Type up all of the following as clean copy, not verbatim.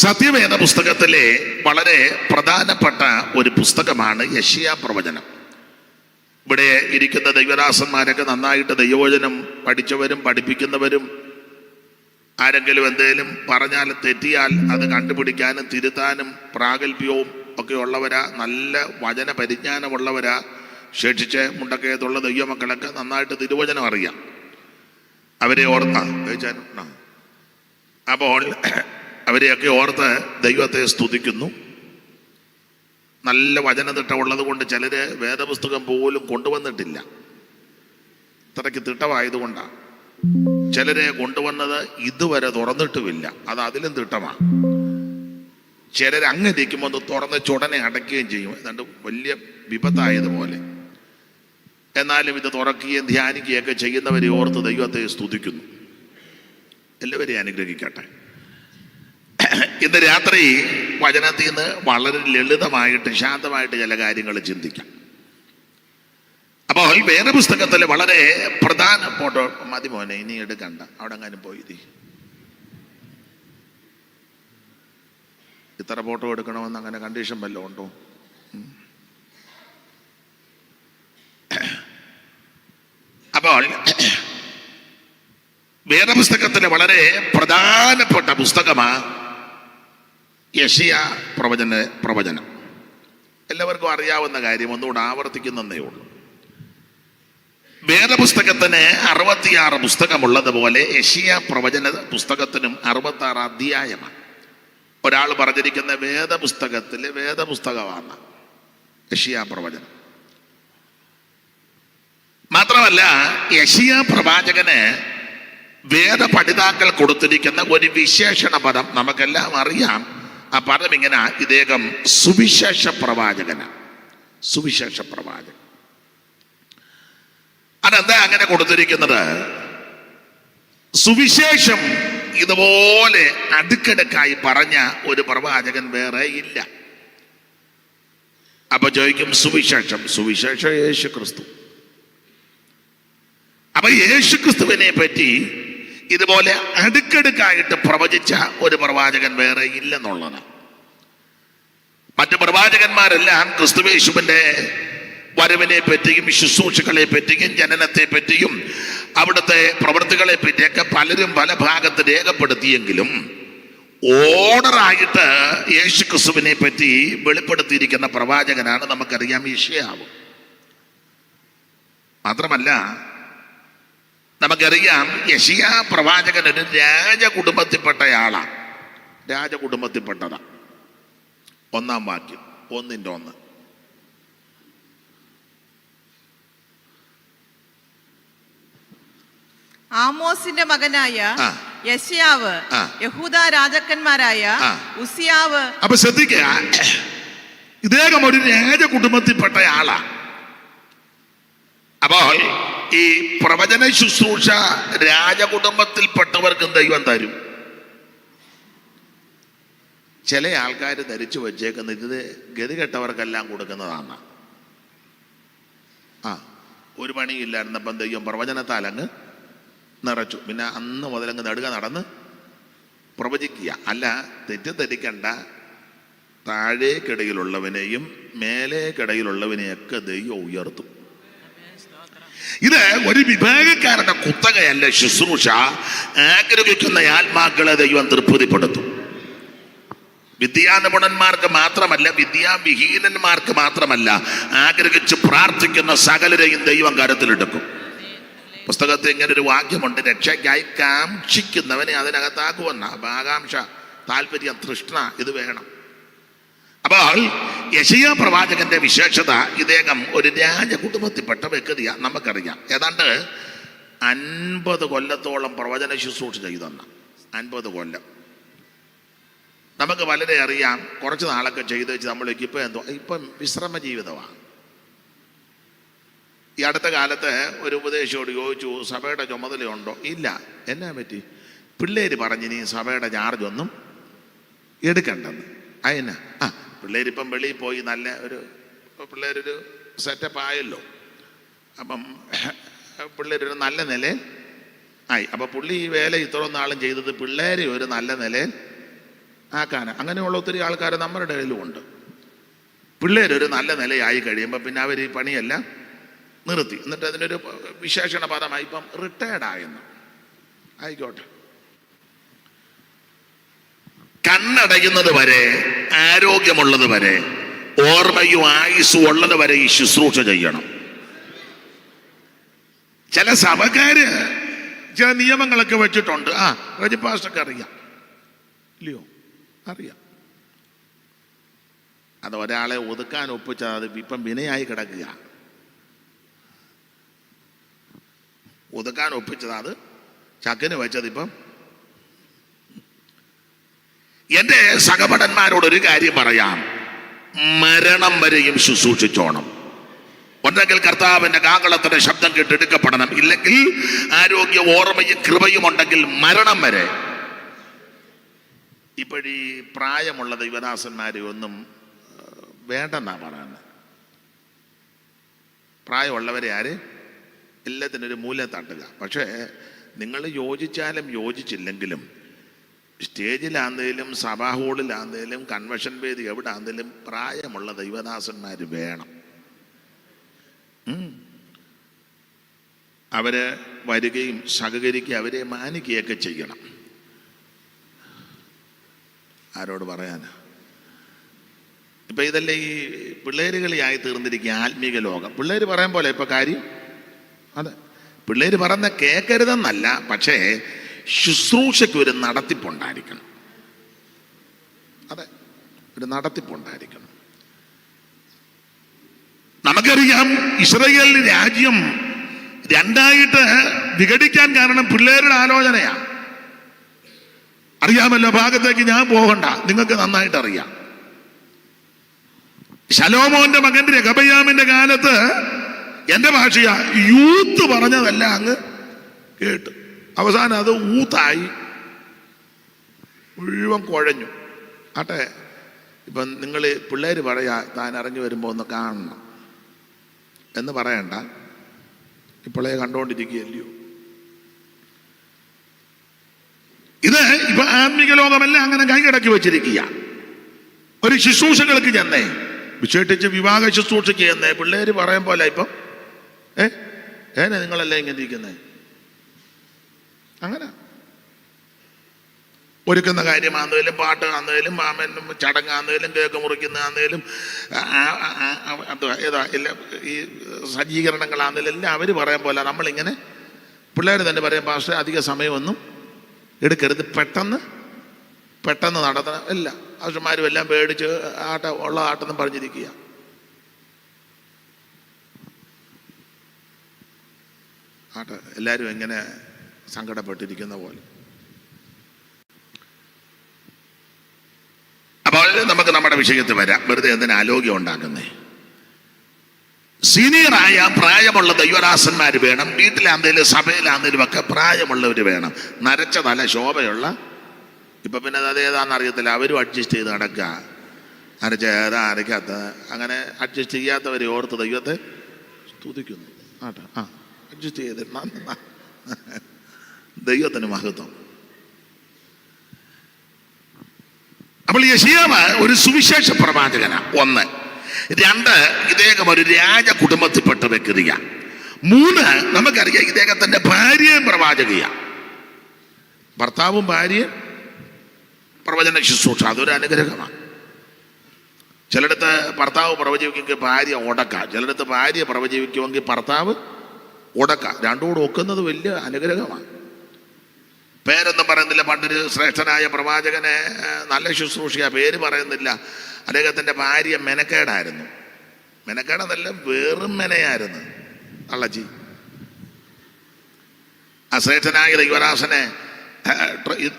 സത്യവേദ പുസ്തകത്തിലെ വളരെ പ്രധാനപ്പെട്ട ഒരു പുസ്തകമാണ് യെശയ്യാ പ്രവചനം. ഇവിടെ ഇരിക്കുന്ന ദൈവദാസന്മാരൊക്കെ നന്നായിട്ട് ദൈവവചനം പഠിച്ചവരും പഠിപ്പിക്കുന്നവരും, ആരെങ്കിലും എന്തെങ്കിലും പറഞ്ഞാൽ തെറ്റിയാൽ അത് കണ്ടുപിടിക്കാനും തിരുത്താനും പ്രാഗൽഭ്യവും ഒക്കെ ഉള്ളവരാ, നല്ല വചന പരിജ്ഞാനമുള്ളവരാ. ശേഷിച്ച് മുണ്ടക്കയത്തുള്ള ദൈവമക്കളൊക്കെ നന്നായിട്ട് തിരുവചനം അറിയാം. അവരെ അപ്പോൾ അവരെയൊക്കെ ഓർത്ത് ദൈവത്തെ സ്തുതിക്കുന്നു. നല്ല വചനതിട്ടമുള്ളത് കൊണ്ട് ചിലര് വേദപുസ്തകം പോലും കൊണ്ടുവന്നിട്ടില്ല. ഇത്രയ്ക്ക് തിട്ടമായതുകൊണ്ടാണ്. ചിലരെ കൊണ്ടുവന്നത് ഇതുവരെ തുറന്നിട്ടുമില്ല. അത് അതിലും തിട്ടമാണ്. ചിലർ അങ്ങനെയിരിക്കുമ്പോൾ ഒന്ന് തുറന്ന് ചുടനെ അടയ്ക്കുകയും ചെയ്യും, ഏതാണ്ട് വലിയ വിപത്തായതുപോലെ. എന്നാലും ഇത് തുറക്കുകയും ധ്യാനിക്കുകയൊക്കെ ചെയ്യുന്നവരെ ഓർത്ത് ദൈവത്തെ സ്തുതിക്കുന്നു. എല്ലാവരെയും അനുഗ്രഹിക്കട്ടെ. ഇന്ന് രാത്രി വചനത്തിൽ നിന്ന് വളരെ ലളിതമായിട്ട് ശാന്തമായിട്ട് ചില കാര്യങ്ങൾ ചിന്തിക്കാം. അപ്പോൾ വേദപുസ്തകത്തിൽ വളരെ പ്രധാനപ്പെട്ട മതി മോനെ, ഇനി എടുക്കണ്ട, അവിടെ എങ്ങാനും പോയി ഇത്ര ഫോട്ടോ എടുക്കണമെന്ന് അങ്ങനെ കണ്ടീഷൻ വല്ലതും ഉണ്ടോ? അപ്പോൾ വേദപുസ്തകത്തിലെ വളരെ പ്രധാനപ്പെട്ട പുസ്തകമാണ് യെശയ്യാ പ്രവചനം. എല്ലാവർക്കും അറിയാവുന്ന കാര്യം, ഒന്നുകൂടെ ആവർത്തിക്കുന്നതേ ഉള്ളൂ. വേദപുസ്തകത്തിന് 66 പുസ്തകമുള്ളതുപോലെ യെശയ്യാ പ്രവചന പുസ്തകത്തിനും 66 അധ്യായമാണ്. ഒരാൾ പറഞ്ഞിരിക്കുന്ന വേദപുസ്തകത്തിലെ വേദപുസ്തകമാണ് യെശയ്യാ പ്രവചനം. മാത്രമല്ല യെശയ്യാ പ്രവാചകന് വേദ പഠിതാക്കൾ കൊടുത്തിരിക്കുന്ന ഒരു വിശേഷണ പദം നമുക്കെല്ലാം അറിയാം. ആ പദം ഇങ്ങനെ, ഇദ്ദേഹം സുവിശേഷ പ്രവാചകനാണ്. സുവിശേഷ പ്രവാചകൻ. അതെന്താ അങ്ങനെ കൊടുത്തിരിക്കുന്നത്? സുവിശേഷം ഇതുപോലെ അടുക്കടുക്കായി പറഞ്ഞ ഒരു പ്രവാചകൻ വേറെ ഇല്ല. അപ്പൊ ചോദിക്കും, സുവിശേഷം യേശു ക്രിസ്തു. അപ്പൊ യേശു ക്രിസ്തുവിനെ പറ്റി ഇതുപോലെ അടുക്കടുക്കായിട്ട് പ്രവചിച്ച ഒരു പ്രവാചകൻ വേറെ ഇല്ലെന്നുള്ളതാണ്. മറ്റു പ്രവാചകന്മാരെല്ലാം ക്രിസ്തുയേശുവിന്റെ വരവിനെ പറ്റിയും ശുശ്രൂഷകളെ പറ്റിയും ജനനത്തെ പറ്റിയും അവിടുത്തെ പ്രവൃത്തികളെ പറ്റിയൊക്കെ പലരും പല ഭാഗത്ത് രേഖപ്പെടുത്തിയെങ്കിലും ഓർഡറായിട്ട് യേശു ക്രിസ്തുവിനെ പറ്റി വെളിപ്പെടുത്തിയിരിക്കുന്ന പ്രവാചകനാണ് നമുക്കറിയാം യെശയ്യാവ്. മാത്രമല്ല നമുക്കറിയാം യെശയ്യാ പ്രവാചകൻ ഒരു രാജകുടുംബത്തിൽപ്പെട്ടയാളാണ്. രാജകുടുംബത്തിൽപ്പെട്ടതാ. 1-ാം വാക്യം 1:1. ആമോസിന്റെ മകനായ യെശയ്യാവ് യഹൂദ രാജാക്കന്മാരായ ഉസിയാവ്. അപ്പൊ ശ്രദ്ധിക്കുക, ഇദ്ദേഹം ഒരു രാജകുടുംബത്തിൽപ്പെട്ട ആളാ. അപ്പോൾ ഈ പ്രവചന ശുശ്രൂഷ രാജകുടുംബത്തിൽപ്പെട്ടവർക്കും ദൈവം തരും. ചില ആൾക്കാർ ധരിച്ചു വച്ചേക്കുന്ന ഇത് ഗതികെട്ടവർക്കെല്ലാം കൊടുക്കുന്നതാണ്. ഒരു പണിയില്ലായിരുന്നപ്പം ദൈവം പ്രവചനത്താൽ അങ്ങ് നിറച്ചു. പിന്നെ അന്ന് മുതലങ്ങ് നടുക നടന്ന് പ്രവചിക്കുക. അല്ല, തെറ്റിദ്ധരിക്കണ്ട. താഴേക്കിടയിലുള്ളവനെയും മേലേക്കിടയിലുള്ളവനെയൊക്കെ ദൈവം ഉയർത്തും. ഇത് ഒരു വിഭാഗക്കാരുടെ കുത്തകയല്ല. ശുശ്രൂഷ ആഗ്രഹിക്കുന്ന ആത്മാക്കളെ ദൈവം തൃപ്തിപ്പെടുത്തും. വിദ്യാനിപുണന്മാർക്ക് മാത്രമല്ല, വിദ്യാവിഹീനന്മാർക്ക് മാത്രമല്ല, ആഗ്രഹിച്ച് പ്രാർത്ഥിക്കുന്ന സകലരെയും ദൈവം കരത്തിലെടുക്കും. പുസ്തകത്തിൽ ഇങ്ങനെ ഒരു വാക്യമുണ്ട്, രക്ഷയ്ക്കായി കാക്ഷിക്കുന്നവനെ അതിനകത്താക്കുമെന്ന. അപ്പൊ ആകാംക്ഷ, താല്പര്യം, തൃഷ്ണ ഇത് വേണം. അപ്പോൾ യെശയ്യാ പ്രവാചകന്റെ വിശേഷത, ഇദ്ദേഹം ഒരു രാജകുടുംബത്തിൽപ്പെട്ട വ്യക്തിയാ. നമുക്കറിയാം ഏതാണ്ട് 50 കൊല്ലത്തോളം പ്രവചന ശുശ്രൂഷ ചെയ്തെന്ന. 50 കൊല്ലം. നമുക്ക് വളരെ അറിയാം. കുറച്ച് നാളൊക്കെ ചെയ്ത് വെച്ച് നമ്മളേക്ക് ഇപ്പം വിശ്രമ ജീവിതമാണ്. ഈ അടുത്ത കാലത്ത് ഒരു ഉപദേശിയോട് ചോദിച്ചു, സഭയുടെ ചുമതലയുണ്ടോ? ഇല്ല. എന്നാ പറ്റി? പിള്ളേര് പറഞ്ഞിനി സഭയുടെ ചാർജ് ഒന്നും എടുക്കണ്ടെന്ന്. അതിനാ? പിള്ളേരിപ്പം വെളിയിൽ പോയി നല്ല പിള്ളേരൊരു സെറ്റപ്പ് ആയല്ലോ. അപ്പം പിള്ളേരൊരു നല്ല നിലയിൽ ആയി. അപ്പം പുള്ളി ഈ വേല ഇത്രയും നാളും ചെയ്തത് പിള്ളേരെ ഒരു നല്ല നിലയിൽ ആക്കാൻ. അങ്ങനെയുള്ള ഒത്തിരി ആൾക്കാർ നമ്മുടെ ഇടയിലും ഉണ്ട്. പിള്ളേരൊരു നല്ല നിലയായി കഴിയുമ്പോൾ പിന്നെ അവർ ഈ പണിയെല്ലാം നിർത്തി. എന്നിട്ട് അതിനൊരു വിശേഷണ പദമായി ഇപ്പം റിട്ടയർഡായെന്ന്. ആയിക്കോട്ടെ. കണ്ണടയുന്നത് വരെ, ആരോഗ്യമുള്ളത് വരെ, ഓർമ്മയും ആയുസ്സും ഉള്ളത് വരെ ഈ ശുശ്രൂഷ ചെയ്യണം. ചില സഭക്കാര് ചില നിയമങ്ങളൊക്കെ വെച്ചിട്ടുണ്ട്. റജി പാസ്റ്റർക്ക് അറിയാം ഇല്ലയോ? അറിയാം. അത് ഒരാളെ ഒതുക്കാൻ ഒപ്പിച്ചാൽ അത് ഇപ്പം വിനയായി കിടക്കുക. ഒതുക്കാൻ ഒപ്പിച്ചത് അത് ചക്കിന് വെച്ചത് ഇപ്പം. എൻ്റെ സഹപഠന്മാരോടൊരു കാര്യം പറയാം, മരണം വരെയും ശുശ്രൂഷിച്ചോണം. ഒന്നെങ്കിൽ കർത്താവിന്റെ കാഹളത്തിന്റെ ശബ്ദം കേട്ടെടുക്കപ്പെടണം, ഇല്ലെങ്കിൽ ആരോഗ്യ ഓർമ്മയും കൃപയും ഉണ്ടെങ്കിൽ മരണം വരെ. ഇപ്പോഴീ പ്രായമുള്ള ദൈവദാസന്മാരെ ഒന്നും വേണ്ടെന്നാ പറയുന്നത്. പ്രായമുള്ളവരെ ആര് എല്ലാത്തിനൊരു മൂല്യം തട്ടുക. പക്ഷേ നിങ്ങൾ യോജിച്ചാലും യോജിച്ചില്ലെങ്കിലും സ്റ്റേജിലാന്തേലും സഭാ ഹാളിലാന്തേലും കൺവെൻഷൻ വേദി എവിടെ ആന്തേലും പ്രായമുള്ള ദൈവദാസന്മാർ വേണം. അവര് വരികയും സഹകരിക്കുകയും അവരെ മാനിക്കുകയൊക്കെ ചെയ്യണം. ആരോട് പറയാനാ? ഇപ്പൊ ഇതല്ലേ ഈ പിള്ളേരുകളിയായി തീർന്നിരിക്കുക ആത്മീക ലോകം. പിള്ളേർ പറയാൻ പോലെ ഇപ്പൊ കാര്യം. അതെ, പിള്ളേർ പറയുന്ന കേൾക്കരുതെന്നല്ല, പക്ഷേ ശുശ്രൂഷയ്ക്ക് ഒരു നടത്തിപ്പുണ്ടായിരിക്കണം. അതെ, ഒരു നടത്തിപ്പുണ്ടായിരിക്കണം. നമുക്കറിയാം, ഇസ്രായേൽ രാജ്യം രണ്ടായിട്ട് വിഘടിക്കാൻ കാരണം പിള്ളേരുടെ ആലോചനയാണ്. അറിയാമല്ലോ, ഭാഗത്തേക്ക് ഞാൻ പോകണ്ട, നിങ്ങൾക്ക് നന്നായിട്ട് അറിയാം. ശലോമോന്റെ മകൻ രഹബയാമിന്റെ കാലത്ത് എന്റെ ഭാഷയാ യൂത്ത് പറഞ്ഞതല്ല അങ്ങ് കേട്ടു. അവസാനം അത് ഊത്തായി മുഴുവൻ കുഴഞ്ഞു. ആട്ടെ, ഇപ്പം നിങ്ങൾ പിള്ളേർ പറയാ താൻ ഇറങ്ങി വരുമ്പോൾ ഒന്ന് കാണണം എന്ന് പറയണ്ട, ഇപ്പോഴേ കണ്ടുകൊണ്ടിരിക്കുകയല്ലയോ. ഇത് ഇപ്പൊ ആത്മീക ലോകമെല്ലാം അങ്ങനെ കൈകടക്കി വെച്ചിരിക്കുക. ഒരു ശുശ്രൂഷകൾക്ക് ചെന്നേ, വിശേഷിച്ച് വിവാഹ ശുശ്രൂഷയ്ക്ക് ചെന്നേ, പിള്ളേര് പറയാൻ പോലെ ഇപ്പം നിങ്ങളല്ലേ ഇങ്ങനെ ഇരിക്കുന്നേ. അങ്ങനെ ഒരുക്കുന്ന കാര്യമാണെന്നേലും പാട്ടാണെന്നേലും മാമനും ചടങ്ങാന്നേലും കേക്ക് മുറിക്കുന്നതാന്നേലും ഏതാ ഇല്ല ഈ സജ്ജീകരണങ്ങളാന്നേലും എല്ലാം അവർ പറയാൻ പോലെ നമ്മളിങ്ങനെ പിള്ളേർ തന്നെ പറയാം, പക്ഷേ അധിക സമയമൊന്നും എടുക്കരുത്, പെട്ടെന്ന് നടത്തണം. ഇല്ല, ആവശ്യന്മാരും എല്ലാം പേടിച്ച് ഉള്ള ആട്ടെന്നും പറഞ്ഞിരിക്കുക. എല്ലാവരും എങ്ങനെ സങ്കടപ്പെട്ടിരിക്കുന്ന പോലെ. അപ്പോൾ നമുക്ക് നമ്മുടെ വിഷയത്തിൽ വരാം. വെറുതെ എന്തിനാ ആരോഗ്യം ഉണ്ടാക്കുന്നേ? സീനിയറായ പ്രായമുള്ള ദൈവദാസന്മാർ വേണം. വീട്ടിലാന്തേലും സഭയിലാന്തേലും ഒക്കെ പ്രായമുള്ളവർ വേണം. നരച്ച തല ശോഭയുള്ള, ഇപ്പൊ പിന്നെ അത് ഏതാണെന്ന് അറിയത്തില്ല, അവരും അഡ്ജസ്റ്റ് ചെയ്ത് നടക്കുക. നരച്ച ഏതാ അരയ്ക്കാത്ത, അങ്ങനെ അഡ്ജസ്റ്റ് ചെയ്യാത്തവരെ ഓർത്ത് ദൈവത്തെ സ്തുതിക്കുന്നു. അഡ്ജസ്റ്റ് ചെയ്ത് ദൈവത്തിന് മഹത്വം. അപ്പോൾ യെശയ്യാവ് ഒരു സുവിശേഷ പ്രവാചകനാ. 1. 2, ഇദ്ദേഹം ഒരു രാജ കുടുംബത്തിൽപ്പെട്ട വ്യക്തിയ. 3, നമുക്കറിയാം ഇദ്ദേഹത്തിന്റെ ഭാര്യയും പ്രവാചകയ. ഭർത്താവും ഭാര്യയും പ്രവചന ശുശ്രൂഷ, അതൊരു അനുഗ്രഹമാണ്. ചിലയിടത്ത് ഭർത്താവ് പ്രവചിക്കുമെങ്കിൽ ഭാര്യ ഉടക്ക, ചിലയിടത്ത് ഭാര്യ പ്രവചിക്കുമെങ്കിൽ ഭർത്താവ് ഉടക്ക. രണ്ടും കൂടെ ഒക്കുന്നത് വലിയ അനുഗ്രഹമാണ്. പേരൊന്നും പറയുന്നില്ല. പണ്ടൊരു ശ്രേഷ്ഠനായ പ്രവാചകനെ, നല്ല ശുശ്രൂഷയാ, പേര് പറയുന്നില്ല. അദ്ദേഹത്തിൻ്റെ ഭാര്യ മെനക്കേടായിരുന്നു. മെനക്കേടെന്നല്ല, വെറും മെനയായിരുന്നു തള്ളച്ചി. ആ ശ്രേഷ്ഠനായ ദൈവദാസനെ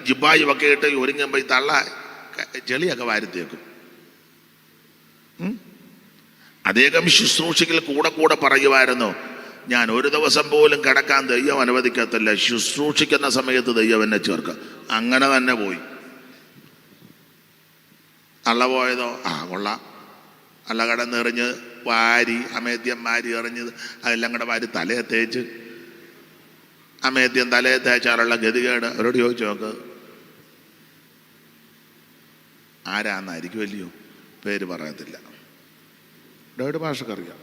ജിബ്ബായും ഒക്കെ ഇട്ട് ഒരുങ്ങുമ്പോൾ ഈ തള്ള ചെളിയൊക്കെ വാരിത്തേക്കും. അദ്ദേഹം ശുശ്രൂഷയിൽ കൂടെ പറയുമായിരുന്നു, ഞാൻ ഒരു ദിവസം പോലും കിടക്കാൻ ദൈവം അനുവദിക്കത്തില്ല, ശുശ്രൂഷിക്കുന്ന സമയത്ത് ദൈവം എന്നെ ചേർക്കുക. അങ്ങനെ തന്നെ പോയി. തള്ള പോയതോ കൊള്ളാം. അല്ല കടന്നെറിഞ്ഞ് വാരി, അമേദ്യം വാരി എറിഞ്ഞ് അതെല്ലാം കൂടെ വാരി തലയെ തേച്ച്, അമേദ്യം തലയെ തേച്ചാലുള്ള ഗതികേട് അവരോട് ചോദിച്ചു നോക്ക്. ആരാന്നായിരിക്കും അല്ലയോ? പേര് പറയത്തില്ല. ഡേവിഡ് ഭാഷക്കറിയാം.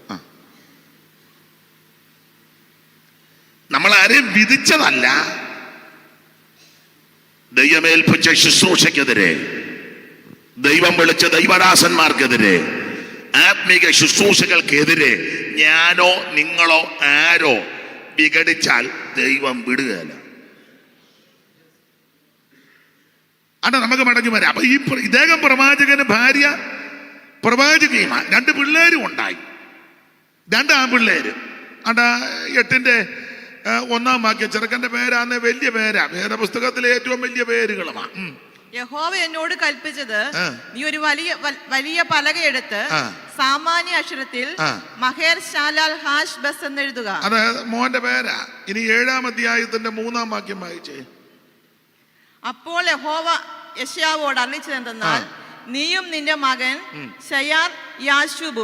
നമ്മളാരെയും വിധിച്ചതല്ല. ദൈവമേൽപ്പിച്ച ശുശ്രൂഷയ്ക്കെതിരെ, ദൈവം വിളിച്ച ദൈവദാസന്മാർക്കെതിരെ, ആത്മീക ശുശ്രൂഷകൾക്കെതിരെ ഞാനോ നിങ്ങളോ ആരോ വിഘടിച്ചാൽ ദൈവം വിടുകയില്ല. അതാ നമുക്ക് മടങ്ങി വരാം. അപ്പൊ ഇദ്ദേഹം പ്രവാചകന് ഭാര്യ പ്രവാചകയുമാണ്. 2 പിള്ളേരും ഉണ്ടായി, 2 ആൺപിള്ളേര്. അതാ 8-ന്റെ 1-ാം വാക്യം. ചെറുക്കന്റെ പേരാന്ന് വലിയ പേരാ, വേദപുസ്തകത്തിലെ ഏറ്റവും വലിയ പേരുകളുമാണ്. യഹോവ എന്നോട് കൽപ്പിച്ചത്, നീ ഒരു വലിയ പലകയെടുത്ത് സാമാന്യ അക്ഷരത്തിൽ മഹേർ ശാലാൽ ഹാഷ് ബസ് എന്നെഴുതുക. അത് മോന്റെ പേരാ. ഇനി 7-ാം അധ്യായത്തിന്റെ 3-ാം വാക്യം വായിച്ചേ. അപ്പോൾ യഹോവ യെശയ്യാവോട് അരുളിച്ചതെന്തെന്നാൽ, നീയും നിന്റെ മകൻ ശയാർ യാശൂബ്.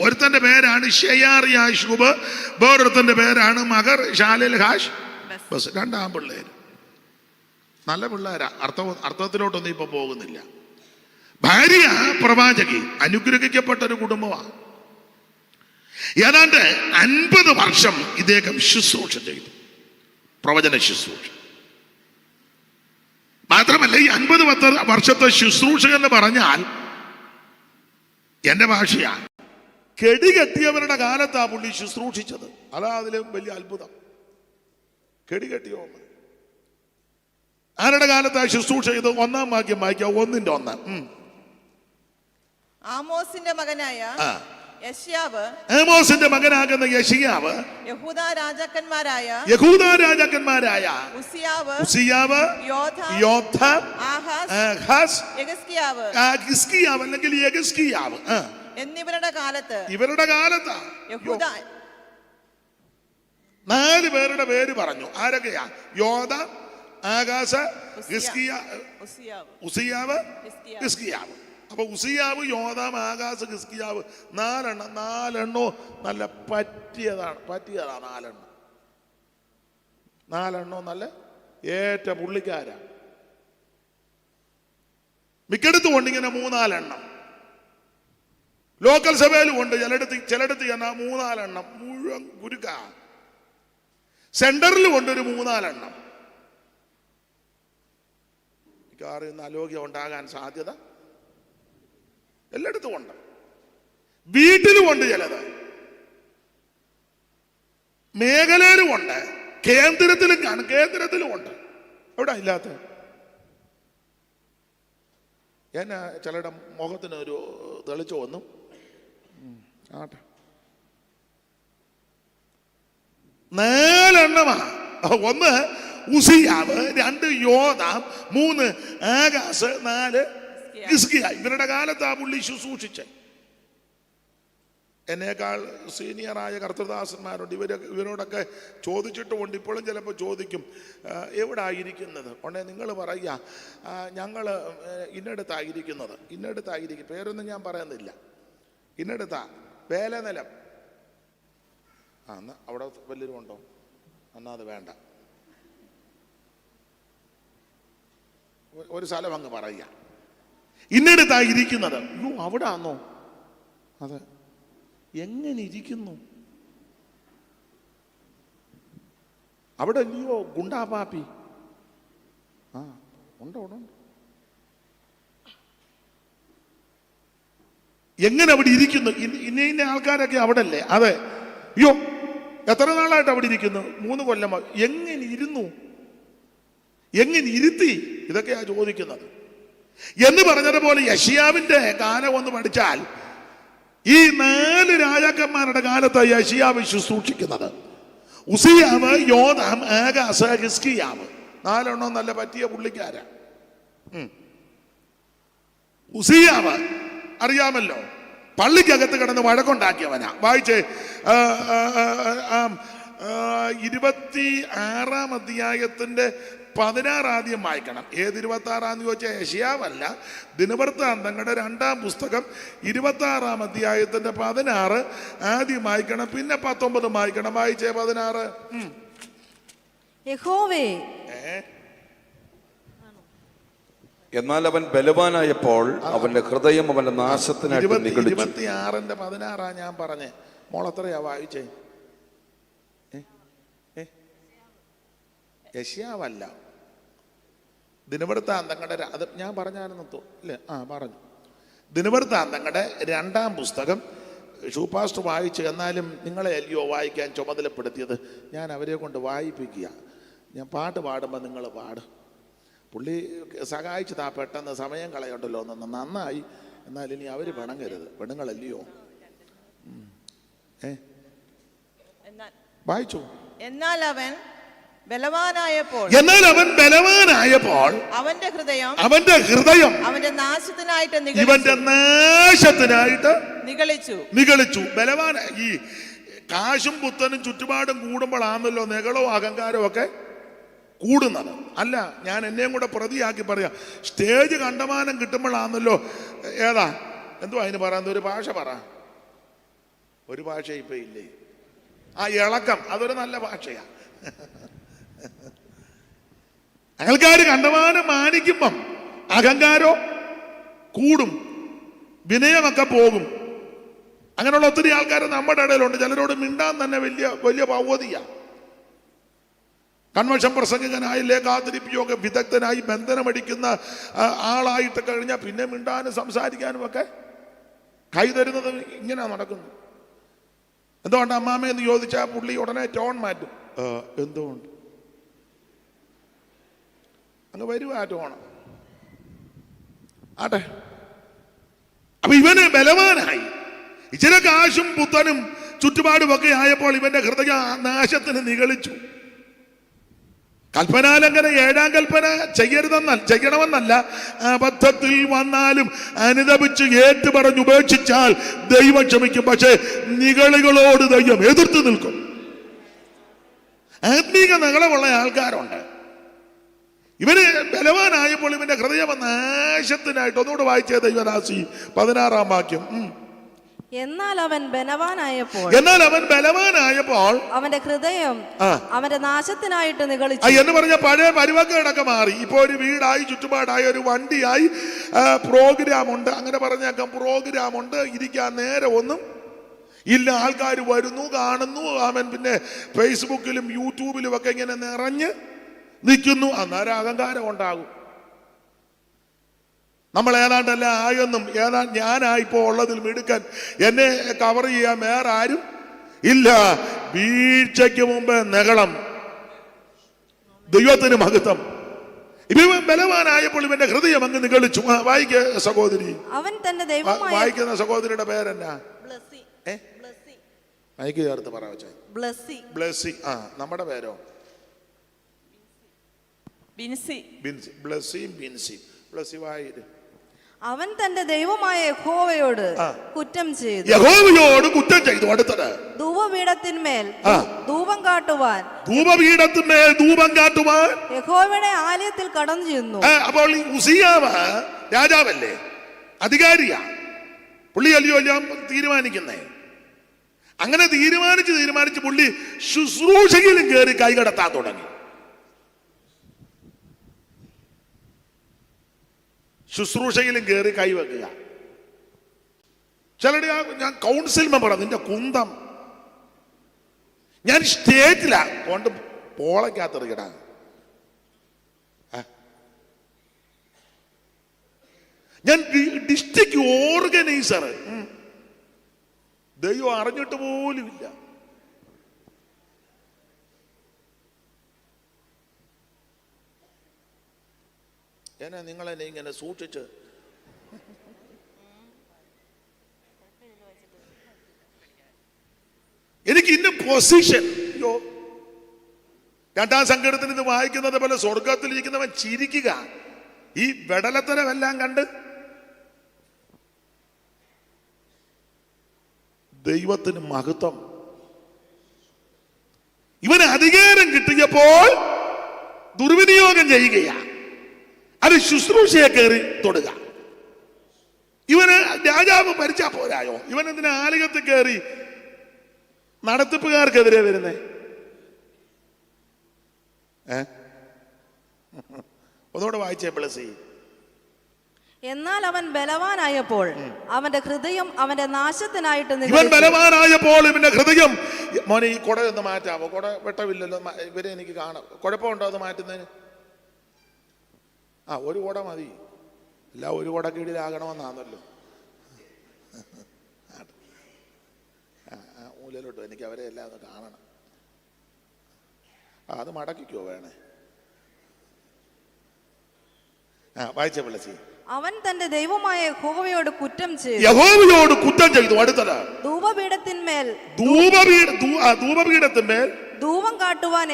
ഒരുത്തന്റെ പേരാണ് ഷയാർ യാശൂബ്, വേറൊരുത്തന്റെ പേരാണ് മഹർ ശാലിൽ ഹാഷ് ബസ്. 2 ആൺപിള്ളേര്, നല്ല പിള്ളേരാ. അർത്ഥത്തിലോട്ടൊന്നും ഇപ്പൊ പോകുന്നില്ല. ഭാര്യ പ്രവാചകി, അനുഗ്രഹിക്കപ്പെട്ട ഒരു കുടുംബമാണ്. ഏതാണ്ട് 50 വർഷം ഇദ്ദേഹം ശുശ്രൂഷ ചെയ്തു, പ്രവചന ശുശ്രൂഷ. മാത്രമല്ല ഈ 50 വർഷത്തെ ശുശ്രൂഷ എന്ന് പറഞ്ഞാൽ എന്റെ ഭാഷയാണ്, കെടികെട്ടിയവരുടെ കാലത്താ പുള്ളി ശുശ്രൂഷിച്ചത്. അതാ അതിലും വലിയ അത്ഭുതം. കെടികെട്ടിയോ ആരുടെ കാലത്താ ശുശ്രൂഷ ചെയ്ത്? 1-ാം വാക്യം വായിക്കാം. 1-ന്റെ 1. ആമോസിന്റെ മകനായ യെശയ്യാവ്, ആമോസിന്റെ മകനാകുന്ന യെശയ്യാവ്, യഹൂദാ രാജാക്കന്മാരായ ഉസിയാവ്, യോഥാം, ആഹാസ്, യെഹിസ്കിയാവ് അല്ലെങ്കിൽ യെഹിസ്കിയാവ് എന്നിവരുടെ കാലത്ത്, ഇവരുടെ കാലത്താ 4 പേരുടെ പേര് പറഞ്ഞു. ആരൊക്കെയാ? യോഥാം, ആഹാസ്, ഉസിയാവ്, ഹിസ്കിയാവ്. അപ്പൊ ഉസിയാവ്, യോഥാം, ആഹാസ്, ഹിസ്കിയാവ് 4 നല്ല പറ്റിയതാണ്. 4 നല്ല ഏറ്റ പുള്ളിക്കാരാ. മിക്കടത്തും കൊണ്ട് ഇങ്ങനെ 3-4 ലോക്കൽ സഭയിലും ഉണ്ട്. ചിലടത്ത് എന്നാ 3-4 മുഴുവൻ ഗുരുക്ക. സെന്ററിലും ഉണ്ട് ഒരു 3-4. മിക്കവാറും അലോഗ്യം ഉണ്ടാകാൻ സാധ്യത എല്ലായിടത്തും ഉണ്ട്. വീട്ടിലും ഉണ്ട്, ചിലത് മേഖലയിലും ഉണ്ട്, കേന്ദ്രത്തിലും ഉണ്ട്. എവിടെ ഇല്ലാത്ത? എന്നാ ചിലരുടെ മുഖത്തിന് ഒരു തെളിച്ചു വന്നു. ആട്ടെ, 4 1 ഉസിയാവ്, 2 യോഥാം, 3 ആഹാസ്, 4 ഹിസ്കിയ. ഇവരുടെ കാലത്താ പുള്ളി ശുശ്രൂഷിച്ച. എന്നേക്കാൾ സീനിയറായ കർത്തൃദാസന്മാരുണ്ട്. ഇവരോടൊക്കെ ചോദിച്ചിട്ടുമുണ്ട്, ഇപ്പോഴും ചിലപ്പോൾ ചോദിക്കും, എവിടായിരിക്കുന്നത് ഉടനെ നിങ്ങൾ പറയുക, ഞങ്ങൾ ഇന്നടുത്തായിരിക്കും. പേരൊന്നും ഞാൻ പറയുന്നില്ല. ഇന്നടുത്താ വേലനിലം. എന്നാ അവിടെ വല്ലവരും ഉണ്ടോ? എന്നാ അത് വേണ്ട, ഒരു സ്ഥലം അങ്ങ് പറയുക. ഇന്നടുത്തായിരിക്കുന്നത്. അയ്യോ, അവിടെ ആന്നോ? അതെ. എങ്ങനെ ഇരിക്കുന്നു? അവിടെ അല്ലയോ ഗുണ്ടാപാപ്പി? ഉണ്ട്. എങ്ങനെ അവിടെ ഇരിക്കുന്നു? ഇന്ന ആൾക്കാരൊക്കെ അവിടെ അല്ലേ? അതെ. അയ്യോ, എത്ര നാളായിട്ട് അവിടെ ഇരിക്കുന്നു? 3 കൊല്ലമായി. എങ്ങനെ ഇരുന്നു? എങ്ങനെ ഇരുത്തി? ഇതൊക്കെയാ ചോദിക്കുന്നത്. എന്ന് പറഞ്ഞതുപോലെ യെശയ്യാവിന്റെ കാലം ഒന്ന് പഠിച്ചാൽ ഈ 4 രാജാക്കന്മാരുടെ കാലത്താണ് യെശയ്യാവ് ശുശ്രൂഷിക്കുന്നത്. ഉസിയാവ്, യോഥാം, ആഹാസ്, ഹിസ്കിയാവ് 4 നല്ല പറ്റിയ പുള്ളിക്കാരാ. ഉസിയാവ് അറിയാമല്ലോ, പള്ളിക്കകത്ത് കിടന്ന് വഴക്കുണ്ടാക്കിയവനാ. വായിച്ചേ, 26-ാം അധ്യായത്തിന്റെ 16 ആദ്യം വായിക്കണം. ഏത് 26 ചോദിച്ചാൽ യെശയ്യാവല്ല, ദിനവൃത്താന്തങ്ങളുടെ 2-ാം പുസ്തകം 26-ാം അധ്യായത്തിന്റെ 16 ആദ്യം വായിക്കണം, പിന്നെ 19 വായിക്കണം. വായിച്ചേ 16. യഹോവേ, എന്നാൽ അവൻ ബലവാനായപ്പോൾ അവന്റെ ഹൃദയം അവന്റെ നാശത്തിനായിട്ട് നിഗളിച്ചു. 26:16 ഞാൻ പറഞ്ഞേ. മോളെത്രയാ വായിച്ചേ? യെശയ്യാവല്ല, ദിനവൃത്താന്തങ്ങളുടെ അത് ഞാൻ പറഞ്ഞായിരുന്നു ഇല്ലേ? പറഞ്ഞു. ദിനവൃത്താന്തങ്ങളുടെ 2-ാം പുസ്തകം ഷൂപാസ്റ്റർ വായിച്ചു. എന്നാലും നിങ്ങളെ അല്ലയോ വായിക്കാൻ ചുമതലപ്പെടുത്തിയത്. ഞാൻ അവരെ കൊണ്ട് വായിപ്പിക്കുക. ഞാൻ പാട്ട് പാടുമ്പോൾ നിങ്ങൾ പാടും. പുള്ളി സഹായിച്ചതാ, പെട്ടെന്ന് സമയം കളയണ്ടല്ലോ എന്ന്. നന്നായി. എന്നാൽ ഇനി അവർ പിണങ്ങരുത്, പെണ്ണുങ്ങളല്ലയോ. വായിച്ചു. എന്നാൽ അവൻ ബലവാനായപ്പോൾ അവന്റെ ഹൃദയം അവന്റെ നാശത്തിനായിട്ട് നിഗളിച്ചു. ബലവാന ഈ കാശും പുത്തനും ചുറ്റുപാടും കൂടുമ്പോഴാണല്ലോ നെകളോ അഹങ്കാരവും ഒക്കെ കൂടുന്നത്. അല്ല, ഞാൻ എന്നെയും കൂടെ പ്രതിയാക്കി പറയാം. സ്റ്റേജ് കണ്ടമാനം കിട്ടുമ്പോഴാണല്ലോ ഏതാ എന്തുവാ അതിന് പറയാൻ ഒരു ഭാഷ പറ. ഒരു ഭാഷ ഇപ്പൊ ഇല്ലേ? ഇളക്കം, അതൊരു നല്ല ഭാഷയാ. ആൾക്കാർ കണ്ടമാനം മാനിക്കുമ്പം അഹങ്കാരോ കൂടും, വിനയമൊക്കെ പോകും. അങ്ങനെയുള്ള ഒത്തിരി ആൾക്കാർ നമ്മുടെ ഇടയിലുണ്ട്. ചിലരോട് മിണ്ടാൻ തന്നെ വലിയ വലിയ പൗവതിയാ. കൺവെൻഷൻ പ്രസംഗകനായി ലേഖാതിരിപ്പിയോഗ വിദഗ്ധനായി ബന്ധനമടിക്കുന്ന ആളായിട്ട് കഴിഞ്ഞാൽ പിന്നെ മിണ്ടാനും സംസാരിക്കാനും ഒക്കെ കൈതരുന്നത് ഇങ്ങനെ നടക്കുന്നു. എന്തുകൊണ്ട് അമ്മാമ്മയെന്ന് ചോദിച്ചാൽ പുള്ളി ഉടനെ ടോൺ മാറ്റും. എന്തുകൊണ്ട് അങ്ങ് വരുവാ ടോണം ആട്ടെ. അപ്പൊ ഇവന് ബലവാനായി. ഇച്ചിരി കാശും പുത്തനും ചുറ്റുപാടും ഒക്കെ ആയപ്പോൾ ഇവന്റെ ഹൃദയ നാശത്തിന് നിഗളിച്ചു. കൽപ്പനാലംഘന 7-ാം കൽപ്പന ചെയ്യണമെന്നല്ല, അബദ്ധത്തിൽ വന്നാലും അനുദപിച്ച് ഏറ്റു പറഞ്ഞ് ഉപേക്ഷിച്ചാൽ ദൈവം ക്ഷമിക്കും. പക്ഷെ നിഗളികളോട് ദൈവം എതിർത്ത് നിൽക്കും. ആത്മീക നിഗളമുള്ള ആൾക്കാരുണ്ട്. ഇവന് ബലവാനായപ്പോൾ ഇവന്റെ ഹൃദയം നാശത്തിനായിട്ട്. ഒന്നുകൂടെ വായിച്ചേ ദൈവദാസി 16-ാം വാക്യം. എന്നാൽ അവൻ ബലവാനായപ്പോൾ അവന്റെ ഹൃദയം അവന്റെ നാശത്തിനായിട്ട് നിഗളിച്ചു എന്ന് പറഞ്ഞ പഴയ പരിവക്കടൊക്കെ മാറി. ഇപ്പൊ ഒരു വീടായി, ചുറ്റുപാടായി, ഒരു വണ്ടിയായി, പ്രോഗ്രാമുണ്ട്. അങ്ങനെ പറഞ്ഞേക്കാം, പ്രോഗ്രാമുണ്ട്. ഇരിക്കാൻ നേരെ ഒന്നും ഇല്ല. ആൾക്കാർ വരുന്നു, കാണുന്നു. അവൻ പിന്നെ ഫേസ്ബുക്കിലും യൂട്യൂബിലും ഒക്കെ ഇങ്ങനെ നിറഞ്ഞ് നിൽക്കുന്നു. അന്നേരം അഹങ്കാരം ഉണ്ടാകും. നമ്മൾ ഏതാണ്ടല്ല ആയെന്നും ഞാനായിപ്പോ ഉള്ളതിൽ മിടുക്കൻ, എന്നെ കവർ ചെയ്യാൻ വേറെ ആരും ഇല്ല. വീഴ്ചയ്ക്ക് മുമ്പ് നെകളം. ദൈവത്തിന് മഹത്വം. ഇവൻ ബലവാനായപ്പോൾ ഇവന്റെ ഹൃദയം അങ്ങ് നിഗളിച്ചു. വായിക്ക സഹോദരി. അവൻ തന്റെ ദൈവമായ വായിക്കുന്ന സഹോദരിയുടെ പേരെന്നാ? മൈക്ക് ചേർത്ത് പറ. ബ്ലസ്സി. നമ്മുടെ പേരോ? ബിൻസി. ബ്ലസ്സി വായിര്. അവൻ തന്റെ ദൈവമായ യഹോവയോട് കുറ്റം ചെയ്തു. അടുത്തത് ധൂപപീഠത്തിന്മേൽ ധൂപം കാട്ടുവാൻ യഹോവയുടെ ആലയത്തിൽ കടന്നു ചെന്നു. അപ്പോൾ ഉസിയാവ് രാജാവല്ലേ, അധികാരിയാ. പുള്ളിയല്ലയോ എല്ലാം തീരുമാനിക്കുന്നേ. അങ്ങനെ തീരുമാനിച്ച് പുള്ളി ശുശ്രൂഷയിലും കയറി കൈകടത്താൻ തുടങ്ങി. ശുശ്രൂഷയിലും കയറി കൈവെക്കുക. ചിലരുടെ ഞാൻ കൗൺസിൽ മെമ്പറാണ്. നിന്റെ കുന്തം ഞാൻ സ്റ്റേറ്റിലാ കൊണ്ട് പോളയ്ക്കകത്തെറിയടാ. ഞാൻ ഡിസ്ട്രിക്ട് ഓർഗനൈസർ. ദൈവം അറിഞ്ഞിട്ട് പോലുമില്ല. എന്നാ നിങ്ങളെന്നെ ഇങ്ങനെ സൂക്ഷിച്ച് എനിക്ക് ഇന്ന പൊസിഷൻ. 2-ാം സങ്കീർത്തനത്തിൽ ഇത് വായിക്കുന്നത് പോലെ സ്വർഗത്തിലിരിക്കുന്നവൻ ചിരിക്കുക. ഈ വെടലത്തരമെല്ലാം കണ്ട് ദൈവത്തിന് മഹത്വം. ഇവന് അധികാരം കിട്ടിയപ്പോൾ ദുർവിനിയോഗം ചെയ്യുകയാണ്. അത് ശുശ്രൂഷയെ കയറി തൊടുക. ഇവന് രാജാവ് ഭരിച്ചാ പോരായോ? ഇവൻ എന്തിനാ ആലയത്തിൽ കയറി നടത്തിപ്പുകാർക്കെതിരെ വരുന്നേ? ഒന്നുകൂടെ വായിച്ചേ ബ്ലസ്സി. എന്നാൽ അവൻ ബലവാനായപ്പോൾ അവന്റെ ഹൃദയം അവന്റെ നാശത്തിനായിട്ട് ഇവൻ നിഗളിച്ചു. ബലവാനായപ്പോൾ ഇവന്റെ ഹൃദയം. മോനെ ഈ കുട ഒന്ന് മാറ്റാമോ? കുട വെട്ടമില്ലല്ലോ, ഇവരെ എനിക്ക് കാണാം. കുഴപ്പമുണ്ടോ അത് മാറ്റുന്നതിന്? ഒരു കുട മതി, എല്ലാം ഒരു കുട കീഴിലാകണമെന്നാണല്ലോ. മൂലയിലോട്ട് എനിക്ക് അവരെ എല്ലാം ഒന്ന് കാണണം. അത് മടക്കിക്കോ വേണേ. വായിച്ച പിള്ളച്ചി. അവൻ തന്റെ ദൈവമായ യഹോവയോട് കുറ്റം ചെയ്തു. യഹോവയോട് കുറ്റം ചെയ്തു. അടുത്തത് ധൂപപീഠത്തിന്മേൽ ധൂപപീഠത്തിന്മേൽ ധൂപം കാട്ടുവാൻ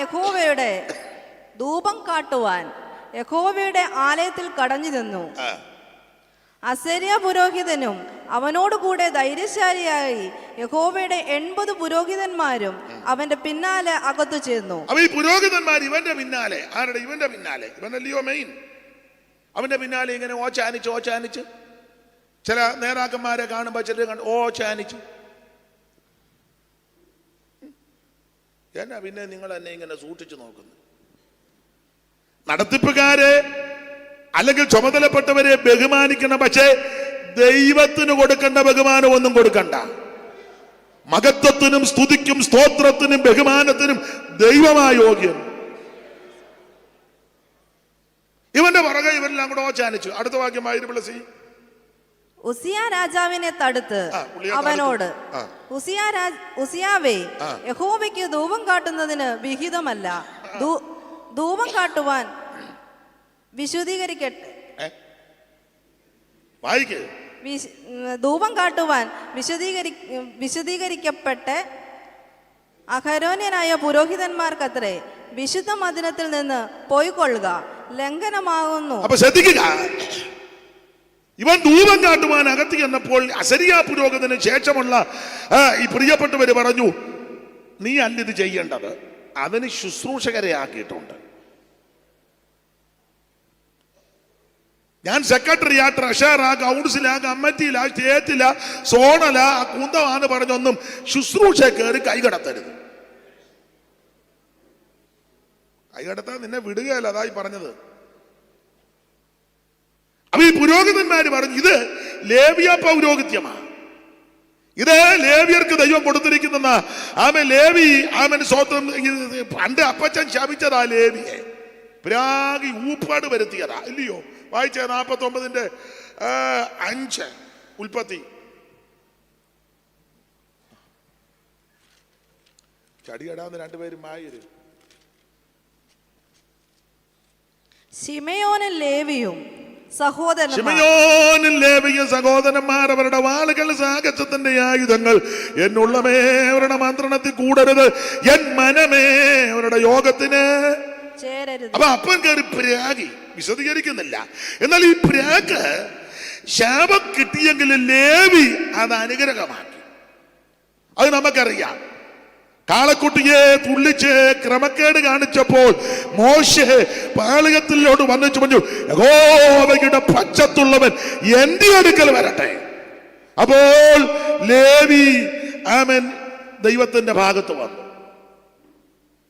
യഹോവയുടെ ആലയത്തിൽ കടഞ്ഞു നിന്നു. അസര്യ പുരോഹിതനും അവനോടുകൂടെ ധൈര്യശാലിയായി യഹോവയുടെ 80 പുരോഹിതന്മാരും അവന്റെ പിന്നാലെ അകത്തു ചെന്നു. ഈ പുരോഹിതന്മാർ ഇവന്റെ പിന്നാലെ, ആരുടെ? ഇവന്റെ പിന്നാലെ. ഇവനല്ലയോ മെയിൻ. അവന്റെ പിന്നാലെ ഇങ്ങനെ ഓച്ചാനിച്ച് ചില നേതാക്കന്മാരെ കാണുമ്പോൾ ചിലർ കണ്ട് ഓച്ചാനിച്ചു. എന്നാ പിന്നെ നിങ്ങൾ എന്നെ ഇങ്ങനെ സൂക്ഷിച്ചു നോക്കുന്നു? നടത്തിപ്പുകാരെ അല്ലെങ്കിൽ ചുമതലപ്പെട്ടവരെ ബഹുമാനിക്കണം, പക്ഷേ ദൈവത്തിന് കൊടുക്കേണ്ട ബഹുമാനം ഒന്നും കൊടുക്കണ്ട. മഹത്വത്തിനും സ്തുതിക്കും സ്തോത്രത്തിനും ബഹുമാനത്തിനും ദൈവമായ യോഗ്യൻ. ഇവന്റെ പുറകെ ഇവരെല്ലാം കൂടെ ഓച്ചാനിച്ചു. അടുത്ത വാക്യമായി ഉസിയ രാജാവിനെ തടുത്ത് അവനോട്, ഉസിയാവേ, യഹോവയ്ക്ക് ധൂപം കാട്ടുന്നതിന് വിഹിതമല്ല. ധൂപം കാട്ടുവാൻ വിശുദ്ധീകരിക്കപ്പെട്ട് അഹരോന്യനായ പുരോഹിതന്മാർക്കത്രേ വിശുദ്ധ മന്ദിരത്തിൽ നിന്ന് പോയിക്കൊള്ളുക, ലംഘനമാകുന്നു. അപ്പൊ ശ്രദ്ധിക്കുക, ഇവൻ ധൂപം കാട്ടുവാൻ അകത്ത് ചെന്നപ്പോൾ അസരിയ പുരോഹിതന് ശേഷമുള്ള ഈ പ്രിയപ്പെട്ടവര് പറഞ്ഞു, നീ അല്ലിത് ചെയ്യേണ്ടത്, അതിന് ശുശ്രൂഷകരെ ആക്കിയിട്ടുണ്ട്. ഞാൻ സെക്രട്ടറിയാ, ട്രഷറാ, കൗൺസിലാ, കമ്മിറ്റിയിലാ, സ്റ്റേറ്റിലാ, സോണലാ, കുന്തമാന്ന് പറഞ്ഞൊന്നും ശുശ്രൂഷ കയറി കൈകടത്തരുത്. കൈകടത്താൻ നിന്നെ വിടുകയല്ല, അതായി പറഞ്ഞത്. അപ്പൊ ഈ പുരോഹിതന്മാര് പറഞ്ഞു, ഇത് ലേവ്യ പൗരോഹിത്യമാണ്, ഇത് ലേവ്യർക്ക് ദൈവം കൊടുത്തിരിക്കുന്ന. ആമൻ ലേവി, ആമൻ സ്വന്തം. പണ്ട് അപ്പച്ചൻ ശപിച്ചതാ ലേവിയെ, പ്രാഗി ഊപ്പാട് വരുത്തിയതാ, ഇല്ലയോ? വായിച്ച 49:5 ഉൽപ്പത്തി. ചടികടാന്ന് രണ്ടുപേരും വായിര്. ശിമയോനും ലേവിയും സഹോദരന്മാർ അവരുടെ വാളുകൾ സാഹസത്തിന്റെ ആയുധങ്ങൾ. എന്നുള്ളമേ അവരുടെ മന്ത്രണത്തിൽ കൂടരുത്, എൻ മനമേ അവരുടെ യോഗത്തിന് ചേരരുത്. അപ്പൊ അപ്പൻ കയറി പ്രാഗി, വിശദീകരിക്കുന്നില്ല. എന്നാൽ ഈ പ്രാഗ് ശാപം കിട്ടിയെങ്കിൽ ലേവി അത് അനുഗ്രഹമാക്കി. അത് നമുക്കറിയാം. കാളക്കുട്ടിയെ തുള്ളിച്ച് ക്രമക്കേട് കാണിച്ചപ്പോൾ മോശെ പാളയത്തിലോട്ട് വന്നിച്ചു പറഞ്ഞു, യഹോവയുടെ പക്ഷത്തുള്ളവൻ എന്റെ അടുക്കൽ വരട്ടെ. അപ്പോൾ ലേവി ആമൻ ദൈവത്തിന്റെ ഭാഗത്ത് വന്നു.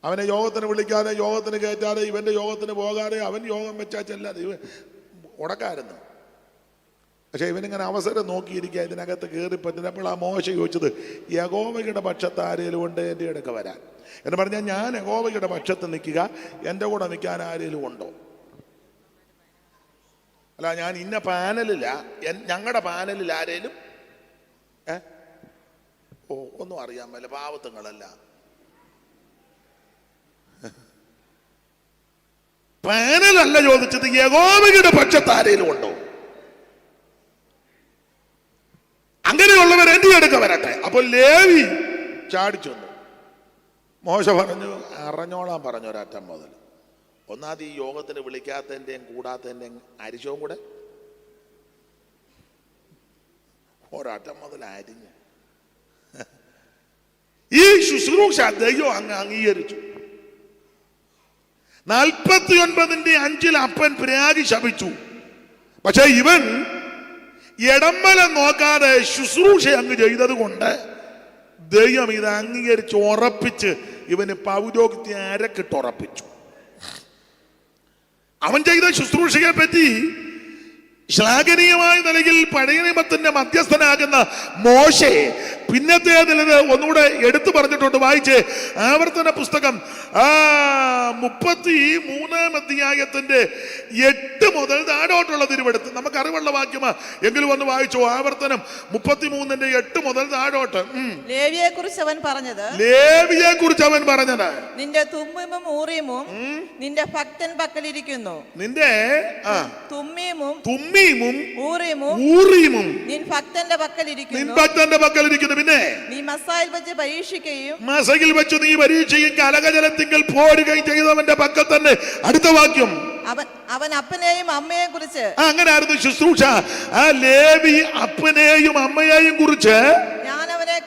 അവനെ യോഗത്തിന് വിളിക്കാതെ, യോഗത്തിന് കയറ്റാതെ, ഇവന്റെ യോഗത്തിന് പോകാതെ, അവൻ യോഗം വെച്ചാൽ ചെല്ലാതെ ഇവൻ ഉടക്കായിരുന്നു. പക്ഷെ ഇവനിങ്ങനെ അവസരം നോക്കിയിരിക്കുക, ഇതിനകത്ത് കയറി പറ്റുന്നപ്പോൾ ആ മോശ ചോദിച്ചത്, യഹോവയുടെ പക്ഷത്ത് ആരേലും ഉണ്ട് എൻ്റെ അടുക്ക വരാൻ എന്ന് പറഞ്ഞാൽ, ഞാൻ യഹോവയുടെ പക്ഷത്ത് നിൽക്കുക, എൻ്റെ കൂടെ നിൽക്കാൻ ആരേലും ഉണ്ടോ? അല്ല, ഞാൻ ഇന്ന പാനലില്ല, ഞങ്ങളുടെ പാനലിൽ ആരേലും ഒന്നും അറിയാൻ പറ്റില്ല, പാവത്തുങ്ങളല്ല. പാനലല്ല ചോദിച്ചത്, യഹോവയുടെ പക്ഷത്ത് ആരേലും ഉണ്ടോ? അങ്ങനെയുള്ളവർ എന്റെ അടുക്ക വരട്ടെ. അപ്പോൾ ലേവി ചാടിച്ചു. മോശ പറഞ്ഞു, അറിഞ്ഞോളാൻ പറഞ്ഞു ഒരറ്റം മുതൽ. ഒന്നാമത് ഈ യോഗത്തിന് വിളിക്കാത്തതിൻ്റെയും കൂടാത്തതിൻ്റെയും അരിശവും കൂടെ ഒരറ്റം മുതൽ അരിഞ്ഞ് ഈ ശുശ്രൂഷ ദൈവം അങ്ങ് അംഗീകരിച്ചു. 49:5 അപ്പൻ പ്രാഗി ശപിച്ചു. പക്ഷെ ഇവൻ ഇടംബലം നോക്കാതെ ശുശ്രൂഷ അങ്ങ് ചെയ്തത് കൊണ്ട് ദൈവം ഇത് അംഗീകരിച്ച് ഉറപ്പിച്ച് ഇവന് പൗരോഹിത്യം അരക്കിട്ട് ഉറപ്പിച്ചു. അവൻ ചെയ്ത ശുശ്രൂഷയെ പറ്റി ശ്ലാഘനീയമായ നിലയിൽ പഴയ നിയമത്തിന്റെ മധ്യസ്ഥനാകുന്ന മോശെ പിന്നത്തേതിൽ ഒന്നുകൂടെ എടുത്തു പറഞ്ഞിട്ടുണ്ട്. വായിച്ച് ആവർത്തന പുസ്തകം 33-ാം അധ്യായത്തിന്റെ 8 മുതൽ താഴോട്ടുള്ള തിരുവെടുത്ത്. നമുക്ക് അറിവുള്ള വാക്യമാ, എങ്കിലും ഒന്ന് വായിച്ചോ. ആവർത്തനം 33-ന്റെ 8 മുതൽ താഴോട്ട്. ലേവിയെ കുറിച്ച് അവൻ പറഞ്ഞത്, നിന്റെ തുമ്മീമും ഊറീമും നിന്റെ ഭക്തൻ പക്കലിരിക്കുന്നു. നിന്റെ തുമ്മീമും ഊറീമും നിൻ ഭക്തന്റെ പക്കലിരിക്കുന്നു. പിന്നെ നീ മസായിൽ വെച്ച് പരീക്ഷിക്കുകയും നീ പരീക്ഷയും കലകജലത്തിങ്കൽ പോരുകയും ചെയ്തവന്റെ പക്കൽ തന്നെ. അടുത്ത വാക്യം, അവൻ അപ്പനെയും അമ്മയെയും കുറിച്ച്. അങ്ങനായിരുന്നു ശുശ്രൂഷ. ആ ലേവി അപ്പനെയും അമ്മയെയും കുറിച്ച് ഞാനവനെ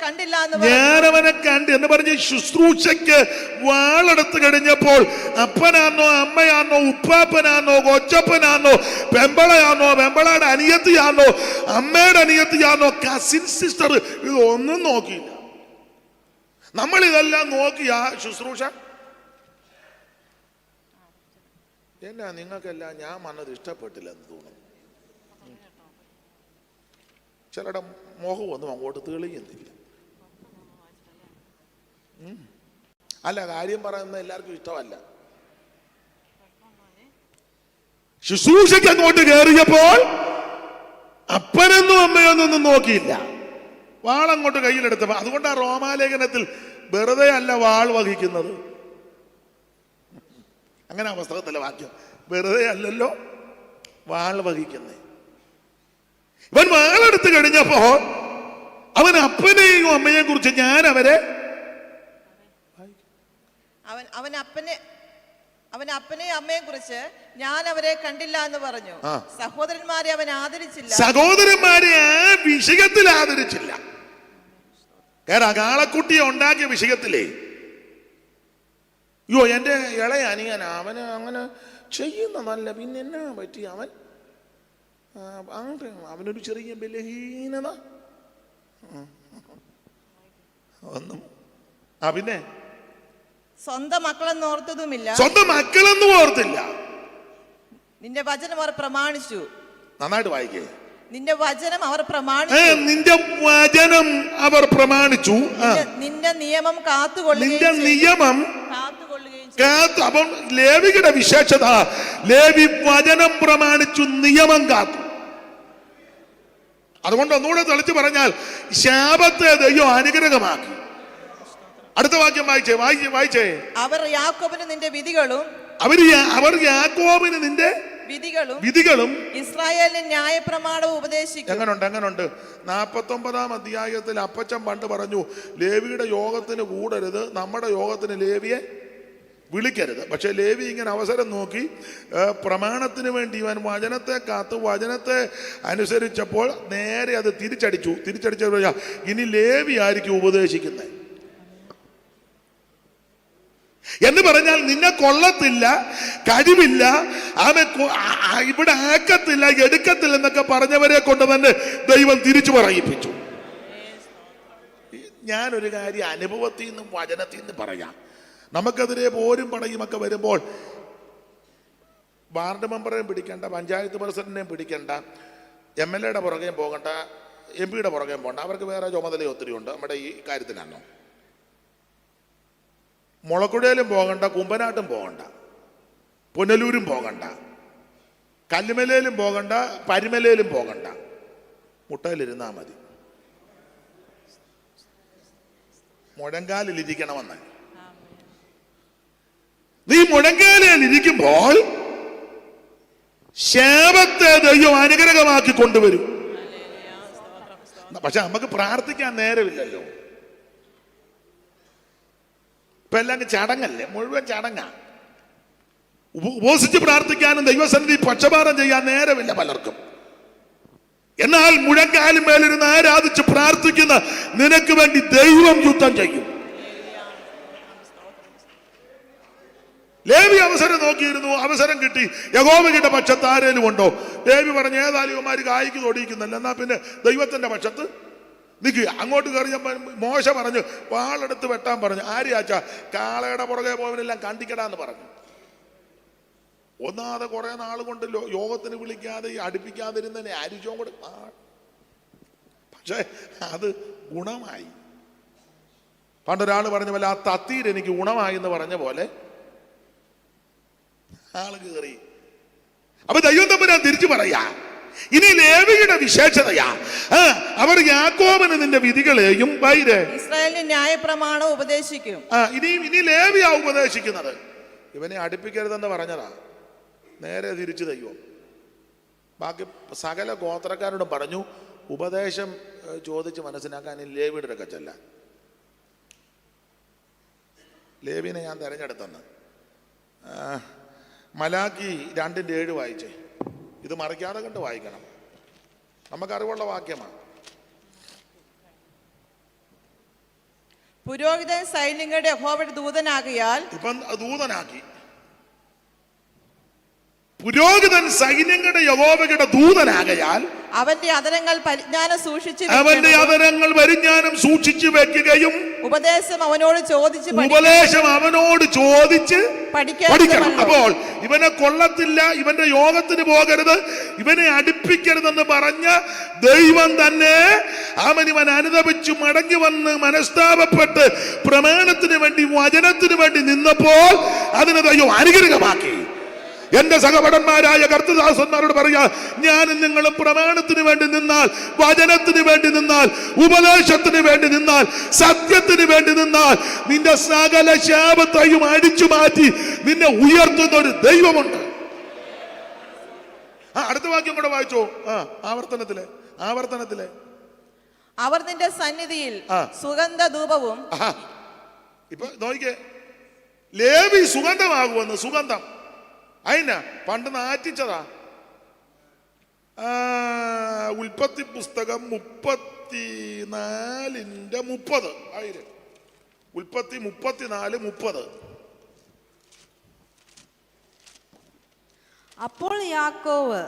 കണ്ടില്ല എന്ന് പറഞ്ഞ് ശുശ്രൂഷയ്ക്ക് വാളെടുത്ത് കഴിഞ്ഞപ്പോൾ അപ്പനാന്നോ അമ്മയാന്നോ ഉപ്പാപ്പനാന്നോ കൊച്ചപ്പനാന്നോ പെമ്പളയാന്നോ പെമ്പളയുടെ അനിയത്തിയാന്നോ അമ്മയുടെ അനിയത്തിയാന്നോ കസിൻ സിസ്റ്റർ, ഇതൊന്നും നോക്കിയില്ല. നമ്മൾ ഇതെല്ലാം നോക്കിയാ ശുശ്രൂഷ. എന്നാ നിങ്ങൾക്കെല്ലാം ഞാൻ വന്നത് ഇഷ്ടപ്പെട്ടില്ലെന്ന് തോന്നുന്നു. ചിലരുടെ മോഹമൊന്നും അങ്ങോട്ട് തെളിയുന്നില്ല. അല്ല, കാര്യം പറയുന്നത് എല്ലാവർക്കും ഇഷ്ടമല്ല. ശുശ്രൂഷയ്ക്ക് അങ്ങോട്ട് കയറിയപ്പോൾ അപ്പനെന്നും അമ്മയൊന്നും നോക്കിയില്ല, വാളങ്ങോട്ട് കയ്യിലെടുത്തപ്പോ. അതുകൊണ്ടാണ് റോമാലേഖനത്തിൽ വെറുതെ അല്ല വാൾ വഹിക്കുന്നത്. അങ്ങനെ ആ പുസ്തകത്തിലെ വാക്യം, വെറുതെ അല്ലല്ലോ വാൾ വഹിക്കുന്നേ. ഇവൻ വാളെടുത്ത് കഴിഞ്ഞപ്പോ അവൻ അപ്പനെയും അമ്മയെയും കുറിച്ച് അവൻ അപ്പനെയും അമ്മയെ കുറിച്ച് ഞാൻ അവരെ കണ്ടില്ല എന്ന് പറഞ്ഞു. സഹോദരന്മാരെ അവൻ ആദരിച്ചില്ല. സഹോദരന്മാരെ ആ വിഷയത്തിൽ ആദരിച്ചില്ല. കാളക്കുട്ടിയെ ഉണ്ടാക്കിയ വിഷയത്തിലേ, അയ്യോ എൻ്റെ ഇളയ അനിയൻ അവന് അങ്ങനെ ചെയ്യുന്ന നല്ല, പിന്നെ എന്നാ പറ്റി, അവനൊരു ചെറിയ ബലഹീനത ഒന്നും. പിന്നെ സ്വന്തം മക്കളെന്ന് ഓർത്തതുമില്ല. നിന്റെ വചനം അവർ പ്രമാണിച്ചു. നന്നായിട്ട് വായിക്കേ. നിന്റെ വചനം അവർ പ്രമാണിച്ചു. നിന്റെ നിയമം കാത്തുകൊള്ളുകയും. അപ്പം ലേവിയുടെ വിശേഷത, ലേവി വചനം പ്രമാണിച്ചു, നിയമം കാത്തു. അതുകൊണ്ട് ഒന്നുകൂടെ തെളിച്ചു പറഞ്ഞാൽ ശാബത്തെ ദൈവം അനുഗ്രഹമാക്കി. അടുത്ത വാക്യം വായിച്ചേ. അവർ യാക്കോബിന് നിന്റെ വിധികളും വിധികളും ഇസ്രായേലിന് ന്യായപ്രമാണവും ഉപദേശിക്കും. എങ്ങനുണ്ട് 49-ാം അധ്യായത്തിൽ അപ്പച്ചൻ പണ്ട് പറഞ്ഞു, ലേവിയുടെ യോഗത്തിന് കൂടരുത്, നമ്മുടെ യോഗത്തിന് ലേവിയെ വിളിക്കരുത്. പക്ഷെ ലേവി ഇങ്ങനെ അവസരം നോക്കി പ്രമാണത്തിന് വേണ്ടി ഇവൻ വചനത്തെ കാത്തു, വചനത്തെ അനുസരിച്ചപ്പോൾ നേരെ അത് തിരിച്ചടിച്ചപ്പോൾ ഇനി ലേവി ആയിരിക്കും ഉപദേശിക്കുന്നത് എന്ന് പറഞ്ഞാൽ നിന്നെ കൊള്ളത്തില്ല, കഴിവില്ല, അവൻ ഇവിടെ ആക്കത്തില്ല, എടുക്കത്തില്ല എന്നൊക്കെ പറഞ്ഞവരെ കൊണ്ട് തന്നെ ദൈവം തിരിച്ചു പറയിപ്പിച്ചു. ഞാനൊരു കാര്യം അനുഭവത്തിൽ നിന്നും വചനത്തിൽ നിന്നും പറയാം. നമുക്കെതിരെ പോരും പടയുമൊക്കെ വരുമ്പോൾ വാർഡ് മെമ്പറേയും പിടിക്കണ്ട, പഞ്ചായത്ത് പ്രസിഡന്റിനെയും പിടിക്കണ്ട, MLA-യുടെ പുറകെയും പോകണ്ട, MP-യുടെ പുറകെയും പോകണ്ട. അവർക്ക് വേറെ ചുമതല ഒത്തിരി ഉണ്ട് നമ്മുടെ ഈ കാര്യത്തിനാണോ. മുളക്കുഴയിലും പോകണ്ട, കുമ്പനാട്ടും പോകണ്ട, പുനലൂരും പോകണ്ട, കല്ലുമലയിലും പോകണ്ട, പരിമലയിലും പോകണ്ട, മുട്ടയിലിരുന്നാ മതി. മുഴങ്കാലിലിരിക്കണമെന്ന്. നീ മുഴങ്കാലിൽ ഇരിക്കുമ്പോൾ ശാപത്തെ ദൈവം അനുഗ്രഹമാക്കി കൊണ്ടുവരും. പക്ഷെ നമുക്ക് പ്രാർത്ഥിക്കാൻ നേരമില്ലല്ലോ. ഇപ്പൊ എല്ലാം ചടങ്ങല്ലേ, മുഴുവൻ ചടങ്ങാ. ഉപവസിച്ച് പ്രാർത്ഥിക്കാനും ദൈവസന്നിധി പക്ഷപാതം ചെയ്യാൻ നേരമില്ല പലർക്കും. എന്നാൽ മുഴങ്കാലും മേലിരുന്ന് ആരാധിച്ച് പ്രാർത്ഥിക്കുന്ന നിനക്ക് വേണ്ടി ദൈവം യുദ്ധം ചെയ്യും. ലേവി അവസരം നോക്കിയിരുന്നു, അവസരം കിട്ടി. യഹോവയുടെ പക്ഷത്ത് ആരേലും ഉണ്ടോ? ലേവി പറഞ്ഞ ഏതാലിവന്മാർ കായ്ക്ക് തൊടിയിക്കുന്നില്ല, എന്നാ പിന്നെ ദൈവത്തിന്റെ പക്ഷത്ത് നിൽക്കുക. അങ്ങോട്ട് കയറിയപ്പോൾ മോശ പറഞ്ഞു വാളെടുത്ത് വെട്ടാൻ പറഞ്ഞു. ആര്യാച്ചാ കാളയുടെ പുറകെ പോയവനെല്ലാം കണ്ടിക്കടാന്ന് പറഞ്ഞു. ഒന്നാമത് കുറെ നാൾ കൊണ്ട് യോഗത്തിന് വിളിക്കാതെ അടുപ്പിക്കാതിരുന്നതിനെ ആരിച്ചോം കൂടെ. പക്ഷെ അത് ഗുണമായി. പണ്ടൊരാൾ പറഞ്ഞ പോലെ ആ തത്തീര് എനിക്ക് ഗുണമായി എന്ന് പറഞ്ഞ പോലെ ആള് കയറി. അപ്പൊ ദൈവം തമ്പുരാൻ തിരിച്ചു പറയാ, ഇനി ലേവിയുടെ വിശേഷതയാ, അവർ യാക്കോബിന് നിന്റെ വിധികളെയും ഇസ്രായേലിന് ന്യായപ്രമാണം ഉപദേശിക്കും. ഇനി ലേവിയാ ഉപദേശിക്കുന്നത്. ഇവനെ അടുപ്പിക്കരുതെന്ന് പറഞ്ഞതാ, നേരെ തിരിച്ചു ദൈവം. ബാക്കി സകല ഗോത്രക്കാരോടും പറഞ്ഞു ഉപദേശം ചോദിച്ച് മനസ്സിലാക്കാൻ ലേവിയുടെ അടുക്ക ചെല്ലാൻ. ലേവിനെ ഞാൻ തെരഞ്ഞെടുത്തെന്ന്. മലാക്കി 2:7 വായിച്ചേ. ഇത് മറിക്കാതെ കണ്ട് വായിക്കണം, നമുക്കറിവുള്ള വാക്യമാണ്. പുരോഹിതൻ സൈന്യങ്ങളുടെ യഹോവയുടെ ദൂതനാകിയാൽ, ഇപ്പം ദൂതനാക്കി. പുരോഹിതൻ സൈന്യങ്ങളുടെ യഹോവയുടെ ദൂതനാകയാൽ അവന്റെ അധരങ്ങൾ പരിജ്ഞാനം സൂക്ഷിച്ചു വെക്കുകയും ഉപദേശം അവനോട് ചോദിച്ച് പഠിക്കണം. അപ്പോൾ ഇവനെ കൊള്ളത്തില്ല, ഇവന്റെ യോഗത്തിന് പോകരുത്, ഇവനെ അടുപ്പിക്കരുതെന്ന് പറഞ്ഞ ദൈവം തന്നെ ഇവൻ അനുതപിച്ചു മടങ്ങി വന്ന് മനസ്താപപ്പെട്ട് പ്രമാണത്തിന് വേണ്ടി വചനത്തിന് വേണ്ടി നിന്നപ്പോൾ അതിനെ ദൈവം അനുഗ്രഹമാക്കി. എന്റെ സഹപടന്മാരായ കർത്തദാസന്മാരോട് പറയാ, ഞാനും നിങ്ങളും പ്രമാണത്തിന് വേണ്ടി നിന്നാൽ, വചനത്തിന് വേണ്ടി നിന്നാൽ, ഉപദേശത്തിന് വേണ്ടി നിന്നാൽ, സത്യത്തിന് വേണ്ടി നിന്നാൽ, നിന്റെ സകല ശാപത്തെയും അടിച്ചു മാറ്റി നിന്നെ ഉയർത്തുന്ന ഒരു ദൈവമുണ്ട്. അടുത്ത വാക്യം കൂടെ വായിച്ചോ. ആവർത്തനത്തിലെ അവർ നിന്റെ സന്നിധിയിൽ സുഗന്ധ ധൂപവും. ഇപ്പൊ നോക്കിക്കേ, ലേവി സുഗന്ധമാകുമെന്ന്. സുഗന്ധം അതിനാ പണ്ട് നാറ്റിച്ചതാ. ഉൽപ്പത്തി പുസ്തകം 34:30. ഉൽപ്പത്തി 34:30. അപ്പോൾ യാക്കോബ്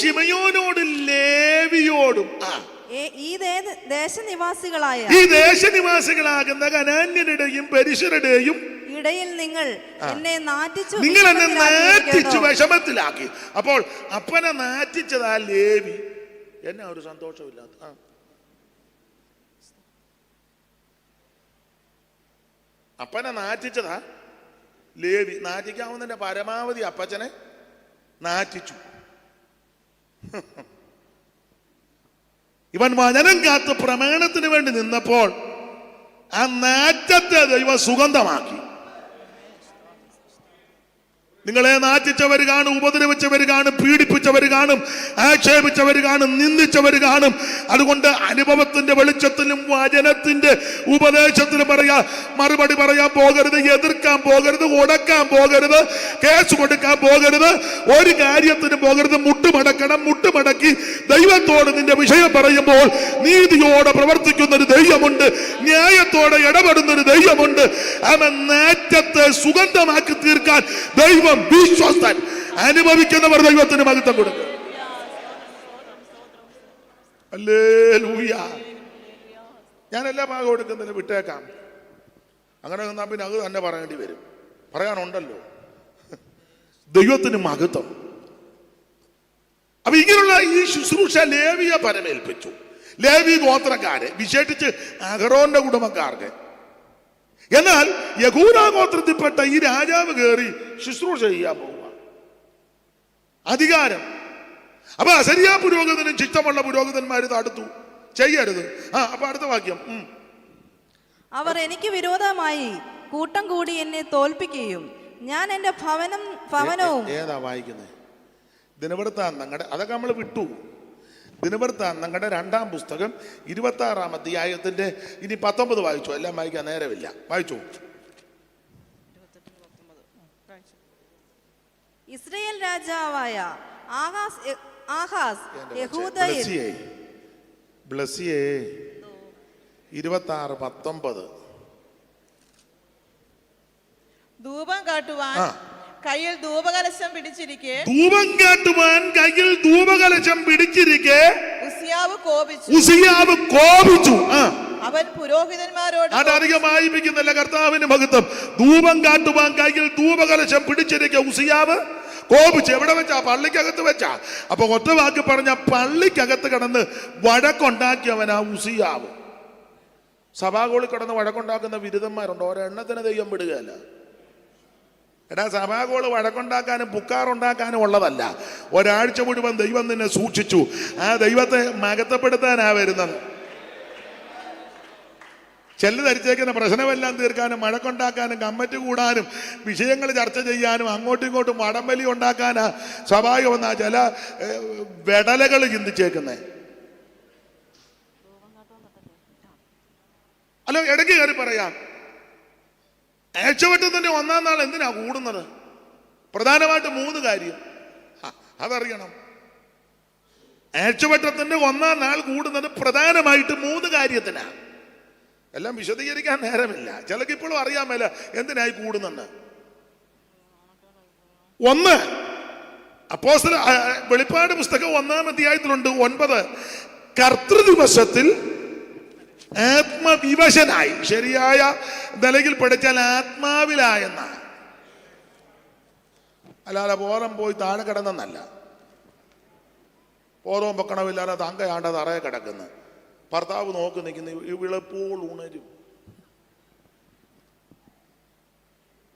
ശിമയോനോടും ലേവിയോടും ഈ ദേശനിവാസികളാകുന്ന കനാന്യരുടെയും പെരിശരുടെയും ഇടയിൽ നിങ്ങൾ എന്നെ നാറ്റിച്ചു വിഷമത്തിലാക്കി. അപ്പോൾ അപ്പനെ നാറ്റിച്ചതാ ലേവി. എന്നാ ഒരു സന്തോഷമില്ലാത്ത. അപ്പനെ നാറ്റിച്ചതാ ലേവി. നാറ്റിക്കാവുന്നതിന്റെ പരമാവധി അപ്പച്ചനെ നാറ്റിച്ചു. ഇവൻ വചനം കാത്ത് പ്രമാണത്തിന് വേണ്ടി നിന്നപ്പോൾ ആ നാറ്റത്തെ ദൈവം സുഗന്ധമാക്കി. നിങ്ങളെ നാറ്റിച്ചവർ കാണും, ഉപദ്രവിച്ചവർ കാണും, പീഡിപ്പിച്ചവർ കാണും, ആക്ഷേപിച്ചവർ കാണും, നിന്ദിച്ചവർ കാണും. അതുകൊണ്ട് അനുഭവത്തിന്റെ വെളിച്ചത്തിലും വചനത്തിന്റെ ഉപദേശത്തിലും മറുപടി പറയാൻ പോകരുത്, എതിർക്കാൻ പോകരുത്, ഉടക്കാൻ പോകരുത്, കേസ് കൊടുക്കാൻ പോകരുത്, ഒരു കാര്യത്തിന് പോകരുത്. മുട്ടുമടക്കി ദൈവത്തോട് നിന്റെ വിഷയം പറയുമ്പോൾ നീതിയോടെ പ്രവർത്തിക്കുന്ന ഒരു ദൈവമുണ്ട്, ന്യായത്തോടെ ഇടപെടുന്ന ഒരു ദൈവമുണ്ട്. അവൻ നാറ്റത്തെ സുഗന്ധമാക്കി തീർക്കാൻ ദൈവം വിശ്വസ്തൻ. അനുഭവിക്കുന്നവർ ദൈവത്തിന് മഹത്വം കൊടുക്കും. ഹല്ലേലൂയ. ഞാൻ എല്ലാ ഭാഗം കൊടുക്കുന്നതിന് വിട്ടേക്കാം. അങ്ങനെ വന്നാൽ പിന്നെ അത് തന്നെ പറയേണ്ടി വരും. പറയാനുണ്ടല്ലോ. ദൈവത്തിന് മഹത്വം. അപ്പൊ ഇങ്ങനെയുള്ള ഈ ശുശ്രൂഷ ലേവിയെ പരമേൽപ്പിച്ചു. ലേവി ഗോത്രക്കാരെ, വിശേഷിച്ച് അഹറോന്റെ കുടുംബക്കാർക്ക്. എന്നാൽ യഹൂദ ഗോത്രത്തിൽപ്പെട്ട ഈ രാജാവ് കയറി ശുശ്രൂഷ ചെയ്യാൻ പോവുക, അധികാരം. അപ്പൊ അസരിയാ പുരോഹിതനും ചിട്ടമുള്ള പുരോഹിതന്മാര് തടുത്തു, ചെയ്യരുത്. അപ്പൊ അടുത്ത വാക്യം. അവർ എനിക്ക് വിരോധമായി കൂട്ടം കൂടി എന്നെ തോൽപ്പിക്കുകയും ഞാൻ എന്റെ ഭവനവും. ഏതാ വായിക്കുന്നത്? ദിനവൃത്താന്തങ്ങളുടെ, അതൊക്കെ നമ്മൾ വിട്ടു. ദിനവൃത്താന്തങ്ങളുടെ 2-ാം പുസ്തകം 26-ാം അധ്യായത്തിന്റെ ഇനി 19 വായിച്ചോ. എല്ലാം വായിക്കാൻ നേരമില്ല, വായിച്ചോ. ഇസ്രായേൽ രാജാവായ ആഹാസ് യഹൂദയിൽ 26:19 ധൂപം കാട്ടുവാൻ കയ്യിൽ ധൂപകലശം പിടിച്ചിരിക്കെ ഉസിയാവ് കോപിച്ചു. അവൻ പുരോഹിതന്മാരോട് അതധികമായിപ്പിക്കുന്നില്ല കർത്താവിന് മഹത്വം. ധൂപം കാട്ടുവാൻ കയ്യിൽ ധൂപകലശം പിടിച്ചിരിക്കുക ഉസിയാവ് കോപിച്ച് എവിടെ വെച്ചാ? പള്ളിക്കകത്ത് വെച്ചാ. അപ്പൊ ഒറ്റ വാക്ക് പറഞ്ഞ പള്ളിക്കകത്ത് കിടന്ന് വഴക്കുണ്ടാക്കിയവനാ ഉസിയാവ്. സഭാഗോളിൽ കിടന്ന് വഴക്കുണ്ടാക്കുന്ന ബിരുദന്മാരുണ്ട്, ഒരെണ്ണത്തിന് ദൈവം വിടുകയല്ല. എടാ, സഭാഗോള് വഴക്കുണ്ടാക്കാനും പുക്കാറുണ്ടാക്കാനും ഉള്ളതല്ല. ഒരാഴ്ച മുഴുവൻ ദൈവം നിന്നെ സൂക്ഷിച്ചു. ആ ദൈവത്തെ മഹത്വപ്പെടുത്താനാ വരുന്നത്. ചെല്ല് ധരിച്ചേക്കുന്ന പ്രശ്നമെല്ലാം തീർക്കാനും വഴക്കുണ്ടാക്കാനും കമ്മിറ്റി കൂടാനും വിഷയങ്ങൾ ചർച്ച ചെയ്യാനും അങ്ങോട്ടും ഇങ്ങോട്ടും വടംവലി ഉണ്ടാക്കാനാ സ്വാഭാവികമെന്നാ ചില വെടലകൾ ചിന്തിച്ചേക്കുന്നേ. അല്ല, ഇടയ്ക്ക് കയറി പറയാം, ആഴ്ചവട്ടത്തിന്റെ 1-ാം നാൾ എന്തിനാ കൂടുന്നത്? പ്രധാനമായിട്ട് 3 കാര്യം അതറിയണം. ആഴ്ചവട്ടത്തിന്റെ 1-ാം നാൾ കൂടുന്നത് പ്രധാനമായിട്ട് 3 കാര്യത്തിനാ. എല്ലാം വിശദീകരിക്കാൻ നേരമില്ല. ചിലക്ക് ഇപ്പോഴും അറിയാൻ മേല എന്തിനായി കൂടുന്നെന്ന്. 1, അപ്പോസ്തല വെളിപ്പാട് പുസ്തകം 1-ാം അധ്യായത്തിലുണ്ട് 9, കർത്തൃദിവസത്തിൽ ആത്മവിവശനായി, ശരിയായ നിലയിൽ പഠിച്ചാൽ ആത്മാവിലായെന്നാണ്. അല്ലാതെ ബോധം പോയി താഴെ കിടന്നെന്നല്ല. ബോധവും പൊക്കണമില്ലാതെ തങ്കയാണ്ട തറയെ കിടക്കുന്നു. ഭർത്താവ് നോക്കി നിൽക്കുന്നു, വിളപ്പോൾ ഉണരും.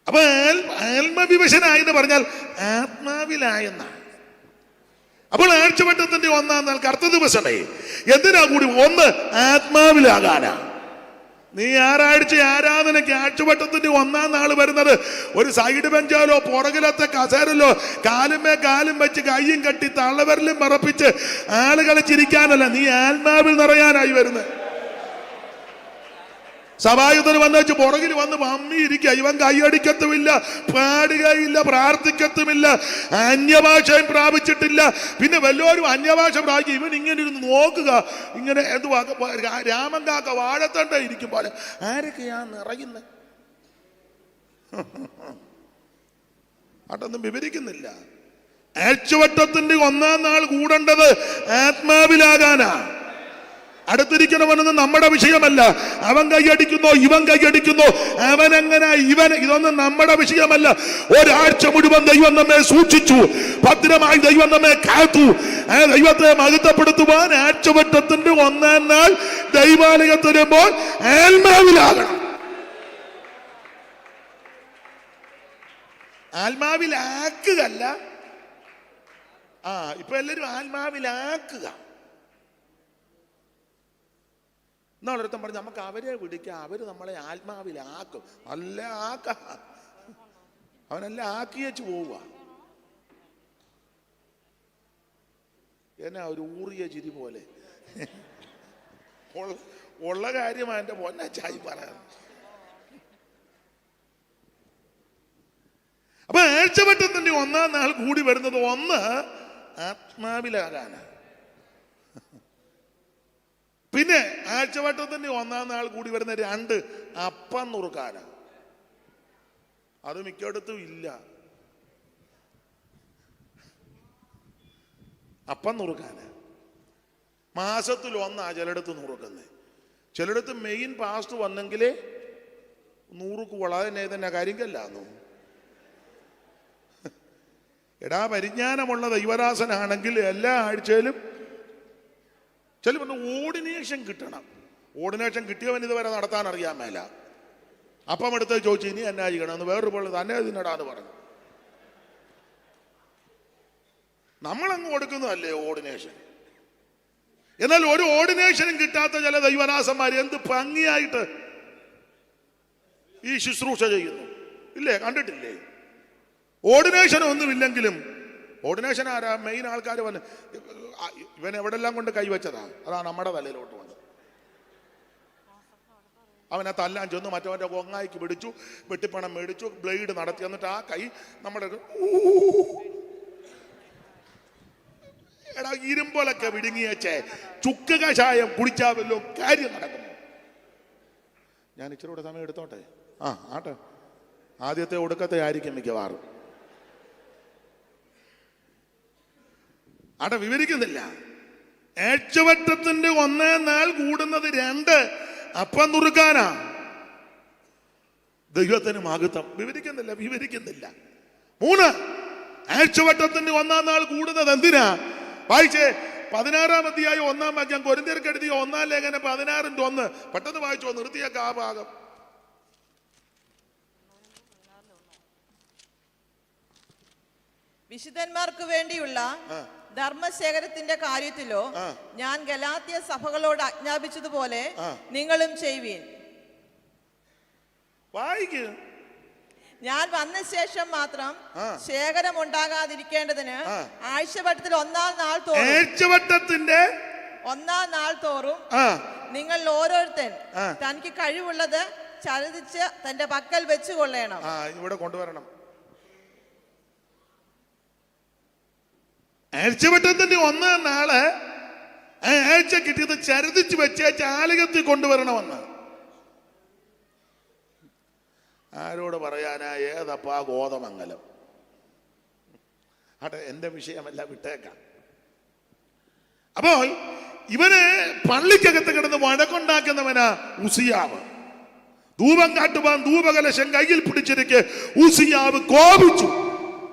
അപ്പൊ ആത്മവിവശനായി എന്ന് പറഞ്ഞാൽ ആത്മാവിലായെന്നാണ്. അപ്പോൾ ആഴ്ചവട്ടത്തിന്റെ 1-ാം നാൾ കർത്ത ദിവസമേ എന്തിനാ കൂടി? 1, ആത്മാവിലാകാനാ. നീ ഞായറാഴ്ച ആരാധനയ്ക്ക് ആഴ്ചവട്ടത്തിന്റെ 1-ാം നാൾ വരുന്നത് ഒരു സൈഡ് ബെഞ്ചാലോ പുറകിലത്തെ കസേരല്ലോ കാലുമേ കാലും വെച്ച് കയ്യും കെട്ടി തള്ളവരലും മറപ്പിച്ച് ആളുകളെ ചിരിക്കാനല്ല, നീ ആത്മാവിൽ നിറയാനായി വരുന്നത്. സഭായുദ്ധന് വന്നു വെച്ച് പുറകിൽ വന്ന് മമ്മിയിരിക്കുക. ഇവൻ കൈയടിക്കത്തുമില്ല, പാടുകയില്ല, പ്രാർത്ഥിക്കത്തുമില്ല, അന്യഭാഷയും പ്രാപിച്ചിട്ടില്ല. പിന്നെ വല്ലവരും അന്യഭാഷ പ്രാപിക്കും, ഇവൻ ഇങ്ങനെ ഇരുന്ന് നോക്കുക. ഇങ്ങനെ എന്തുവാ രാമൻ കാക്ക വാഴത്തണ്ട ഇരിക്കും പോലെ. ആരൊക്കെയാ നിറയുന്നത്? അതൊന്നും വിവരിക്കുന്നില്ല. ആഴ്ചവട്ടത്തിന്റെ 1-ാം നാൾ കൂടേണ്ടത് ആത്മാവിലാകാനാ. അടുത്തിരിക്കണമെന്ന് നമ്മുടെ വിഷയമല്ല. അവൻ കൈയടിക്കുന്നോ ഇവൻ കൈയടിക്കുന്നോ അവനെങ്ങനെ ഇവൻ, ഇതൊന്നും നമ്മുടെ വിഷയമല്ല. ഒരാഴ്ച മുഴുവൻ ദൈവം നമ്മെ സൂക്ഷിച്ചു, ഭദ്രമായി ദൈവം നമ്മെ കാത്തു. ആ ദൈവത്തെ മഹത്വപ്പെടുത്തുവാൻ ആഴ്ചവട്ടത്തിന്റെ 1-ാം നാൾ ദൈവാലയത്തിൽ വരുമ്പോൾ ആത്മാവിലാകണം. ആത്മാവിലാക്കുകയല്ല. ഇപ്പൊ എല്ലാവരും ആത്മാവിലാക്കുക. എന്നോടൊരുത്തം പറഞ്ഞു, നമുക്ക് അവരെ വിളിക്കാം, അവര് നമ്മളെ ആത്മാവിലാക്കും. അല്ല, അവനെല്ലാം ആക്കിയേച്ച് പോവുക. എന്നാ ഒരു ഊറിയ ചിരി പോലെ ഉള്ള കാര്യമാണ് എൻ്റെ പൊന്നച്ചായി പറയാൻ. അപ്പൊ ആഴ്ചവട്ടത്തിന്റെ 1-ാം നാൾ കൂടി വരുന്നത് 1, ആത്മാവിലാകാനാണ്. പിന്നെ ആഴ്ചവട്ടത്തിന്റെ 1-ാം നാൾ കൂടി വരുന്ന 2, അപ്പം നുറുക്കാനാ. അത് മിക്കയിടത്തും ഇല്ല. അപ്പം നുറുക്കാനാ മാസത്തിൽ 1 ചിലയിടത്ത് നുറുക്കുന്നത്. ചിലയിടത്ത് മെയിൻ പാസ്റ്റ് വന്നെങ്കിലേ നൂറുക്ക് വളരെ തന്നെ കരിങ്കല്ലാന്നു. എടാ, പരിജ്ഞാനമുള്ള ദൈവദാസനാണെങ്കിൽ എല്ലാ ആഴ്ചയിലും ചില ഓർഡിനേഷൻ കിട്ടണം. ഓർഡിനേഷൻ കിട്ടിയവൻ ഇതുവരെ നടത്താൻ അറിയാൻ മേല. അപ്പം എടുത്ത് ചോദിച്ചു, ഇനി എന്നാ ചെയ്യണമെന്ന്. വേറൊരു പോലെ തന്നെ തിന്നടാന്ന് പറഞ്ഞു. നമ്മളങ്ങ് കൊടുക്കുന്നതല്ലേ ഓർഡിനേഷൻ. എന്നാൽ ഒരു ഓർഡിനേഷനും കിട്ടാത്ത ചില ദൈവദാസന്മാർ എന്ത് ഭംഗിയായിട്ട് ഈ ശുശ്രൂഷ ചെയ്യുന്നു. ഇല്ലേ, കണ്ടിട്ടില്ലേ? ഓർഡിനേഷൻ ഒന്നുമില്ലെങ്കിലും ഓർഡിനേഷൻ ആരാ? മെയിൻ ആൾക്കാർ വന്ന് ഇവൻ എവിടെല്ലാം കൊണ്ട് കൈവച്ചതാ, അതാ നമ്മുടെ തലയിലോട്ട് വന്നത്. അവനെ തല്ലാൻ ചെന്നു, മറ്റവൻ്റെ കൊങ്ങായിക്ക് പിടിച്ചു, വെട്ടിപ്പണം മേടിച്ചു, ബ്ലേഡ് നടത്തി. എന്നിട്ട് ആ കൈ നമ്മുടെ എടാ ഇരുമ്പോലൊക്കെ വിടുങ്ങിയച്ചേ ചുക്ക് കഷായം കുടിച്ചാൽ വല്ലോ കാര്യം നടക്കുന്നു. ഞാൻ ഇച്ചിരി കൂടെ സമയം എടുത്തോട്ടെ. ആട്ടെ, ആദ്യത്തെ ഒടുക്കത്തെ ആയിരിക്കും മിക്കവാറും. അവിടെ വിവരിക്കുന്നില്ല. ആഴ്ചവട്ടത്തിന്റെ 1-ാം നാൾ കൂടുന്നത് 2, അപ്പം നുറുക്കാനാ. ദൈവത്തിന് മഹത്വം. വിവരിക്കുന്നില്ല. 3, ആഴ്ചവട്ടത്തിന് 1-ാം നാൾ കൂടുന്നത് എന്തിനാ? വായിച്ചേ 16-ാം അധ്യായം 1-ാം വാക്യം, കൊരിന്ത്യർക്ക് എഴുതിയ 1-ാം ലേഖനം 16:1. പെട്ടെന്ന് വായിച്ചോ, നിർത്തിയേക്ക ആ ഭാഗം. വിശുദ്ധന്മാർക്ക് വേണ്ടിയുള്ള ധർമ്മശേഖരത്തിന്റെ കാര്യത്തിലോ ഞാൻ ഗലാത്യ സഭകളോട് ആജ്ഞാപിച്ചതുപോലെ നിങ്ങളും ചെയ്യുവീൻ. വായിക്ക്. ഞാൻ വന്ന ശേഷം മാത്രം ശേഖരം ഉണ്ടാകാതിരിക്കേണ്ടതിന് ആഴ്ചവട്ടത്തിൽ 1-ാം നാൾ തോറും നിങ്ങൾ ഓരോരുത്തൻ തനിക്ക് കഴിവുള്ളത് ചരിച്ച് തന്റെ പക്കൽ വെച്ചുകൊള്ളണം. ഇവിടെ കൊണ്ടുവരണം. ആഴ്ചവട്ടത്തിന്റെ 1-ാം നാള് ആഴ്ച കിട്ടിയത് ചരിതിച്ച് വെച്ച് ആലയത്തിൽ കൊണ്ടുവരണമെന്ന്. ആരോട് പറയാനാ? ഏതപ്പാ ഗോതമംഗലം. അതെ, എന്റെ വിഷയമല്ല, വിട്ടേക്കാം. അപ്പോൾ ഇവന് പള്ളിക്കകത്ത് കിടന്ന് വഴക്കുണ്ടാക്കുന്നവനാ ഉസിയാവ്. ധൂപം കാട്ടുവാൻ ധൂപകലശം കയ്യിൽ പിടിച്ചിരിക്കെ ഉസിയാവ് കോപിച്ചു.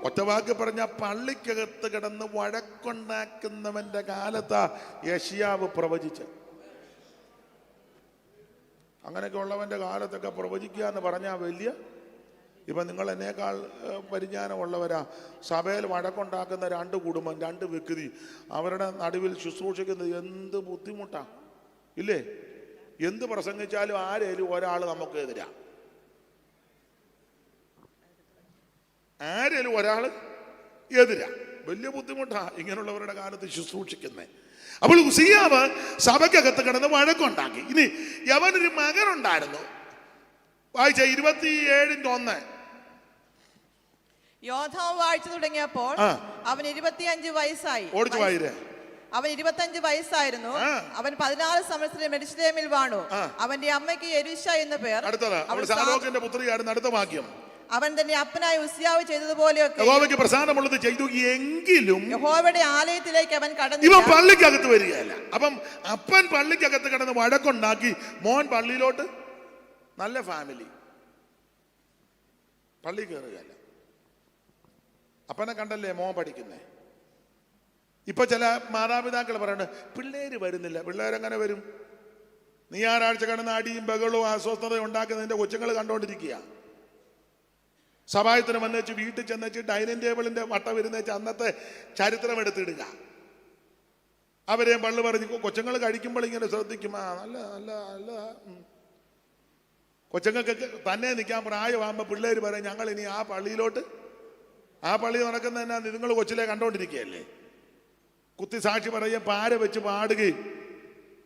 ഒറ്റ വാക്ക് പറഞ്ഞ പള്ളിക്കകത്ത് കിടന്ന് വഴക്കുണ്ടാക്കുന്നവന്റെ കാലത്താ യെശയ്യാവ് പ്രവചിച്ച്. അങ്ങനെയൊക്കെ ഉള്ളവന്റെ കാലത്തൊക്കെ പ്രവചിക്കുക എന്ന് പറഞ്ഞാൽ വലിയ, ഇപ്പൊ നിങ്ങൾ എന്നേക്കാൾ പരിജ്ഞാനമുള്ളവരാ. സഭയിൽ വഴക്കുണ്ടാക്കുന്ന 2 കുടുംബം, 2 വ്യക്തി, അവരുടെ നടുവിൽ ശുശ്രൂഷിക്കുന്നത് എന്ത് ബുദ്ധിമുട്ടാ ഇല്ലേ? എന്ത് പ്രസംഗിച്ചാലും ആരേലും ഒരാൾ നമുക്ക് എതിരാ. ആരേലും ഒരാൾ എതിരാ. വലിയ ബുദ്ധിമുട്ടാ ഇങ്ങനെയുള്ളവരുടെ കാലത്ത് ശുശ്രൂഷിക്കുന്നത്. അപ്പോൾ ഉസിയാവ് സഭയ്ക്കകത്ത് കിടന്ന് വഴക്കുണ്ടാക്കി. ഇനി യവനൊരു മകനുണ്ടായിരുന്നു. വായിച്ച 27:1. യോദ്ധാവ് വാഴ്ച തുടങ്ങിയപ്പോൾ അവൻ 25 വയസ്സായി. ഓടിച്ചു വായിരേ. അവൻ 25 വയസ്സായിരുന്നു. അവൻ 16 സംവത്സരം മെഡിശ്ലേമിൽ വാണു. അവന്റെ അമ്മയ്ക്ക് യെരൂശ എന്ന് പേർ. അവൾ സാദോക്കിന്റെ പുത്രിയായിരുന്നു. അടുത്ത വാക്യം. അവൻ തന്റെ അപ്പനായ ഉസിയാവ് ചെയ്തതുപോലെയൊക്കെ യഹോവയ്ക്ക് പ്രസാദമുള്ളത് ചെയ്തു. എങ്കിലും യഹോവയുടെ ആലയത്തിലേക്ക് അവൻ കടന്നു. ഇവൻ പള്ളിക്കകത്ത് വരികയല്ല. അപ്പം അപ്പൻ പള്ളിക്കകത്ത് കിടന്ന് വഴക്കുണ്ടാക്കി. മോൻ പള്ളിയിലോട്ട്, നല്ല ഫാമിലി, പള്ളി കയറുകയല്ല. അപ്പനെ കണ്ടല്ലേ മോൻ പഠിക്കുന്നേ. ഇപ്പൊ ചില മാതാപിതാക്കൾ പറയുന്നത് പിള്ളേര് വരുന്നില്ല. പിള്ളേരെങ്ങനെ വരും? നീ ആരാഴ്ച കിടന്ന് അടിയും ബഹളവും അസ്വസ്ഥതയും ഉണ്ടാക്കുന്നതിന്റെ കൊച്ചുങ്ങൾ കണ്ടോണ്ടിരിക്കുക. സഭായത്തിന് വന്നേച്ച് വീട്ടിൽ ചെന്നേച്ച് ഡൈനിങ് ടേബിളിന്റെ വട്ടം ഇരുന്നേച്ച് അന്നത്തെ ചരിത്രം എടുത്തിടുക. അവരെയും പള്ളു പറഞ്ഞ് കൊച്ചുങ്ങൾ കഴിക്കുമ്പോൾ ഇങ്ങനെ ശ്രദ്ധിക്കും. നല്ല നല്ല നല്ല കൊച്ചുങ്ങൾക്ക് തന്നെ നിൽക്കാൻ പ്രായമാകുമ്പോൾ പിള്ളേർ പറയും ഞങ്ങൾ ഇനി ആ പള്ളി നടക്കുന്നതന്നെ നിങ്ങൾ കൊച്ചിലെ കണ്ടോണ്ടിരിക്കുകയല്ലേ. കുത്തി സാക്ഷി പറയുകയും പാര വെച്ച് പാടുകയും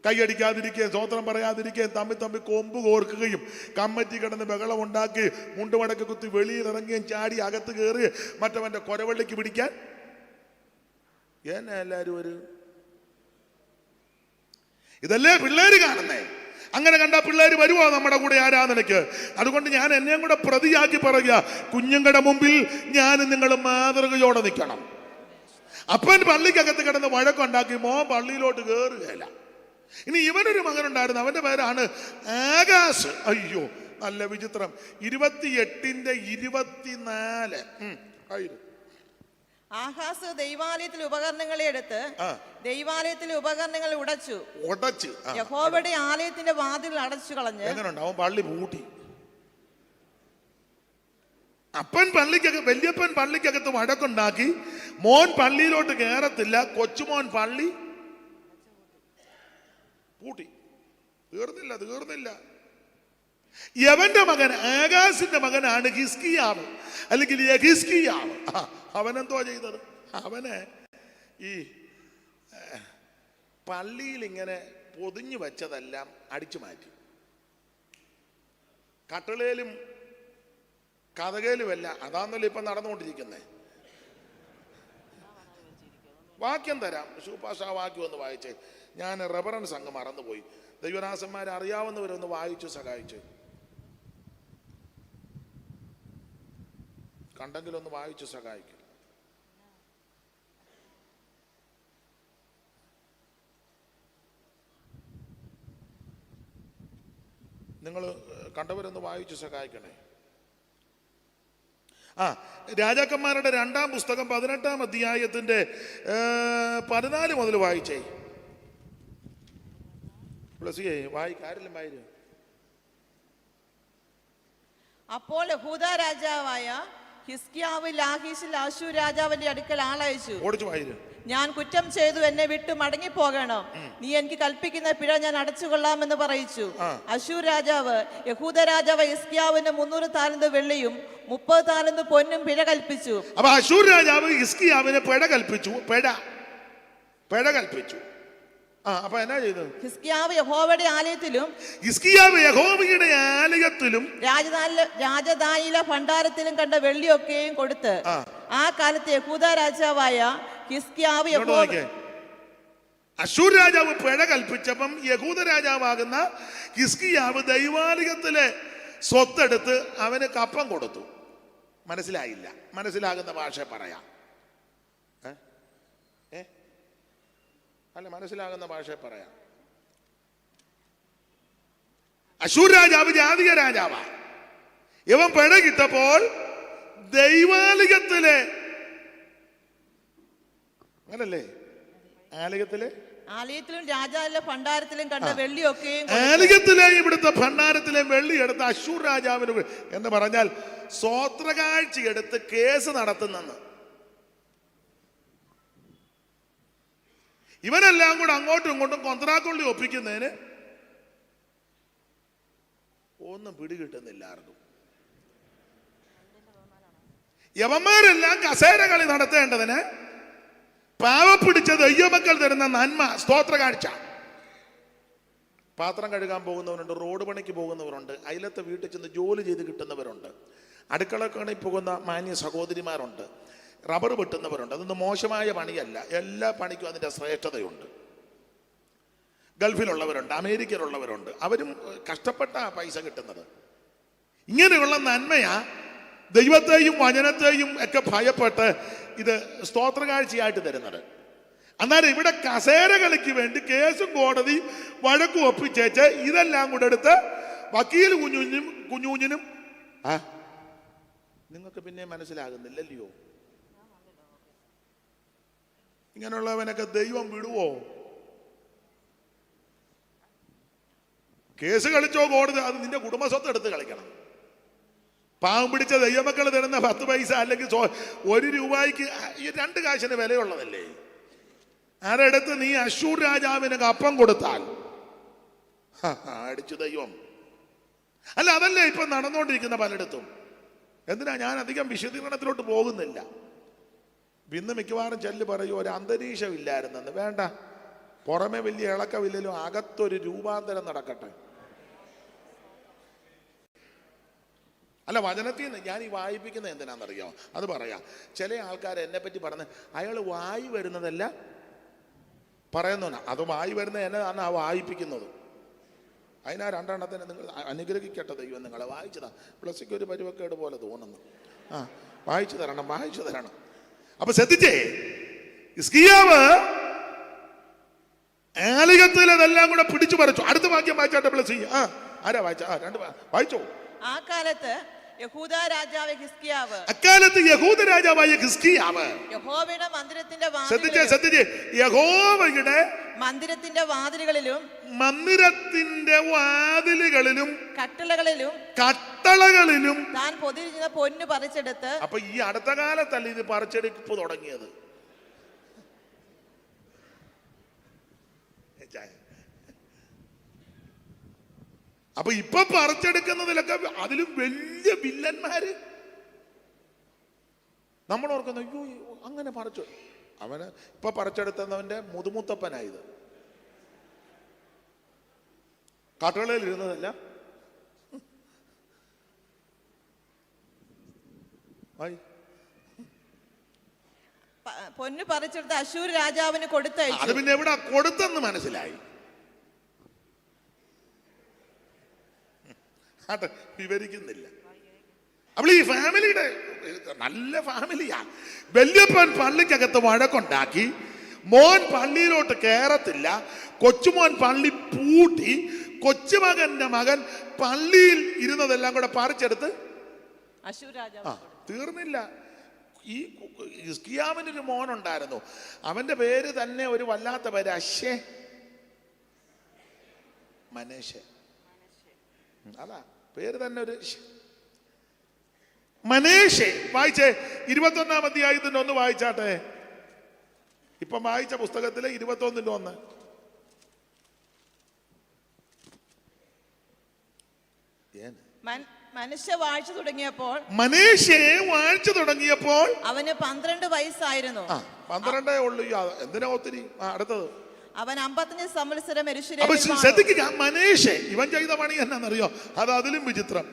കൈയടിക്കാതിരിക്കുകയും സ്വോത്രം പറയാതിരിക്കുകയും തമ്മിൽ കൊമ്പ് കോർക്കുകയും കമ്മറ്റി കിടന്ന് ബഹളം ഉണ്ടാക്കി മുണ്ടുമടക്കി കുത്തി വെളിയിൽ ഇറങ്ങുകയും ചാടി അകത്ത് കയറി മറ്റവന്റെ കൊരവള്ളിക്ക് പിടിക്കാൻ എന്നെ എല്ലാവരും ഇതല്ലേ പിള്ളേര് കാണുന്നേ. അങ്ങനെ കണ്ട പിള്ളേര് വരുമോ നമ്മുടെ കൂടെ ആരാധനയ്ക്ക്? അതുകൊണ്ട് ഞാൻ എന്നെയും കൂടെ പ്രതിയാക്കി പറയുക, കുഞ്ഞുങ്ങളുടെ മുമ്പിൽ ഞാൻ നിങ്ങൾ മാതൃകയോടെ നിൽക്കണം. അപ്പൻ പള്ളിക്കകത്ത് കിടന്ന് വഴക്കുണ്ടാക്കി മോൻ പള്ളിയിലോട്ട് കയറുകയില്ല. ഇനി ഇവനൊരു മകനുണ്ടായിരുന്നു. അവന്റെ പേരാണ് ആകാശ്. അയ്യോ നല്ല വിചിത്രം. 28:24 ആയിരുന്നു. ആഹാസ് ദൈവാലയത്തിലെ ഉപകരണങ്ങളെ എടുത്ത് ദൈവാലയത്തിലെ ഉപകരണങ്ങൾ ഉടച്ച് യഹോവയുടെ ആലയത്തിന്റെ വാതിൽ അടച്ചു കളഞ്ഞ്. എങ്ങനെയുണ്ട്? അവൻ പള്ളി പൂട്ടി. വല്യപ്പൻ പള്ളിക്കകത്ത് വഴക്കുണ്ടാക്കി. മോൻ പള്ളിയിലോട്ട് കയറത്തില്ല. കൊച്ചുമോൻ പള്ളി പൂട്ടി. തീർന്നില്ല. യവന്റെ മകൻ ആകാശിന്റെ മകനാണ് ഹിസ്കിയാവ്, അല്ലെങ്കിൽ യഹിസ്കിയാവ്. അവനെന്തോ ചെയ്തത്? അവന് ഈ പള്ളിയിൽ ഇങ്ങനെ പൊതിഞ്ഞു വെച്ചതെല്ലാം അടിച്ചു മാറ്റി. കട്ടളയിലും കഥകയിലുമല്ല. അതാന്നല്ലോ ഇപ്പൊ നടന്നുകൊണ്ടിരിക്കുന്നേ. വാക്യം തരാം. ശൂപാഷ വാക്യം ഒന്ന് വായിച്ചേ. ഞാൻ റെഫറൻസ് അങ്ങ് മറന്നുപോയി. ദൈവദാസന്മാരെ അറിയാവുന്നവരൊന്ന് വായിച്ചു സഹായിച്ചു. കണ്ടെങ്കിലൊന്ന് വായിച്ചു സഹായിക്കും. നിങ്ങൾ കണ്ടവരൊന്ന് വായിച്ച് സഹായിക്കണേ. രാജാക്കന്മാരുടെ 2-ാം പുസ്തകം 18-ാം അധ്യായത്തിന്റെ 14 മുതൽ വായിച്ചേ. വായിക്കാരില്ല വായിരും. അപ്പോൾ യഹൂദ രാജാവായ ഹിസ്കിയാവ് ലാഖീശിൽ അശ്ശൂർ രാജാവിന്റെ അടുക്കൽ ആളയച്ചു. ഓടിച്ചു വായിരും. ഞാൻ കുറ്റം ചെയ്തു, എന്നെ വിട്ടു മടങ്ങിപ്പോകണം. നീ എനിക്ക് കൽപ്പിക്കുന്ന പിഴ ഞാൻ അടച്ചുകൊള്ളാമെന്ന് പറയിച്ചു. അശ്ശൂർ രാജാവ് യഹൂദ രാജാവ് ഹിസ്കിയാവിന് 300 താലന്ത് വെള്ളിയും 30 താലന്ത് പൊന്നും പിഴ കൽപ്പിച്ചു. അപ്പൊ അശ്ശൂർ രാജാവ് ഹിസ്കിയാവിന് പിഴ കൽപ്പിച്ചു. അപ്പൊ എന്നാ ചെയ്തു? ഹിസ്കിയാവ് യഹോവയുടെ ആലയത്തിലും രാജധാനിയിലെ ഭണ്ഡാരത്തിലും കണ്ട വെള്ളിയൊക്കെയും കൊടുത്ത് ആ കാലത്ത് യഹൂദ രാജാവായ ഹിസ്കിയാവ് അശ്ശൂർ രാജാവ് പിഴ കൽപ്പിച്ചപ്പം യഹൂദ രാജാവാകുന്ന ഹിസ്കിയാവ് ദൈവാലയത്തിലെ സ്വത്തെടുത്ത് അവന് കപ്പം കൊടുത്തു. മനസ്സിലായില്ല? മനസ്സിലാകുന്ന ഭാഷ പറയാം. അല്ല, മനസ്സിലാകുന്ന ഭാഷ പറയാം. അശ്ശൂർ രാജാവ് ജാതിക രാജാവാ. ഇവൻ പിഴ കിട്ടപ്പോൾ ദൈവാലയത്തിലെ, അങ്ങനല്ലേ, ആലയത്തിലും രാജാവിലെ ഭണ്ഡാരത്തിലും കണ്ട വെള്ളിയൊക്കെയും ആലയത്തിലെ ഇവിടുത്തെ ഭണ്ഡാരത്തിലെ വെള്ളി എടുത്ത് അശ്ശൂർ രാജാവിന് എന്ന് പറഞ്ഞാൽ സ്വോത്രകാഴ്ച എടുത്ത് കേസ് നടത്തുന്നെന്ന്. ഇവനെല്ലാം കൂടെ അങ്ങോട്ടും ഇങ്ങോട്ടും കൊന്ത്രാക്കൊള്ളി ഒപ്പിക്കുന്നതിന് ഒന്നും പിടികിട്ടുന്നില്ല ആർക്കും. യവന്മാരെല്ലാം കസേര കളി നടത്തേണ്ടതിന് പാവപ്പിടിച്ച ദൈവമക്കൾ തരുന്ന നന്മ സ്തോത്ര കാഴ്ച. പാത്രം കഴുകാൻ പോകുന്നവരുണ്ട്, റോഡ് പണിക്ക് പോകുന്നവരുണ്ട്, അയലത്തെ വീട്ടിൽ ചെന്ന് ജോലി ചെയ്ത് കിട്ടുന്നവരുണ്ട്, അടുക്കളക്കണിൽ പോകുന്ന മാന്യ സഹോദരിമാരുണ്ട്, റബ്ബർ വെട്ടുന്നവരുണ്ട്. അതൊന്നും മോശമായ പണിയല്ല. എല്ലാ പണിക്കും അതിൻ്റെ ശ്രേഷ്ഠതയുണ്ട്. ഗൾഫിലുള്ളവരുണ്ട്, അമേരിക്കയിലുള്ളവരുണ്ട്, അവരും കഷ്ടപ്പെട്ട പൈസ കിട്ടുന്നത്. ഇങ്ങനെയുള്ള നന്മയാ ദൈവത്തെയും വചനത്തെയും ഒക്കെ ഭയപ്പെട്ട് ഇത് സ്തോത്രകാഴ്ചയായിട്ട് തരുന്നത്. അന്നേരം ഇവിടെ കസേര കളിക്ക് വേണ്ടി കേസും കോടതി വഴക്കും ഒപ്പിച്ചേച്ച് ഇതെല്ലാം കൂടെ എടുത്ത് വക്കീൽ കുഞ്ഞുഞ്ഞിനും നിങ്ങൾക്ക് പിന്നെ മനസ്സിലാകുന്നില്ലല്ലയോ? ഇങ്ങനെയുള്ളവനൊക്കെ ദൈവം വിടുവോ? കേസ് കളിച്ചോ കോടതി, അത് നിന്റെ കുടുംബസ്വത്ത് എടുത്ത് കളിക്കണം. പാവം പിടിച്ച ദൈവമക്കൾ തരുന്ന 10 പൈസ അല്ലെങ്കിൽ 1 രൂപയ്ക്ക് 2 കാശിന് വിലയുള്ളതല്ലേ? അതെടുത്ത് നീ അശ്ശൂർ രാജാവിന് കപ്പം കൊടുത്താൽ അടിച്ചു ദൈവം. അല്ല, അതല്ലേ ഇപ്പൊ നടന്നുകൊണ്ടിരിക്കുന്ന പലയിടത്തും. എന്തിനാ ഞാൻ അധികം വിശദീകരണത്തിലോട്ട് പോകുന്നില്ല. ഇന്ന് മിക്കവാറും ചെല്ല് പറയും ഒരു അന്തരീക്ഷം ഇല്ലായിരുന്നെന്ന്. വേണ്ട, പുറമെ വലിയ ഇളക്കമില്ലല്ലോ, അകത്തൊരു രൂപാന്തരം നടക്കട്ടെ. അല്ല, വചനത്തിൽ നിന്ന് ഞാൻ ഈ വായിപ്പിക്കുന്നത് എന്തിനാണെന്നറിയാമോ? അത് പറയാം. ചില ആൾക്കാർ എന്നെ പറ്റി പറഞ്ഞ് അയാൾ വായി വരുന്നതല്ല പറയുന്നവനാ, അത് വായി വരുന്നത് എന്നെ ആ വായിപ്പിക്കുന്നത്. അതിനാ 2 നിങ്ങൾ അനുഗ്രഹിക്കട്ടെ ദൈവം. നിങ്ങളെ വായിച്ചതാ. പ്ലസിക്ക് ഒരു പരിവക്കേട് പോലെ തോന്നുന്നു. വായിച്ചു തരണം. അപ്പൊ ശ്രദ്ധിച്ചേ, ഹിസ്കിയാവ് ആലയത്തിലെല്ലാം കൂടെ പിടിച്ചു പറിച്ചു. അടുത്ത വാക്യം വായിച്ചാട്ടെ പ്ലസ്. ആരാ വായിച്ച? 2 വായിച്ചോ. അക്കാലത്ത് യഹൂദ രാജാവായ ഹിസ്കിയാവ് യഹോവയുടെ മന്ദിരത്തിന്റെ ശ്രദ്ധിച്ചേ, യഹോവയുടെ മന്ദിരത്തിന്റെ വാതിലുകളിലും കട്ടളകളിലും താൻ പൊതിഞ്ഞ പൊന്നു പറിച്ചെടുത്ത്. അപ്പൊ ഈ അടുത്ത കാലത്തല്ല ഇത് പറിച്ചെടുപ്പ് തുടങ്ങിയത്. അപ്പൊ ഇപ്പൊ പറിച്ചെടുക്കുന്നതിലൊക്കെ അതിലും വലിയ വില്ലന്മാര്. നമ്മൾ ഓർക്കുന്നു അയ്യോ അങ്ങനെ പറിച്ചു. അവന് ഇപ്പൊ പറിച്ചെടുത്തവന്റെ മുതുമുത്തപ്പനായത്. കാട്ടുകളിൽ ഇരുന്നതല്ല. പൊന്നു പറിച്ചെടുത്ത് അശ്ശൂർ രാജാവിന് കൊടുത്തയച്ചു. അത് പിന്നെ എവിടെ കൊടുത്തെന്ന് മനസ്സിലായി. വിവരിക്കുന്നില്ല. അപ്പോൾ ഈ ഫാമിലിയുടെ നല്ല ഫാമിലിയാ. വല്യപ്പൻ പള്ളിക്കകത്ത് വഴക്കുണ്ടാക്കി, മോൻ പള്ളിയിലോട്ട് കയറത്തില്ല, കൊച്ചുമോൻ പള്ളി പൂട്ടി, കൊച്ചുമകന്റെ മകൻ പള്ളിയിൽ ഇരുന്നതെല്ലാം കൂടെ പറിച്ചെടുത്ത് അശൂർ രാജാവ് തീർന്നില്ല. ഈ ഹിസ്കിയാവിനൊരു മോനുണ്ടായിരുന്നു, അവന്റെ പേര് തന്നെ ഒരു വല്ലാത്ത പേര്, മനേശെ. അതാ പേര് തന്നെ ഒരു മനേശെ. വായിച്ചേ 21-ാം അധ്യായത്തിന്റെ 1 വായിച്ചാട്ടെ. ഇപ്പം വായിച്ച പുസ്തകത്തിലെ 21-ന്റെ 1. മനേശെ വാഴ്ച തുടങ്ങിയപ്പോൾ അവന് 12 വയസ്സായിരുന്നു. 12 ഉള്ളു. എന്തിനാ ഒത്തിരി? അടുത്തത് അവൻ 55 സംവത്സരം ശ്രദ്ധിക്കുക. മനേശെ ഇവൻ ചെയ്ത പണി എന്നാന്നറിയോ? അത് അതിലും വിചിത്രം.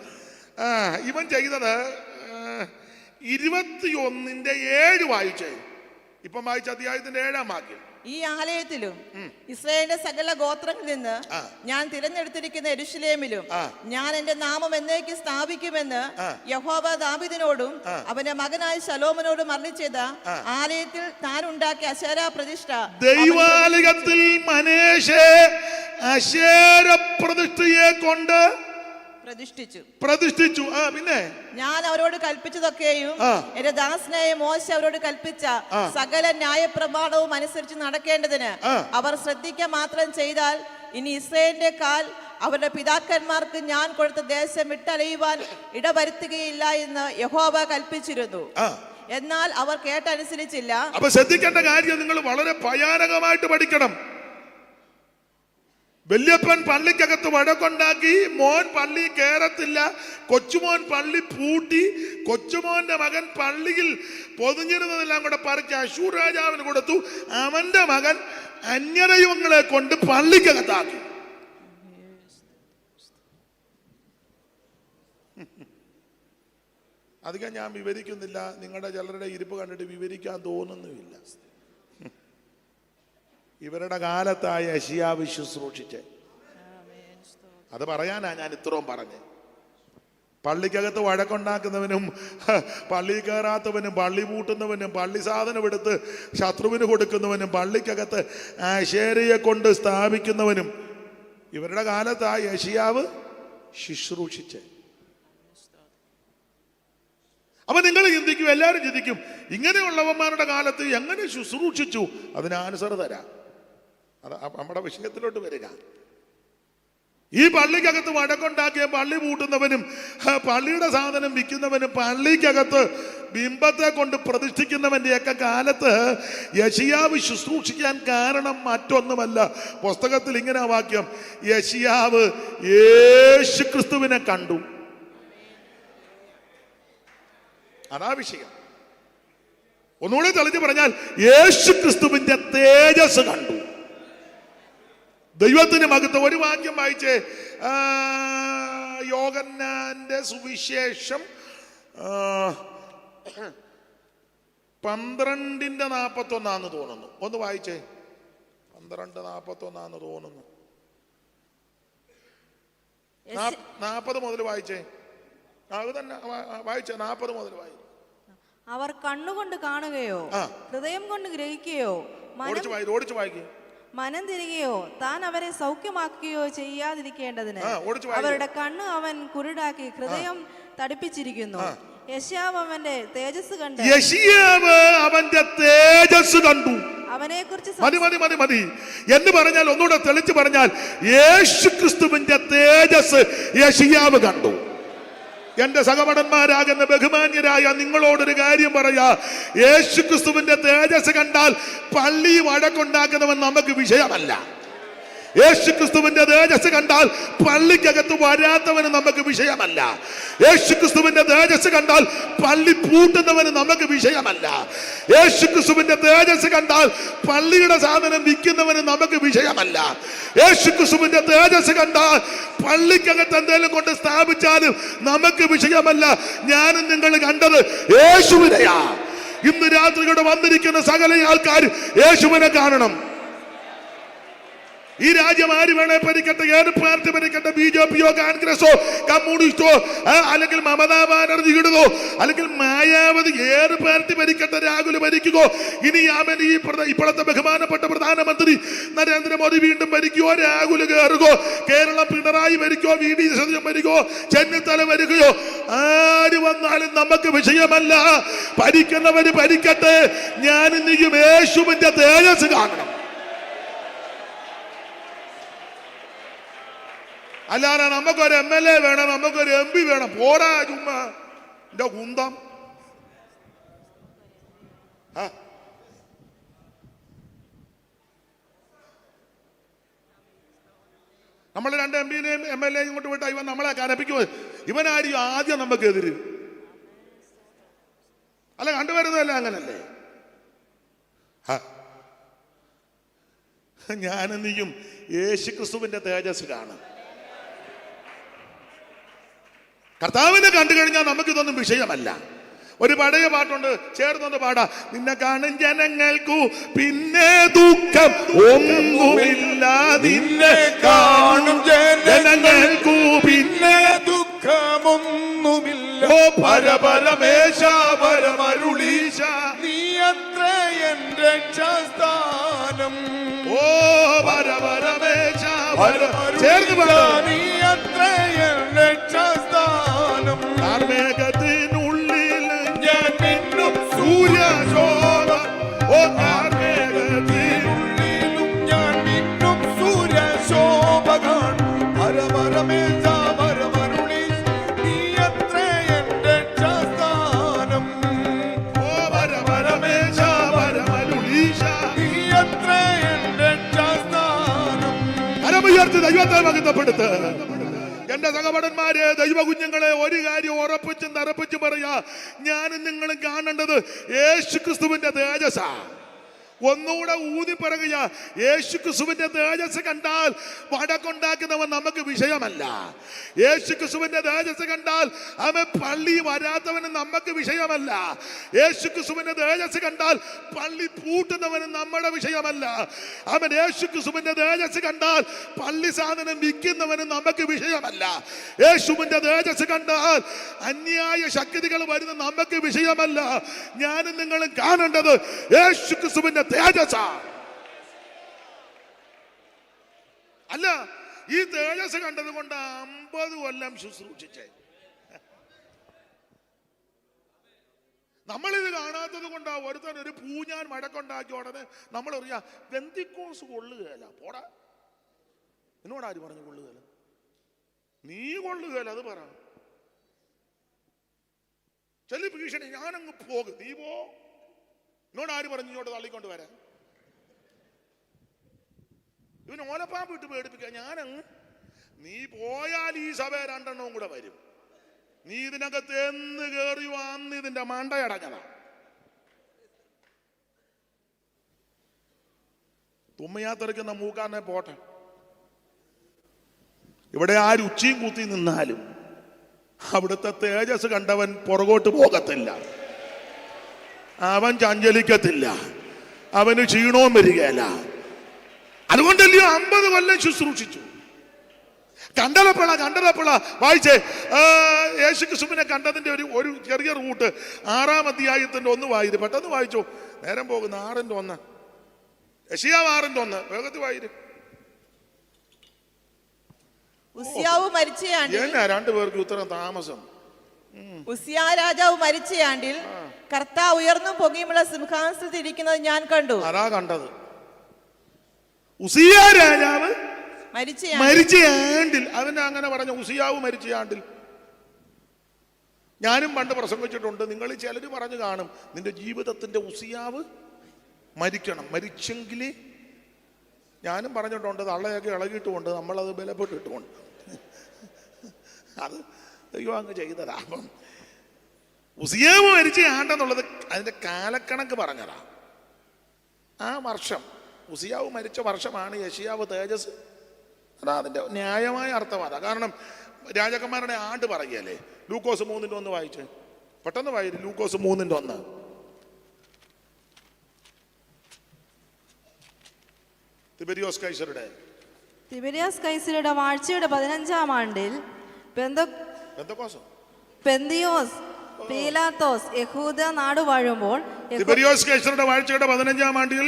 ഇവൻ ചെയ്തത് 21-ന്റെ 7 വായിച്ചേ. ഇപ്പം വായിച്ച അധ്യായത്തിന്റെ 7-ാം വാക്യം. ഈ ആലയത്തിലും ഇസ്രായേലിന്റെ സകല ഗോത്രങ്ങളിൽ നിന്ന് ഞാൻ തിരഞ്ഞെടുത്തിരിക്കുന്ന യെരൂശലേമിലും ഞാൻ എന്റെ നാമം എന്നേക്ക് സ്ഥാപിക്കുമെന്ന് യഹോവ ദാവീദിനോടും അവന്റെ മകനായ ശലോമോനോടും അരുളിച്ചെയ്ത ആലയത്തിൽ താൻ ഉണ്ടാക്കിയ അശേരാ പ്രതിഷ്ഠ ദൈവാലയത്തിൽ മനേശെ അശേര പ്രതിഷ്ഠയെ കൊണ്ട് പ്രതിഷ്ഠിച്ചു. പിന്നെ ഞാൻ അവരോട് കൽപ്പിച്ചതൊക്കെയും എന്റെ ദാസനായ മോശ അവരോട് കൽപ്പിച്ച സകല ന്യായപ്രമാണവും അനുസരിച്ച് നടക്കേണ്ടതിന് അവർ ശ്രദ്ധിക്കുക മാത്രം ചെയ്താൽ ഇനി ഇസ്രായേലിന്റെ കാൽ അവരുടെ പിതാക്കന്മാർക്ക് ഞാൻ കൊടുത്ത ദേശം വിട്ടലയുവാൻ ഇടവരുത്തുകയില്ല എന്ന് യഹോവ കൽപ്പിച്ചിരുന്നു. എന്നാൽ അവർ കേട്ടനുസരിച്ചില്ല. അപ്പൊ ശ്രദ്ധിക്കേണ്ട കാര്യം നിങ്ങൾ വളരെ ഭയാനകമായിട്ട് പഠിക്കണം. വല്യപ്പൻ പള്ളിക്കകത്ത് വഴക്കുണ്ടാക്കി, മോൻ പള്ളി കയറത്തില്ല, കൊച്ചുമോൻ പള്ളി പൂട്ടി, കൊച്ചുമോന്റെ മകൻ പള്ളിയിൽ പൊതിഞ്ഞിരുന്നതെല്ലാം കൂടെ പറിച്ച് അശൂർ രാജാവിന് കൊടുത്തു. അവന്റെ മകൻ അന്യദൈവങ്ങളെ കൊണ്ട് പള്ളിക്കകത്താക്കി. അധികം ഞാൻ വിവരിക്കുന്നില്ല, നിങ്ങളുടെ ചിലരുടെ ഇരിപ്പ് കണ്ടിട്ട് വിവരിക്കാൻ തോന്നുന്നുമില്ല. ഇവരുടെ കാലത്തായ യെശയ്യാവ് ശുശ്രൂഷിച്ച് അത് പറയാനാ ഞാൻ ഇത്രയും പറഞ്ഞ്. പള്ളിക്കകത്ത് വഴക്കുണ്ടാക്കുന്നവനും പള്ളി കയറാത്തവനും പള്ളി പൂട്ടുന്നവനും പള്ളി സാധനം എടുത്ത് ശത്രുവിന് കൊടുക്കുന്നവനും പള്ളിക്കകത്ത് ആശേരയെ കൊണ്ട് സ്ഥാപിക്കുന്നവനും ഇവരുടെ കാലത്തായ യെശയ്യാവ് ശുശ്രൂഷിച്ച്. അപ്പൊ നിങ്ങൾ ചിന്തിക്കും, എല്ലാവരും ചിന്തിക്കും, ഇങ്ങനെയുള്ളവന്മാരുടെ കാലത്ത് എങ്ങനെ ശുശ്രൂഷിച്ചു? അതിന് ആൻസർ തരാം. അത് നമ്മുടെ വിഷയത്തിലോട്ട് വരിക. ഈ പള്ളിക്കകത്ത് വഴക്കുണ്ടാക്കിയ പള്ളി പൂട്ടുന്നവനും പള്ളിയുടെ സാധനം വിൽക്കുന്നവനും പള്ളിക്കകത്ത് ബിംബത്തെ കൊണ്ട് പ്രതിഷ്ഠിക്കുന്നവന്റെയൊക്കെ കാലത്ത് യെശയ്യാവ് ശുശ്രൂഷിക്കാൻ കാരണം മറ്റൊന്നുമല്ല. പുസ്തകത്തിൽ ഇങ്ങനെ വാക്യം, യെശയ്യാവ് യേശുക്രിസ്തുവിനെ കണ്ടു. അതാ വിഷയം. ഒന്നുകൂടെ തെളിഞ്ഞു പറഞ്ഞാൽ യേശുക്രിസ്തുവിന്റെ തേജസ് കണ്ടു. ദൈവത്തിന് മഹത്വം. ഒരു വാക്യം വായിച്ചേ, യോഹന്നാന്റെ സുവിശേഷം 12:41 തോന്നുന്നു. ഒന്ന് വായിച്ചേ. 12:41 തോന്നുന്നു. 40 മുതൽ വായിച്ചേ. അത് തന്നെ വായിച്ചേ. 40 മുതൽ വായിച്ചു. അവർ കണ്ണുകൊണ്ട് കാണുകയോ ഹൃദയം കൊണ്ട് ഗ്രഹിക്കുകയോ ഓടിച്ചു വായിക്കും മനം തിരികെയോ താൻ അവരെ സൗഖ്യമാക്കുകയോ ചെയ്യാതിരിക്കേണ്ടതിന് അവരുടെ കണ്ണ് അവൻ കുരുടാക്കി ഹൃദയം തടിപ്പിച്ചിരിക്കുന്നു. യെശയ്യാവ് അവന്റെ തേജസ് കണ്ടു. അവനെ കുറിച്ച് മതി എന്ന് പറഞ്ഞാൽ, ഒന്നുകൂടെ തെളിച്ചു പറഞ്ഞാൽ, യേശുക്രിസ്തുവിന്റെ തേജസ് യെശയ്യാവ് കണ്ടു. എന്റെ സഹപടന്മാരാകുന്ന ബഹുമാന്യരായ നിങ്ങളോടൊരു കാര്യം പറയാ, യേശുക്രിസ്തുവിന്റെ തേജസ് കണ്ടാൽ പള്ളി വഴക്കുണ്ടാക്കുന്നവൻ നമുക്ക് വിഷയമല്ല. യേശുക്രിസ്തുവിന്റെ തേജസ് കണ്ടാൽ പള്ളിക്കകത്ത് വരാത്തവന് നമുക്ക് വിഷയമല്ല. യേശുക്രിസ്തുവിന്റെ തേജസ് കണ്ടാൽ പള്ളി പൂട്ടുന്നവന് നമുക്ക് വിഷയമല്ല. യേശുക്രിസ്തുവിന്റെ തേജസ് കണ്ടാൽ പള്ളിയുടെ സാധനം വിൽക്കുന്നവന് നമുക്ക് വിഷയമല്ല. യേശുക്രിസ്തുവിന്റെ തേജസ് കണ്ടാൽ പള്ളിക്കകത്ത് എന്തെങ്കിലും കൊണ്ട് സ്ഥാപിച്ചാലും നമുക്ക് വിഷയമല്ല. ഞാനും നിങ്ങൾ കണ്ടത് യേശുവിനെയാ. ഇന്ന് രാത്രി ഇവിടെ വന്നിരിക്കുന്ന സകല ആൾക്കാർ യേശുവിനെ കാണണം. ഈ രാജ്യം ആര് വേണേ ഭരിക്കട്ടെ, ഏത് പാർട്ടി ഭരിക്കട്ടെ, BJP-യോ കോൺഗ്രസോ കമ്മ്യൂണിസ്റ്റോ അല്ലെങ്കിൽ മമതാ ബാനർജിയുടേതോ അല്ലെങ്കിൽ മായാവതി, ഏത് പാർട്ടി ഭരിക്കട്ടെ, രാഹുൽ ഭരിക്കുകയോ, ഇനി ഇപ്പോഴത്തെ ബഹുമാനപ്പെട്ട പ്രധാനമന്ത്രി നരേന്ദ്രമോദി വീണ്ടും ഭരിക്കുകയോ, രാഹുൽ കയറുകയോ, കേരളം പിണറായി ഭരിക്കുകയോ, VD സതീശൻ ഭരിക്കുകയോ, ചെന്നിത്തല ഭരിക്കുകയോ, ആര് വന്നാലും നമുക്ക് വിഷയമല്ല. ഭരിക്കുന്നവര് ഭരിക്കട്ടെ. ഞാൻ ഇന്നിക്കും യേശുവിന്റെ തേജസ് കാണണം. അല്ലാതെ നമുക്കൊരു MLA വേണം, നമുക്കൊരു MP വേണം. പോരാ ചുമ്മാ എന്റെ കുന്തം. നമ്മൾ 2 MP-നെയും MLA-യും കൊണ്ട് വിട്ടാൽ ഇവൻ നമ്മളെ കരപ്പിക്കുമോ? ഇവനായിരിക്കും ആദ്യം നമുക്കെതിര്. അല്ല, കണ്ടുവരുന്നതല്ല അങ്ങനല്ലേ? ഞാനെന്നിയും യേശുക്രിസ്തുവിന്റെ തേജസ് കാണും. കർത്താവിനെ കണ്ടു കഴിഞ്ഞാൽ നമുക്കിതൊന്നും വിഷയമല്ല. ഒരു പഴയ പാട്ടുണ്ട്, ചേർന്നൊന്ന് പാടാ. നിന്നെ കാണും ജനങ്ങൾക്കു പിന്നെ ദുഃഖം ഒന്നുമില്ല, നിന്നെ കാണും ജനങ്ങൾക്കു പിന്നെ ദുഃഖമൊന്നുമില്ല. ഓ പരപരമേശ പരമരുളീശ, നീ അത്ര എന്റെ രക്ഷാസ്ഥാനം. ഓ പരപരമേശ ചേർന്ന് പാടാ. നീ അത്ര എന്റെ രക്ഷാസ്ഥാനം. കാർമേഘത്തിനുള്ളിൽ ഞാൻ മിന്നും സൂര്യശോഭ. ഓ കാർമേഘത്തിനുള്ളിലും ഞാൻ മിന്നും സൂര്യശോഭ കാണും. പരപരമേശ പരമരുളീശ, നീ അത്ര എന്റെ രക്ഷാസ്ഥാനം. ഓ പരപരമേശ പരമരുളീശ, നീ അത്ര എന്റെ രക്ഷാസ്ഥാനം. കരമുയർത്തി ദൈവത്തെ മഹത്വപ്പെടുത്ത്. എന്റെ സഹപടന്മാരെ, ദൈവ കുഞ്ഞുങ്ങളെ, ഒരു കാര്യം ഉറപ്പിച്ചും തറപ്പിച്ചും പറയാ. ഞാനും നിങ്ങളും കാണേണ്ടത് യേശുക്രിസ്തുവിന്റെ തേജസ്സാ. ഒന്നുകൂടെ ഊതി പറയുക, യേശുക്രിസ്തുവിന്റെ തേജസ് കണ്ടാൽ വടക്കുണ്ടാക്കുന്നവൻ നമുക്ക് വിഷയമല്ല. യേശുക്രിസ്തുവിന്റെ തേജസ് കണ്ടാൽ അവൻ പള്ളി വരാത്തവന് നമുക്ക് വിഷയമല്ല. യേശുക്രിസ്തുവിന്റെ തേജസ് കണ്ടാൽ പള്ളി പൂട്ടുന്നവന് നമ്മുടെ വിഷയമല്ല. അവൻ യേശുക്രിസ്തുവിന്റെ തേജസ് കണ്ടാൽ പള്ളി സാധനം വിൽക്കുന്നവന് നമുക്ക് വിഷയമല്ല. യേശുവിന്റെ തേജസ് കണ്ടാൽ അന്യായ ശക്തികൾ വരുന്ന നമുക്ക് വിഷയമല്ല. ഞാനും നിങ്ങളും കാണേണ്ടത് യേശുക്രിസ്തുവിന്റെ തേജസ്സാ. അല്ല, ഈ തേജസ് കണ്ടത് കൊണ്ട് 50 കൊല്ലം ശുശ്രൂഷിച്ചേ. നമ്മളിത് കാണാത്തത് കൊണ്ടാ ഒരുത്തൻ ഒരു പൂഞ്ഞാൻ മടക്കുണ്ടാക്കിയ ഉടനെ നമ്മൾ അറിയാം പെന്തിക്കോസ് കൊള്ളുകയല്ല. പോടാ, എന്നോട് ആര് പറഞ്ഞു കൊള്ളുകയല്ല? നീ കൊള്ളുകയല്ല, അത് പറ. ചെല്ലി ഭീഷണി, ഞാനങ്ങ് പോകും, നീ പോ. എന്നോട് ആര് പറഞ്ഞു ഇങ്ങോട്ട് തള്ളിക്കൊണ്ട് വരാൻ? ഇവന് ഓലപ്പാമ്പ് ഇട്ട് പേടിപ്പിക്കുക. ഞാനങ്ങ്, നീ പോയാൽ ഈ സഭ 2 എണ്ണവും കൂടെ വരും. നീ ഇതിനകത്ത് എന്ന് കയറിയോ അന്ന് ഇതിന്റെ മണ്ടയടഞ്ഞതാ. തുമ്മയാത്തെറിക്കുന്ന മൂക്കാരനെ പോട്ടെ. ഇവിടെ ആര് ഉച്ചയും കുത്തി നിന്നാലും അവിടുത്തെ തേജസ് കണ്ടവൻ പുറകോട്ട് പോകത്തില്ല. അവൻ ചഞ്ചലിക്കത്തില്ല, അവന് ക്ഷീണവും വരികയല്ല. അതുകൊണ്ടല്ലയോ 50 കൊല്ലം ശുശ്രൂഷിച്ചു. കണ്ടലപ്പുഴ വായിച്ചേ. യേശുക്രിസ്തുവിനെ കണ്ടതിന്റെ ഒരു ചെറിയ റൂട്ട് 6-ാം അധ്യായത്തിന്റെ 1 വായിര്. പെട്ടെന്ന് വായിച്ചോ, നേരം പോകുന്ന. 6:1 യെശയ്യാവ് 6:1 വേഗത്തിൽ വായിര്. ഉസ്യാവ് മരിച്ചയാണ്ടിൽ, എന്നാ 2 പേർക്ക് ഉത്തരം താമസം? ഉസ്യാ രാജാവ് മരിച്ചയാണ്ടിൽ കർത്താവ് ഉയർന്നും പൊങ്ങിയുമുള്ള സിംഹാസനത്തിൽ ഇരിക്കുന്നത് ഞാൻ കണ്ടു. ആരാ കണ്ടത്? ഉസിയ രാജാവ് മരിച്ച ആണ്ടിൽ. അവന് അങ്ങനെ പറഞ്ഞു, ഉസിയാവ് മരിച്ച ആണ്ടിൽ. ഞാനും പണ്ട് പ്രസംഗിച്ചിട്ടുണ്ട്. നിങ്ങൾ ചിലർ പറഞ്ഞു കാണും, നിന്റെ ജീവിതത്തിന്റെ ഉസിയാവ് മരിക്കണം, മരിച്ചെങ്കിലേ. ഞാനും പറഞ്ഞിട്ടുണ്ട്, തള്ളയൊക്കെ ഇളകിയിട്ടുമുണ്ട്, നമ്മളത് ബലപ്പെട്ടിട്ടുമുണ്ട്. അത് ദൈവം അങ്ങ് ചെയ്തതാ. അപ്പം ഉസിയാവ് മരിച്ച ആണ്ടെന്നുള്ളത് അതിന്റെ കാലക്കണക്ക് പറഞ്ഞതാ. ആ വർഷം, ഉസിയാവ് മരിച്ച വർഷമാണ് യെശയ്യാവ് തേജസ്. അതാ അതിന്റെ ന്യായമായ അർത്ഥം അതാ. കാരണം രാജാക്കന്മാരുടെ ആണ്ട് പറയുകയല്ലേ. ലൂക്കോസ് 3:1 വായിച്ച് പെട്ടെന്ന് വായിച്ചു. ലൂക്കോസ് 3:1. തിബെരിയോസ് കൈസറുടെ തിബരിയാസ് കൈസരുടെ വാഴ്ചയുടെ 15-ാം ആണ്ടിൽ പെന്തിയോസ് പീലാത്തോസ് യഹൂദ നാട് വാഴുമ്പോൾ തിബരിയോസ് കൈസരുടെ വാഴ്ചയുടെ 15-ാം ആണ്ടിൽ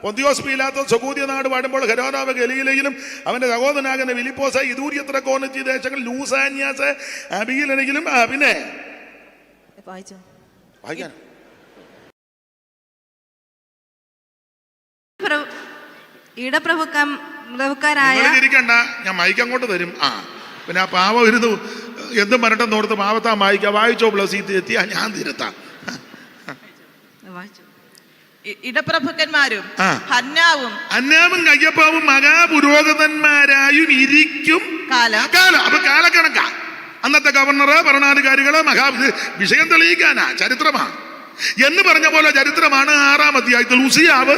പൊന്തിയോസ് പീലാത്തോസ് യഹൂദ നാട് വാഴുമ്പോൾ ഹെരോദാവ് ഗലീലയിലും അവന്റെ സഹോദരനാകുന്ന ഫിലിപ്പോസ് ഇദൂര്യത്ര കോർണിച്ച് ദേശങ്ങൾ ലൂസാന്യാസ് അബിയിലെങ്കിലും പിന്നെ വായിക്കാൻ ഇടപ്രഭുക്കാരായ ഇരിക്കണ്ട, ഞാൻ മൈക്ക് അങ്ങോട്ട് തരും. പിന്നെ ആ പാവം ഇരുന്നു എന്തും പറഞ്ഞിട്ടെന്ന് ഓർത്ത് പാവത്താ വായിച്ചോ പ്ലസ് എത്തിയാ ഞാൻ തിരുത്താം. ഇടപ്രഭുക്കന്മാരും ഹന്നാവും കയ്യപ്പാവും മഹാപുരോഹിതന്മാരായും ഇരിക്കും കാലം. അപ്പൊ കാലക്കണക്കാ. അന്നത്തെ ഗവർണറ്, ഭരണാധികാരികള് വിഷയം തെളിയിക്കാനാ, ചരിത്രമാ എന്ന് പറഞ്ഞ പോലെ ചരിത്രമാണ് 6-ാം അധ്യായത്തിൽ ഉസിയാവ്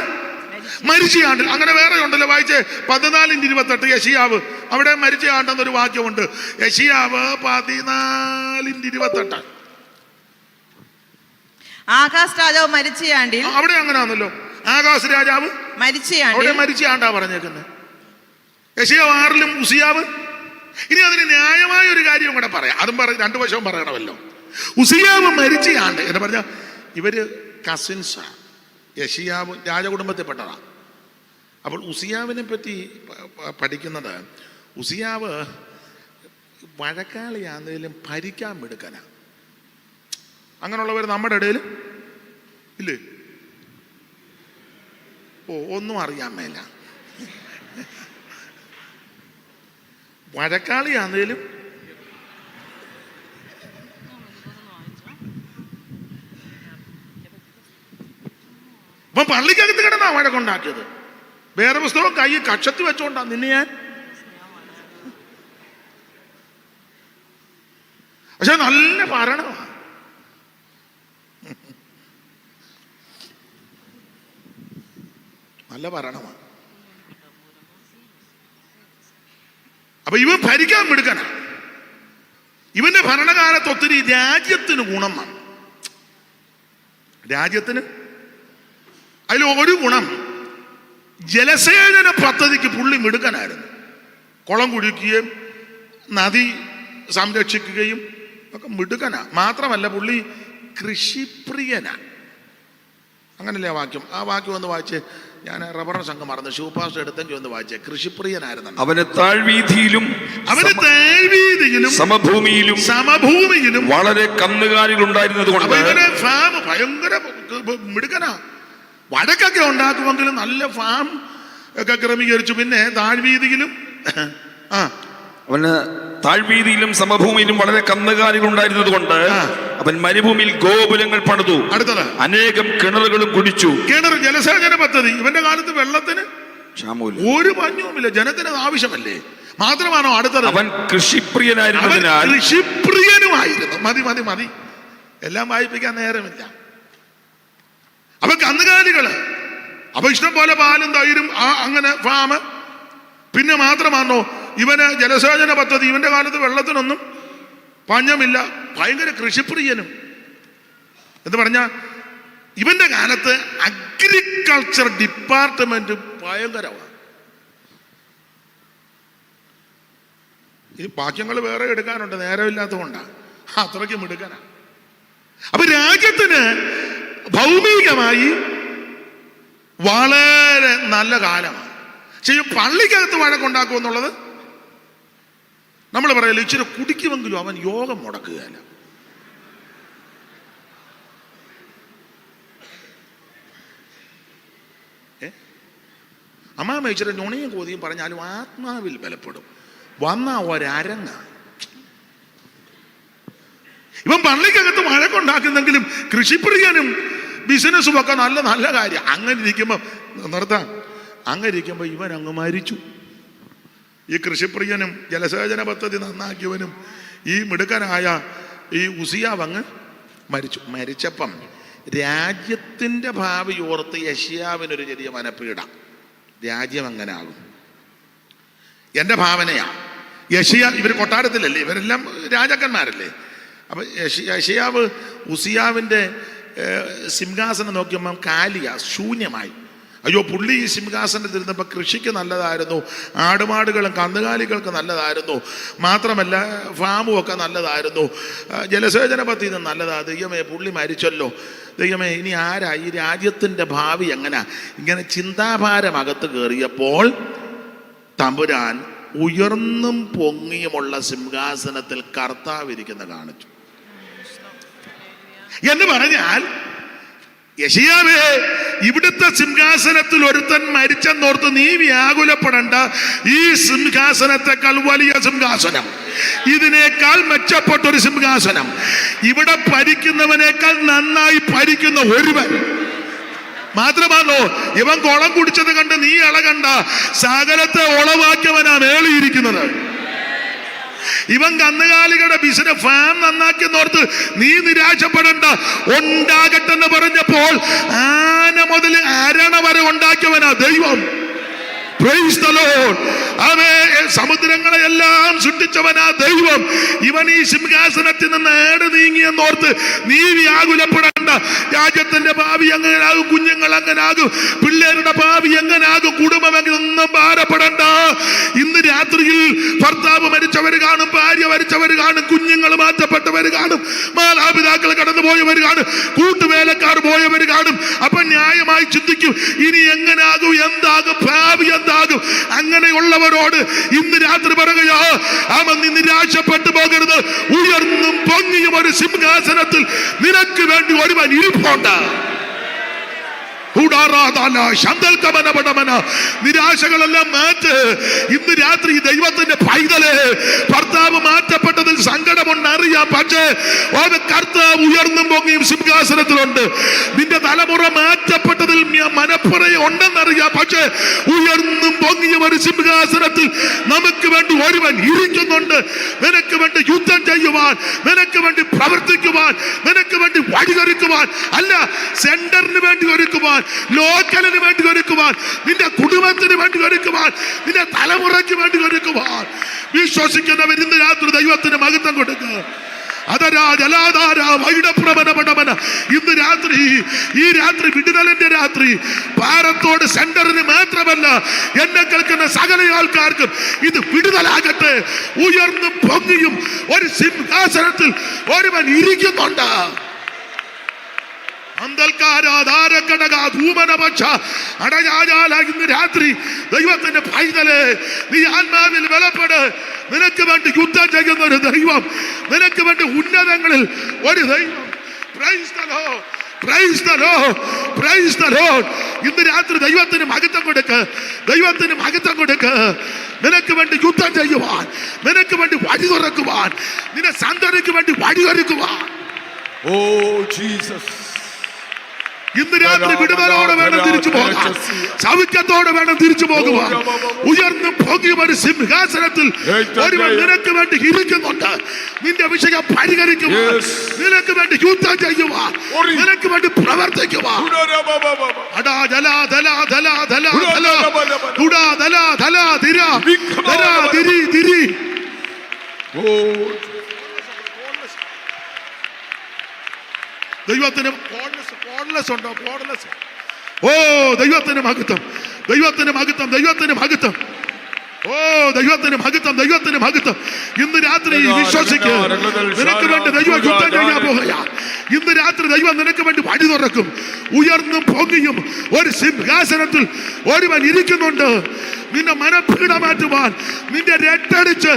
മരിച്ച ആണ്ടിൽ. അങ്ങനെ വേറെ ഉണ്ടല്ലോ, വായിച്ചേ 14:28 യെശയ്യാവ്, അവിടെ മരിച്ച ആണ്ടെന്നൊരു വാക്യമുണ്ട്. യെശയ്യാവ് 14:28. ആകാശ് രാജാവ് മരിച്ചയാണ്ടിൽ, അവിടെ അങ്ങനെയാണല്ലോ, ആകാശ് രാജാവ് അവിടെ മരിച്ച ആണ്ടാ പറഞ്ഞേക്കുന്നത്. യെശയ്യാവ് 6-ലും ഉസിയാവ്. ഇനി അതിന് ന്യായമായ ഒരു കാര്യം കൂടെ പറയാം, അതും രണ്ടു വശവും പറയണമല്ലോ. ഉസിയാവ് മരിച്ച ആണ്ട് എന്ന് പറഞ്ഞ ഇവര് കസിൻസാ. യെശയ്യാവ് രാജകുടുംബത്തിൽപ്പെട്ടതാ. അപ്പോൾ ഉസിയാവിനെ പറ്റി പഠിക്കുന്നത്, ഉസിയാവ് വഴക്കാളിയാണെങ്കിലും ഭരിക്കാൻ മിടുക്കനാ. അങ്ങനെയുള്ളവർ നമ്മുടെ ഇടയിൽ ഇല്ലേ? ഒന്നും അറിയാൻ മേല. വഴക്കാളിയാണെങ്കിലും അപ്പൊ പള്ളിക്കകത്ത് കിടന്നാ വഴക്കുണ്ടാക്കിയത്. വേറെ പുസ്തകം കൈ കക്ഷത്തി വെച്ചോണ്ടാ നിന്നെ ഞാൻ. പക്ഷെ നല്ല ഭരണമാ. നല്ല ഭരണമാണ്. അപ്പൊ ഇവൻ ഭരിക്കാൻ മിടുക്കനാ. ഇവന്റെ ഭരണകാലത്ത് ഒത്തിരി രാജ്യത്തിന് ഗുണം വന്നു. രാജ്യത്തിന് അതിൽ ഒരു ഗുണം, ജലസേചന പദ്ധതിക്ക് പുള്ളി മിടുക്കനായിരുന്നു. കുളം കുഴിക്കുകയും നദി സംരക്ഷിക്കുകയും ഒക്കെ മിടുക്കനാ. മാത്രമല്ല പുള്ളി കൃഷിപ്രിയനാ. അങ്ങനല്ലേ ആ വാക്യം? ആ വാക്യം ഒന്ന് വായിച്ചേ. ഞാൻ റബ്ബറിന്റെ സംഘം മറന്നു, ഷൂപാസ് എടുത്തെങ്കിൽ ഒന്ന് വായിച്ചേ. കൃഷിപ്രിയനായിരുന്നു. അവന് താഴ്വീതിയിലും സമഭൂമിയിലും വളരെ കന്നുകാലികൾ ഉണ്ടായിരുന്നത് കൊണ്ട് ഫാം ഭയങ്കര മിടുക്കനാ. വടക്കൊക്കെ ഉണ്ടാക്കുമെങ്കിലും നല്ല ഫാം ഒക്കെ ക്രമീകരിച്ചു. പിന്നെ താഴ്വീതിയിലും അവന് താഴ്വീതിയിലും സമഭൂമിയിലും വളരെ കന്നുകാലികൾ ഉണ്ടായിരുന്നത് കൊണ്ട് അവൻ മരുഭൂമിയിൽ ഗോപുരങ്ങൾ പണിതു. അടുത്തത് അനേകം കിണറുകളും കുടിച്ചു. കിണർ ജലസേചന പദ്ധതി. ഇവന്റെ കാലത്ത് വെള്ളത്തിന് ഒരു പഞ്ഞവുമില്ല, ജനത്തിന് ആവശ്യമല്ലേ. മാത്രമാണോ അടുത്തത്, അവൻ കൃഷിപ്രിയനായിരുന്നതിനാൽ കൃഷിപ്രിയനുമായിരുന്നു. മതി മതി മതി, എല്ലാം വായിപ്പിക്കാൻ നേരമില്ല. അപ്പൊ കന്നുകാലികള്, അപ്പൊ ഇഷ്ടം പോലെ പാലും തൈരും അങ്ങനെ ഫാം. പിന്നെ മാത്രമാണോ ഇവന് ജലസേചന പദ്ധതി. ഇവന്റെ കാലത്ത് വെള്ളത്തിനൊന്നും പഞ്ഞമില്ല, ഭയങ്കര കൃഷിപ്രിയനും. എന്ന് പറഞ്ഞ ഇവന്റെ കാലത്ത് അഗ്രികൾച്ചർ ഡിപ്പാർട്ട്മെന്റ് ഭയങ്കരമാണ്. ഈ വാക്യങ്ങൾ വേറെ എടുക്കാനുണ്ട്, നേരമില്ലാത്തതുകൊണ്ടാണ്. അത്രയ്ക്ക് മിടുക്കാനാണ്. അപ്പൊ രാജ്യത്തിന് ഭൗമികമായി വളരെ നല്ല കാലമാണ്. പക്ഷെ പള്ളിക്കകത്ത് വഴക്കുണ്ടാക്കും എന്നുള്ളത് നമ്മൾ പറയല്ലോ. ഇച്ചിരി കുടിക്കുമെങ്കിലും അവൻ യോഗം മുടക്കുകയല്ല. അമ്മാമ ഇച്ചിരി ഞുണയും കോതിയും പറഞ്ഞാലും ആത്മാവിൽ ബലപ്പെടും. വന്ന ഒരരങ്ങ. ഇവൻ പള്ളിക്കകത്ത് വഴക്കുണ്ടാക്കുന്നെങ്കിലും കൃഷിപ്രിയനും ബിസിനസ്സും ഒക്കെ നല്ല നല്ല കാര്യം. അങ്ങനെ ഇരിക്കുമ്പോ നിർത്താം. അങ്ങനെ ഇരിക്കുമ്പോ ഇവൻ അങ്ങ് മരിച്ചു. ഈ കൃഷിപ്രിയനും ജലസേചന പദ്ധതി നന്നാക്കിയവനും ഈ മിടുക്കനായ ഈ ഉസിയാവ് അങ്ങ് മരിച്ചു. മരിച്ചപ്പം രാജ്യത്തിന്റെ ഭാവി ഓർത്ത് യെശയ്യാവിനൊരു ചെറിയ മനപ്പീട. രാജ്യം അങ്ങനെ ആകും, എൻ്റെ ഭാവനയാ. ഇവർ കൊട്ടാരത്തിലല്ലേ, ഇവരെല്ലാം രാജാക്കന്മാരല്ലേ. അപ്പൊ യെശയ്യാവ് ഉസിയാവിന്റെ സിംഹാസനം നോക്കിയപ്പോൾ കാലിയ ശൂന്യമായി. അയ്യോ പുള്ളി ഈ സിംഹാസനത്തിൽ ഇരുന്നപ്പോൾ കൃഷിക്ക് നല്ലതായിരുന്നു, ആടുമാടുകളും കന്നുകാലികൾക്ക് നല്ലതായിരുന്നു, മാത്രമല്ല ഫാമും ഒക്കെ നല്ലതായിരുന്നു, ജലസേചന പദ്ധതി നല്ലതാണ്. ദൈവമേ പുള്ളി മരിച്ചല്ലോ, ദൈവമേ ഇനി ആരാ ഈ രാജ്യത്തിൻ്റെ ഭാവി എങ്ങനെ? ഇങ്ങനെ ചിന്താഭാരം അകത്ത് കയറിയപ്പോൾ തമ്പുരാൻ ഉയർന്നും പൊങ്ങിയുമുള്ള സിംഹാസനത്തിൽ കർത്താവ് ഇരിക്കുന്ന കാണിച്ചു. എന്ന് പറഞ്ഞാൽ യെശയ്യാവേ, ഇവിടുത്തെ സിംഹാസനത്തിൽ ഒരുത്തൻ മരിച്ചെന്നോർത്ത് നീ വ്യാകുലപ്പെടണ്ട. ഈ സിംഹാസനത്തെക്കാൾ വലിയ സിംഹാസനം, ഇതിനേക്കാൾ മെച്ചപ്പെട്ടൊരു സിംഹാസനം, ഇവിടെ ഭരിക്കുന്നവനേക്കാൾ നന്നായി ഭരിക്കുന്ന ഒരുവൻ. മാത്രമാണോ ഇവൻ കുളം കുടിച്ചത് കണ്ട് നീ ഇളകണ്ട, സകലത്തെ ഉളവാക്കിയവനാ മേളിയിരിക്കുന്നത്. ഇവൻ കന്നുകാലികളുടെ ബിസിനസ് ഫാം നന്നാക്കിയെന്നോർത്ത് നീ നിരാശപ്പെടണ്ട. ഉണ്ടാകട്ടെന്ന് പറഞ്ഞപ്പോൾ ആന മുതൽ അരണ വരെ ഉണ്ടാക്കിയവനാ ദൈവം. Praise the Lord. സമുദ്രങ്ങളെ എല്ലാം സൃഷ്ടിച്ചവനാ ദൈവം. ഇവൻ ഈ സിംഹാസനത്തിൽ നിന്ന് ഏട് നീങ്ങിയെന്നോർത്ത് നീ വ്യാകുലപ്പെടണ്ട. രാജ്യത്തിന്റെ ഭാവി എങ്ങനാകും, കുഞ്ഞുങ്ങൾ എങ്ങനാകും, പിള്ളേരുടെ ഭാവി എങ്ങനാകും, കുടുംബം എങ്ങനൊന്നും ഭാരപ്പെടണ്ട. ഇന്ന് രാത്രിയിൽ ഭർത്താവ് മരിച്ചവർ കാണും, ഭാര്യ മരിച്ചവർ കാണും, കുഞ്ഞുങ്ങൾ മാറ്റപ്പെട്ടവർ കാണും, മാതാപിതാക്കൾ കടന്നുപോയവർ കാണും, കൂട്ടുവേലക്കാർ പോയവർ കാണും. അപ്പൊ ന്യായമായി ചിന്തിക്കും, ഇനി എങ്ങനാകും, എന്താകും, ഭാവി എന്താകും. അങ്ങനെയുള്ളവരോട് ഇന്ന് രാത്രി പറയുകയോ, അവൻ നീ നിരാശപ്പെട്ടു പോകരുത്. ഉയർന്നും പൊങ്ങിയും ഒരു സിംഹാസനത്തിൽ നിനക്ക് വേണ്ടി ഒരുവൻ ഇരിപ്പുണ്ട്. നിരാശകളെല്ലാം മാറ്റ്. ഇന്ന് രാത്രി ദൈവത്തിന്റെ പൈതല്, ഭർത്താവ് മാറ്റപ്പെട്ടതിൽ സങ്കടമുണ്ടറിയാം, പക്ഷേ കർത്താവ് ഉയർന്നും പൊങ്ങിയും സിംഹാസനത്തിലുണ്ട്. നിന്റെ തലമുറ മാറ്റപ്പെട്ടതിൽ മനപ്പുറയെ ഉണ്ടെന്നറിയാം, പക്ഷേ ഉയർന്നും പൊങ്ങിയും ഒരു സിംഹാസനത്തിൽ നമുക്ക് വേണ്ടി ഒരുവൻ ഇരിക്കുന്നുണ്ട്. നിനക്ക് വേണ്ടി യുദ്ധം ചെയ്യുവാൻ, നിനക്ക് വേണ്ടി പ്രവർത്തിക്കുവാൻ, നിനക്ക് വേണ്ടി വഴിയൊരുക്കുവാൻ, അല്ല സെന്ററിന് വേണ്ടി ഒരുക്കുവാൻ, ലോക്കലിന് വേണ്ടി ഒരുക്കുവാൻ, നിന്റെ കുടുംബത്തിന് വേണ്ടി ഒരുക്കുവാൻ, നിന്റെ തലമുറയ്ക്ക് വേണ്ടി ഒരുക്കുവാൻ വിശ്വസിക്കുന്നവർ ഇന്ന് രാത്രി ദൈവത്തിന് മഹത്വം കൊടുക്കുക. ഇന്ന് രാത്രി, ഈ രാത്രി വിടുതലിന്റെ രാത്രി. ഭാരത്തോട് സെന്ററിന് മാത്രമല്ല, എന്നെ കേൾക്കുന്ന സകല ആൾക്കാർക്കും ഇത് വിടുതലാകട്ടെ. ഉയർന്നും പൊങ്ങിയും ഒരു സിംഹാസനത്തിൽ ഒരുവൻ ഇരിക്കുന്നുണ്ട്. ഇന്ന് രാത്രി ദൈവത്തിന്റെ പൈതല്, നീ ആത്മാവിൽ ബലപ്പെട്. നിനക്ക് വേണ്ടി യുദ്ധം ചെയ്യുന്ന ഒരു ദൈവം, നിനക്ക് വേണ്ടി ഉന്നതങ്ങളിൽ ഒരു ദൈവം. Praise the Lord, praise the Lord, praise the Lord. ഇന്ന് രാത്രി ദൈവത്തിന് മഹത്വം കൊടുക്ക്, ദൈവത്തിന് മഹത്വം കൊടുക്ക്. നിനക്ക് വേണ്ടി യുദ്ധം ചെയ്യുവാൻ, നിനക്ക് വേണ്ടി വഴി തുറക്കുവാൻ, നിന്റെ സന്തതിക്ക് വേണ്ടി വഴിയൊരുക്കുവാൻ. ഓ ജീസസ്, ഇന്ന് രാത്രി വിടുതലോടെ വേണം തിരിച്ചു പോകാൻ, സൗഖ്യത്തോടെ വേണം തിരിച്ചു പോകുവാൻ. ഉയർന്നു പൊങ്ങിയ ഒരു സിംഹാസനത്തിൽ ഒരുവൻ നിനക്ക് വേണ്ടി ഇരിക്കുന്നുണ്ട്. നിന്റെ വിഷയം പരിഹരിക്കുവാൻ, നിനക്ക് വേണ്ടി യുദ്ധം ചെയ്യുവാൻ, നിനക്ക് വേണ്ടി പ്രവർത്തിക്കുവാൻ. ദൈവത്തിന് ഉണ്ടോ? ഓ ദൈവത്തിന് മഹത്വം, ദൈവത്തിന് മഹത്വം, ദൈവത്തിന് മഹത്വം. ഓ ദൈവത്തിന് മഹത്വം, ദൈവത്തിന് മഹത്വം. ഇന്ന് രാത്രി വിശ്വസിക്ക്, നിനക്ക് വേണ്ടി ദൈവം യുദ്ധം ചെയ്യാൻ പോകുക. ഇന്ന് രാത്രി ദൈവം നിനക്ക് വേണ്ടി വഴി തുറക്കും. ഉയർന്നും പൊങ്ങിയും ഒരു സിംഹാസനത്തിൽ ഒരുവൻ ഇരിക്കുന്നുണ്ട്. നിന്റെ മനപ്പീഡ മാറ്റുവാൻ, നിന്റെ രട്ടടിച്ച്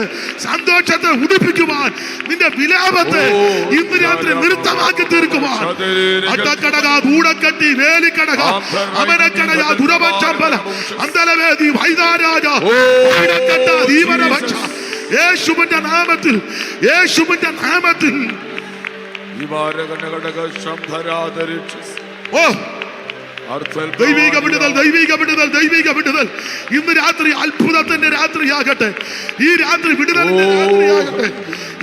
സന്തോഷത്തെ ഉടിപ്പിക്കുവാൻ, നിന്റെ വിലാപത്തെ ഇന്ന് രാത്രി നൃത്തമാക്കി തീർക്കുവാൻ. അട്ടക്കടക, കൂടക്കട്ടി, വേലിക്കടക, അമരക്കടയ, ദുരപഞ്ചമ്പല, അന്തലവേദി, വൈതാരാജ, ദീപനഭക്ഷ, യേശുവിന്റെ നാമത്തിൽ, യേശുവിന്റെ നാമത്തിൽ. ഓ ദൈവിക വിടുതൽ, ദൈവിക വിടുതൽ, ദൈവിക വിടുതൽ. ഇന്ന് രാത്രി അത്ഭുതത്തിന്റെ രാത്രിയാകട്ടെ. ഈ രാത്രി വിടുതലിന്റെ രാത്രിയാകട്ടെ.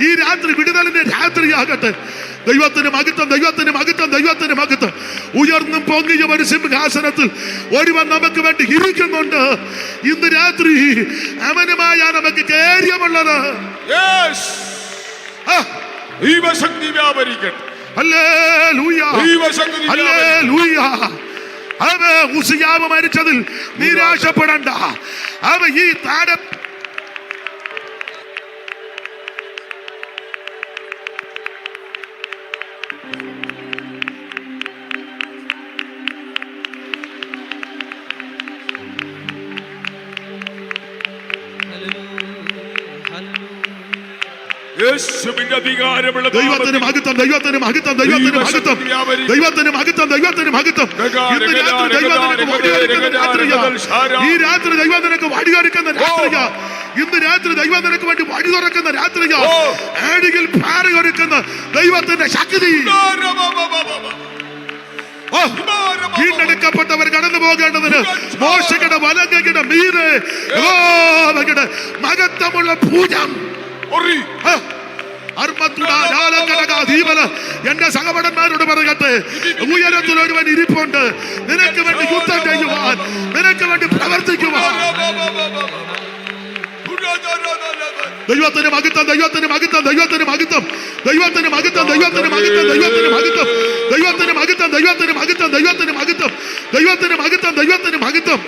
ഈ രാത്രി വിടുതലിന്റെ രാത്രിയാകട്ടെ. ദൈവത്തിന് മഹത്വം, ദൈവത്തിന് മഹത്വം, ദൈവത്തിന് മഹത്വം. ഉയർന്നും പൊങ്ങിയ ഒരു സിംഹാസനത്തിൽ ഒരുവൻ നമുക്ക് വേണ്ടി ഇരിക്കുന്നുണ്ട്. ഇന്ന് രാത്രി അവനുമായ നമുക്ക് കാര്യമുള്ളത്. ദൈവശക്തി വ്യാപരിക്കട്ടെ. Hallelujah, hallelujah. അവ ഉസിയാവ് മരിച്ചതിൽ നിരാശപ്പെടണ്ട. അവ ഈ താരം യേശുവിന്റെ അധികാരമുള്ള ദൈവത്തിന് മഹത്വം, ദൈവത്തിന് മഹത്വം, ദൈവത്തിന് മഹത്വം, ദൈവത്തിന് മഹത്വം, ദൈവത്തിന് മഹത്വം. ഇന്ന് രാത്രി ദൈവം നിനക്ക് വഴിയൊരുക്കുന്ന രാത്രിയാ. ഈ രാത്രി ദൈവം നിനക്ക് വഴിയൊരുക്കുന്ന രാത്രിയാ. ഇന്ന് രാത്രി ദൈവം നിനക്ക് വേണ്ടി വഴി തുറക്കുന്ന രാത്രിയാ. ഏടിയിൽ പാറയൊരുക്കുന്ന ദൈവത്തിന്റെ ശക്തി. വീണ്ടെടുക്കപ്പെട്ടവർ കടന്നു പോകേണ്ടതിന് മോശയുടെ വലങ്കയുടെ മീതെ മഹത്വമുള്ള പൂജം. എന്റെ സഹപടന്മാരോട് പറയട്ടെ, ഉയരത്തിൽ ഒരുവൻ ഇരിപ്പുണ്ട്. നിനക്ക് വേണ്ടി യുദ്ധം ചെയ്യുവാൻ, നിനക്ക് വേണ്ടി പ്രവർത്തിക്കുവാൻ. ദൈവത്തിന് മഹത്വം, ദൈവത്തിന് മഹത്വം, ദൈവത്തിന് മഹത്വം, ദൈവത്തിന് മഹത്വം, ദൈവത്തിന് മഹത്വം, ദൈവത്തിന് മഹത്വം, ദൈവത്തിന് മഹത്വം, ദൈവത്തിന് മഹത്വം, ദൈവത്തിന് മഹത്വം, ദൈവത്തിന് മഹത്വം, ദൈവത്തിന് മഹത്വം.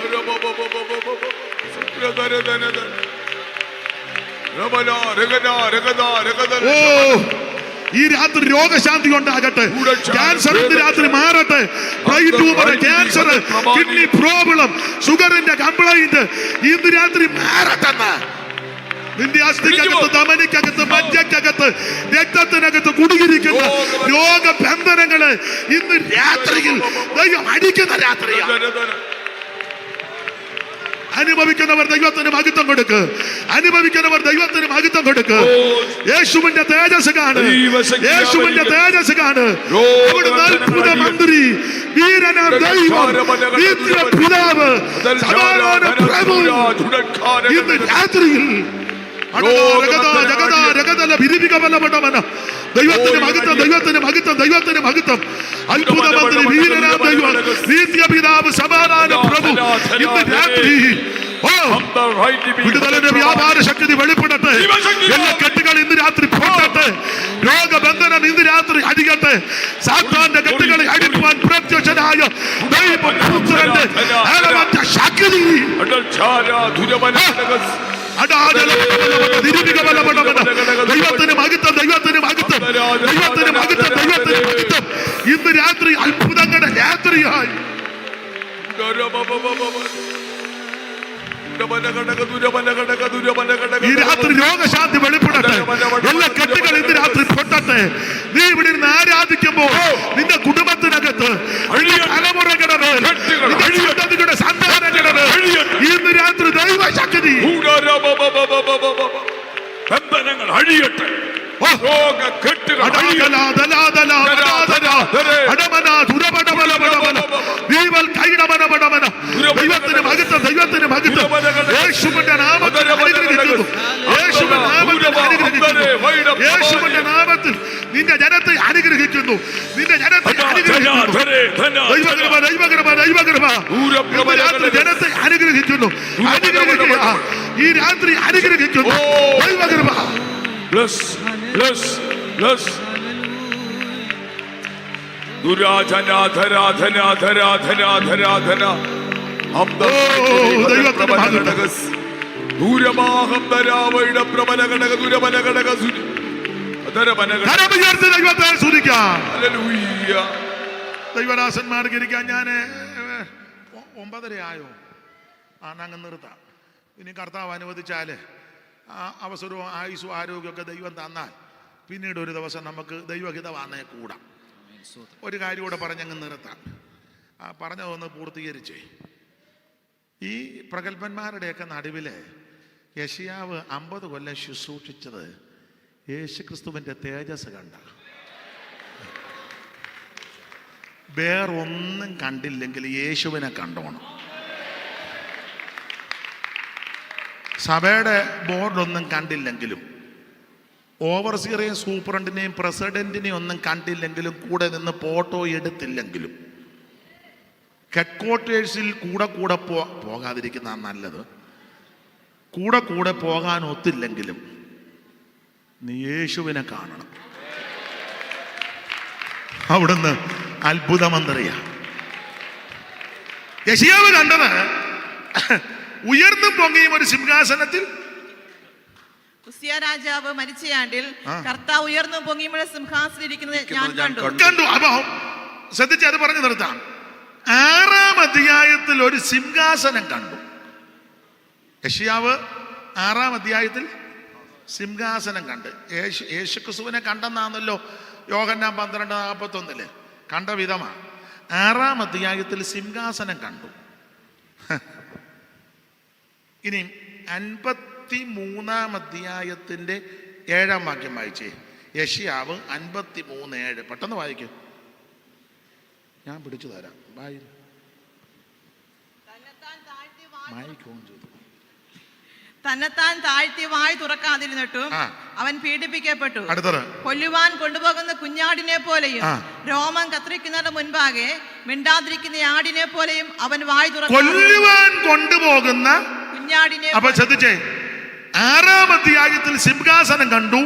ഈ രാത്രി രോഗശാന്തി ഉണ്ടാകട്ടെ. ക്യാൻസർ ഇന്ന് രാത്രി മാറട്ടെ. Brain tumour, cancer, kidney problem, ഷുഗറിന്റെ കംപ്ലൈന്റ് ഇന്ന് രാത്രി മാറട്ടെ. നിന്റെ അസ്ഥിക്കകത്ത്, ധമനിക്കകത്ത്, മജ്ജക്കകത്ത്, രക്തത്തിനകത്ത് കുടുങ്ങിയിരിക്കുന്ന രോഗബന്ധനങ്ങള് ഇന്ന് രാത്രിയിൽ ദൈവം അടിക്കുന്ന രാത്രിയാണ്. അനുഭവിക്കുന്നവർ ദൈവത്തിന് മഹത്വം കൊടുക്ക്. അനുഭവിക്കുന്നവർ ദൈവത്തിന് മഹത്വം കൊടുക്ക്. യേശുവിന്റെ തേജസ് കാണ്, യേശുവിന്റെ തേജസ് കാണ്. അവിടുന്ന് അത്ഭുത മന്ത്രി, വീരനാം ദൈവം, നിത്യ പിതാവ്, സമാധാന പ്രഭു ഇന്ന് രാത്രിയിൽ ദൈവത്തിന് മഹത്വം, ദൈവത്തിന് മഹത്വം, ദൈവത്തിന് മഹത്വം. അത്ഭുത മന്ത്രി, വീരനാം ദൈവം, നിത്യ പിതാവ്, സമാധാന പ്രഭു ഇന്ന് രാത്രി വിടുതലിന്റെ വ്യാപാര ശക്തി വെളിപ്പെടട്ടെ. എല്ലാ കെട്ടുകൾ ഇന്ന് രാത്രി പൊട്ടട്ടെ. രോഗബന്ധനം ഇന്ന് രാത്രി അടിക്കട്ടെ. സാത്താന്റെ കെട്ടുകളെ അടിക്കുവാൻ പ്രത്യക്ഷനായ ദൈവപുത്രന്റെ അളവറ്റ ശക്തി ദൈവത്തിന് മഹത്വം, ദൈവത്തിന് മഹത്വം, ദൈവത്തിന് മഹത്വം, ദൈവത്തിന് മഹത്വം. ഇന്ന് രാത്രി അത്ഭുതങ്ങളുടെ രാത്രിയായി. ഈ രാത്രി രോഗശാന്തി വെളിപ്പെടട്ടെ. എല്ലാ കെട്ടുകൾ ഇന്ന് രാത്രി പൊട്ടട്ടെ. നീ ഇവിടെ നിന്ന് ആരാധിക്കുമ്പോൾ നിന്റെ കുടുംബത്തിനകത്ത്, തലമുറകളുടെ സന്താനങ്ങളുടെ ഇന്ന് രാത്രി ദൈവശക്തി ബന്ധനങ്ങൾ അഴിയട്ടെ. ദൈവത്തിന് മഹത്വം, ദൈവത്തിന് മഹത്വം. യേശുവിന്റെ നാമത്തിൽ അനുഗ്രഹിക്കുന്നു, യേശുവിന്റെ നാമത്തിൽ അനുഗ്രഹിക്കുന്നു, യേശുവിന്റെ നാമത്തിൽ നിന്റെ ജനത്തെ അനുഗ്രഹിക്കുന്നു, നിന്റെ ജനത്തെ അനുഗ്രഹിക്കുന്നു. ദൈവകൃപ, ദൈവകൃപ, ദൈവകൃപ. രാത്രി ജനത്തെ അനുഗ്രഹിക്കുന്നു, അനുഗ്രഹിക്കുക. ഈ രാത്രി അനുഗ്രഹിക്കുന്നു ദൈവകൃപ. Bless, bless, bless. ദുരാധന ധരാ ധന ധരാ ധനാ ധരാ ധന ദൂരമാഹം ധരാവയുടെ പ്രബല ഘടക ദുരബല ഘടക ദൈവത്തെ സ്തുതിക്കാം. ദൈവദാസന്മാർക്ക് ഇരിക്കാൻ ഞാൻ 9:30 ആയോ? അങ്ങ് നിർത്താം. ഇനി കർത്താവ് അനുവദിച്ചാല് അവസരവും ആയുസ്സും ആരോഗ്യമൊക്കെ ദൈവം തന്നാൽ പിന്നീട് ഒരു ദിവസം നമുക്ക് ദൈവഹിതമാണേ കൂടാം. ഒരു കാര്യം കൂടെ പറഞ്ഞങ്ങ് നിർത്താം. പറഞ്ഞതൊന്ന് പൂർത്തീകരിച്ചേ. ഈ പ്രഗത്ഭന്മാരുടെയൊക്കെ നടുവിൽ യെശയ്യാവ് 50 കൊല്ലം ശുശ്രൂഷിച്ചത് യേശുക്രിസ്തുവിൻ്റെ തേജസ് കണ്ട. വേറൊന്നും കണ്ടില്ലെങ്കിൽ യേശുവിനെ കണ്ടോണം. സഭയുടെ ബോർഡൊന്നും കണ്ടില്ലെങ്കിലും, ഓവർസിയറേയും സൂപ്രണ്ടിനെയും പ്രസിഡന്റിനെയും ഒന്നും കണ്ടില്ലെങ്കിലും, കൂടെ നിന്ന് ഫോട്ടോ എടുത്തില്ലെങ്കിലും, ഹെഡ് ക്വാർട്ടേഴ്സിൽ കൂടെ കൂടെ പോകാതിരിക്കുന്ന നല്ലത്. കൂടെ കൂടെ പോകാൻ ഒത്തില്ലെങ്കിലും നീ യേശുവിനെ കാണണം. അവിടുന്ന് അത്ഭുതമന്ത്രിയാ. യെശയ്യാവ് കണ്ടത് ഉയർന്നും പൊങ്ങിയും ഒരു സിംഹാസനത്തിൽ. ഉസിയ രാജാവ് മരിച്ചയാണ്ടിൽ കർത്താവ് ഉയർന്നും പൊങ്ങിയുമുള്ള സിംഹാസനം ഇരിക്കുന്നത് ഞാൻ കണ്ടു. അപ്പൊ ശ്രദ്ധിച്ച് അത് പറഞ്ഞു നിർത്താം. 6-ാം അധ്യായത്തിൽ ഒരു സിംഹാസനം കണ്ടു. യെശയ്യാവ് 6-ാം അധ്യായത്തിൽ സിംഹാസനം കണ്ട്. യേശുക്രിസ്തുവിനെ കണ്ടെന്നാണല്ലോ യോഹന്നാൻ 12:41 കണ്ട വിധമാണ്. 6-ാം അധ്യായത്തിൽ സിംഹാസനം കണ്ടു. ഇനി 53-ാം അധ്യായത്തിന്റെ 7-ാം വാക്യം വായിച്ചേ. യെശയ്യാവ് 53:7 പെട്ടെന്ന് വായിക്കും. ഞാൻ പിടിച്ചു തരാം. തന്നെത്താൻ താഴ്ത്തി വായ് തുറക്കാതിരുന്നിട്ടും അവൻ പീഡിപ്പിക്കപ്പെട്ടു. കൊല്ലുവാൻ കൊണ്ടുപോകുന്ന കുഞ്ഞാടിനെ പോലെയും രോമം കത്രിക്കുന്നതിന് മുൻപാകെ മിണ്ടാതിരിക്കുന്ന ആടിനെ പോലെയും അവൻ വായ് കൊല്ലുവാൻ കൊണ്ടുപോകുന്ന കുഞ്ഞാടിനെ. അപ്പൊ ശ്രദ്ധിച്ചേ, 6-ാം അധ്യായത്തിൽ സിംഹാസനം കണ്ടു,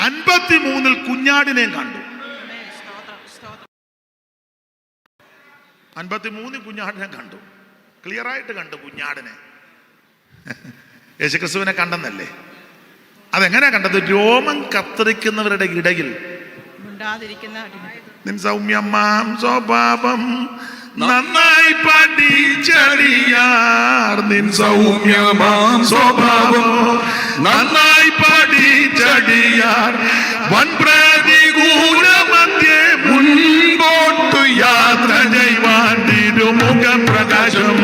53-ൽ കുഞ്ഞാടിനെയും കണ്ടു. 53 കുഞ്ഞാടിനെ കണ്ടു. ക്ലിയർ ആയിട്ട് കണ്ടു കുഞ്ഞാടിനെ. യേശുക്രിസ്തുവിനെ കണ്ടെന്നല്ലേ? അതെങ്ങനെയാ കണ്ടത്? രോമം കത്തിരിക്കുന്നവരുടെ ഇടയിൽ നിൻ സൗമ്യമാം സ്വഭാവം നന്നായി പഠിച്ചടിയാർ. നിൻ സൗമ്യമാം സ്വഭാവം നന്നായി പഠിച്ചടിയാർ. വൻ പ്രതികൂല മധ്യേ മുൻപോട്ടു യാത്ര ചെയ്യുവാൻ തിരുമുഖ പ്രകാശം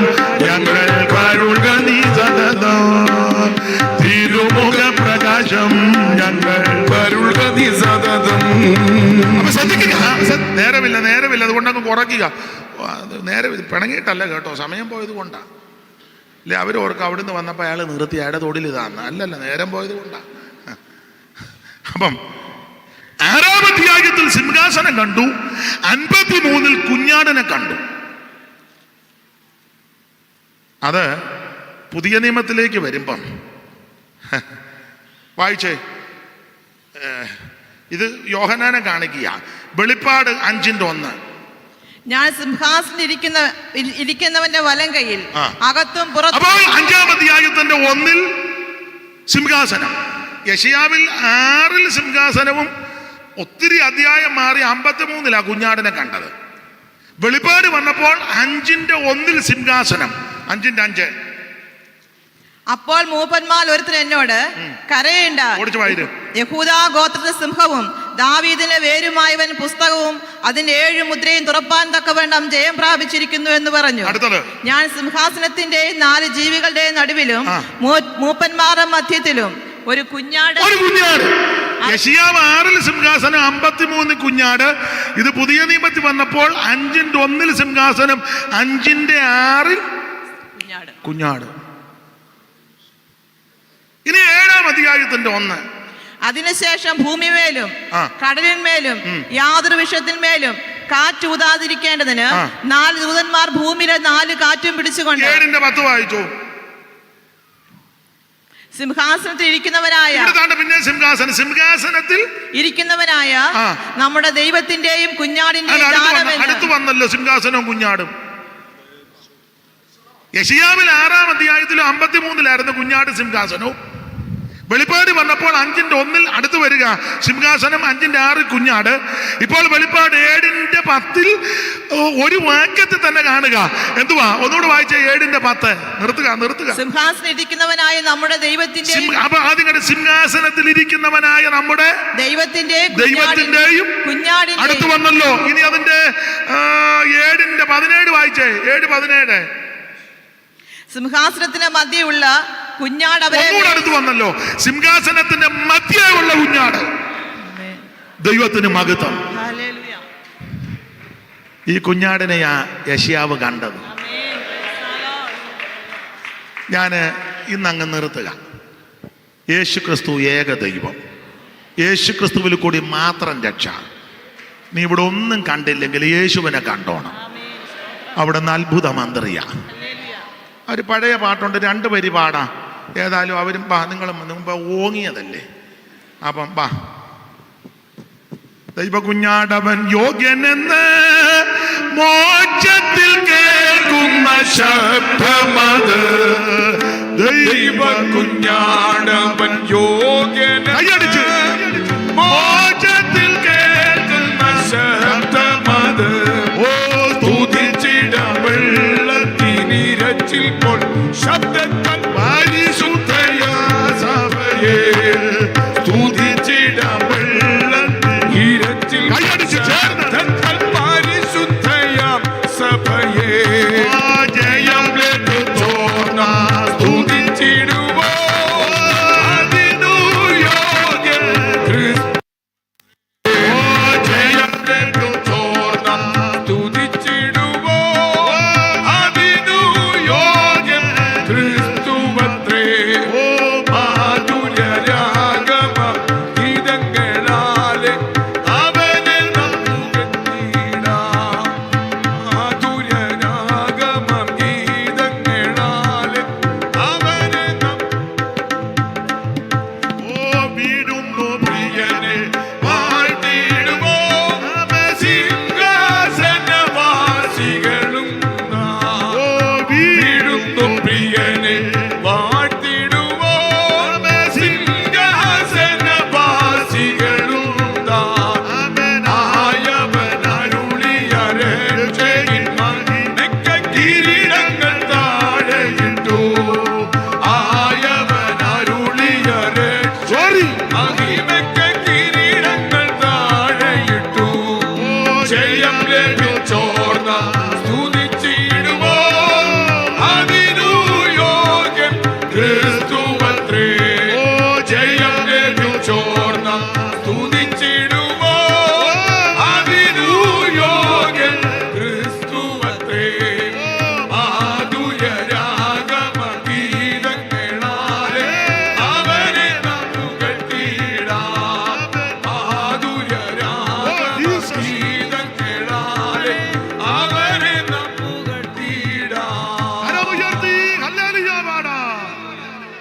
ഞങ്ങൾ കരുൾക നീ സതതം. തിരുമുഖ പ്രകാശം ഞങ്ങൾ കരുൾക നീ സതതം. അപ്പൊ ശ്രദ്ധിക്കുക, നേരമില്ല അതുകൊണ്ടങ്ങ് കുറയ്ക്കുക. നേരെ പിണങ്ങിയിട്ടല്ല കേട്ടോ, സമയം പോയത് കൊണ്ടാ. അല്ലെ അവരോർക്ക് അവിടുന്ന് വന്നപ്പോൾ അയാൾ നിർത്തി അയാളുടെ തൊടിൽ ഇതാന്ന്. അല്ലല്ല, നേരം പോയത് കൊണ്ടാ. അപ്പം 6-ാം അധ്യായത്തിൽ സിംഹാസനം കണ്ടു, 53-ൽ കുഞ്ഞാടിനെ കണ്ടു. അത് പുതിയ നിയമത്തിലേക്ക് വരുമ്പം വായിച്ചേ. ഇത് യോഹന്നാനെ കാണിക്കുക. വെളിപ്പാട് 5:1. ഞാൻ സിംഹാസനം ഇരിക്കുന്നവന്റെ വലം കയ്യിൽ അകത്തും പുറത്തും. അപ്പോൾ 5-ാം അധ്യായത്തിന്റെ 1-ൽ സിംഹാസനം. യെശയ്യാവിൽ 6-ൽ സിംഹാസനവും ഒത്തിരി അധ്യായം മാറി 53-ലാ കുഞ്ഞാടിനെ കണ്ടത്. വെളിപ്പാട് വന്നപ്പോൾ 5:1 സിംഹാസനം. 5:5. അപ്പോൾ മൂപ്പന്മാർ ഒരുത്തൻ എന്നോട് കരയേണ്ട, യഹൂദാ ഗോത്രത്തിന്റെ സിംഹവും ദാവീദിന്റെ വേരുമായവൻ പുസ്തകവും അതിന്റെ 7 മുദ്രയും തുറപ്പാൻ തക്കവണ്ണം ജയം പ്രാപിച്ചിരിക്കുന്നു എന്ന് പറഞ്ഞു. ഞാൻ സിംഹാസനത്തിന്റെയും 4 ജീവികളുടെയും നടുവിലും മൂപ്പന്മാരുടെ മധ്യത്തിലും ഒരു കുഞ്ഞാട്. യെശയ്യാവ് 6-ൽ സിംഹാസനം, 53 കുഞ്ഞാട്. ഇത് പുതിയ നിയമത്തിൽ വന്നപ്പോൾ 5:1 സിംഹാസനം, 5:6 കുഞ്ഞാട്. ഇനി 7-ാം അധ്യായത്തിന്റെ 1. അതിനുശേഷം ഭൂമിമേലും കടലിന്മേലും യാതൊരു വിഷയത്തിന്മേലും കാറ്റൂതാതിരിക്കേണ്ടതിന് 4 ദൂതന്മാർ ഭൂമിയിലെ 4 കാറ്റും പിടിച്ചുകൊണ്ട് 7:10 വായിച്ചു. സിംഹാസനത്തിൽ ഇരിക്കുന്നവനായ, പിന്നെ സിംഹാസനത്തിൽ ഇരിക്കുന്നവനായ നമ്മുടെ ദൈവത്തിന്റെയും കുഞ്ഞാടിന്റെയും അടുത്ത് വന്നല്ലോ സിംഹാസനവും കുഞ്ഞാടും. യെശയ്യാവിൽ 6-ാം അധ്യായത്തിലും 53-ലായിരുന്നു കുഞ്ഞാട് സിംഹാസനവും. വെളിപ്പാട് വന്നപ്പോൾ 5:1 അടുത്ത് വരിക സിംഹാസനം, 5:6 കുഞ്ഞാട്. ഇപ്പോൾ വെളിപ്പാട് 7:10 ഒരു വാക്യത്തിൽ തന്നെ കാണുക. എന്തുവാ? ഒന്നുകൂടെ വായിച്ച 7:10. നിർത്തുക. സിംഹാസനം ഇരിക്കുന്നവനായ നമ്മുടെ ദൈവത്തിന്റെ. അപ്പൊ ആദ്യം കണ്ട് സിംഹാസനത്തിൽ ഇരിക്കുന്നവനായ നമ്മുടെ ദൈവത്തിന്റെയും കുഞ്ഞാടിന്റെ അടുത്ത് വന്നല്ലോ. ഇനി അതിന്റെ 7:17 വായിച്ചേ. 7:17. സിംഹാസനത്തിന്റെ മധ്യയുള്ള കുഞ്ഞാട് അടുത്ത് വന്നല്ലോ. സിംഹാസനത്തിന്റെ മധ്യയുള്ള കുഞ്ഞാട് ദൈവത്തിന് മഹത്വം. ഈ കുഞ്ഞാടിനെയാ യെശയ്യാവ് കണ്ടത്. ഞാൻ ഇന്നങ്ങ് നിർത്തുക. യേശുക്രിസ്തു ഏക ദൈവം. യേശുക്രിസ്തുവിൽ കൂടി മാത്രം രക്ഷ. നീ ഇവിടെ ഒന്നും കണ്ടില്ലെങ്കിൽ യേശുവിനെ കണ്ടോണം. അവിടെ നിന്ന് അത്ഭുത മന്ത്രിയാ. ഒരു പഴയ പാട്ടുണ്ട്, 2 വരി പാടാ. ഏതായാലും അവരും നിങ്ങൾ മുമ്പ് ഓങ്ങിയതല്ലേ. അപ്പം ദൈവകുഞ്ഞാടവൻ യോഗ്യനെന്ന് മോക്ഷത്തിൽ കേൾക്കുന്ന ശബ്ദമത് ദൈവകുഞ്ഞാടവൻ യോഗ്യനെന്ന് കൈയടിച്ച് മോക്ഷത്തിൽ കേൾക്കുന്ന ശബ്ദമത് സ്തുതിച്ചിട വെള്ളത്തിനിരച്ചിൽ പോൽ ശബ്ദത്താൽ പരിശുദ്ധയ സഭയെ സ്തുതിച്ചിട വെള്ളത്തിനിരച്ചിൽ കൈയടിച്ച് ശബ്ദത്താൽ പരിശുദ്ധയാം സഭയെ ജയം ലഭിച്ചോർന്ന സ്തുതിച്ചിടുവോ അതിനു യോഗ്യൻ ക്രിസ്തു ജയം ലഭിച്ചോർന്ന സ്തുതിച്ചിടുവോ അതിനു യോഗ്യൻ ക്രിസ്തുവത്രേ മാധുര്യരാഗമ ഗീതങ്ങളാലെ അവനെ നമുക്കെത്തിയിടാം മാധുര്യരാഗമ ഗീതങ്ങളാലെ അവനെ വീടുന്നു പ്രിയനെ വാഴ്ത്തിയിടുമോ സിംഹാസനവാസികളും വീഴുന്നു പ്രിയനെ വാഴ്ത്തിടുവോ സിംഹാസനവാസികളും ആയവനരുളിയ രക്ഷയിൻ മഹിമയ്ക്ക് കിരീടങ്ങൾ താഴെയിട്ടു ആയവനരുളിയ രക്ഷ മഹിമയ്ക്ക് കിരീടങ്ങൾ താഴെയിട്ടു ജയം ലഭിച്ചോർന്ന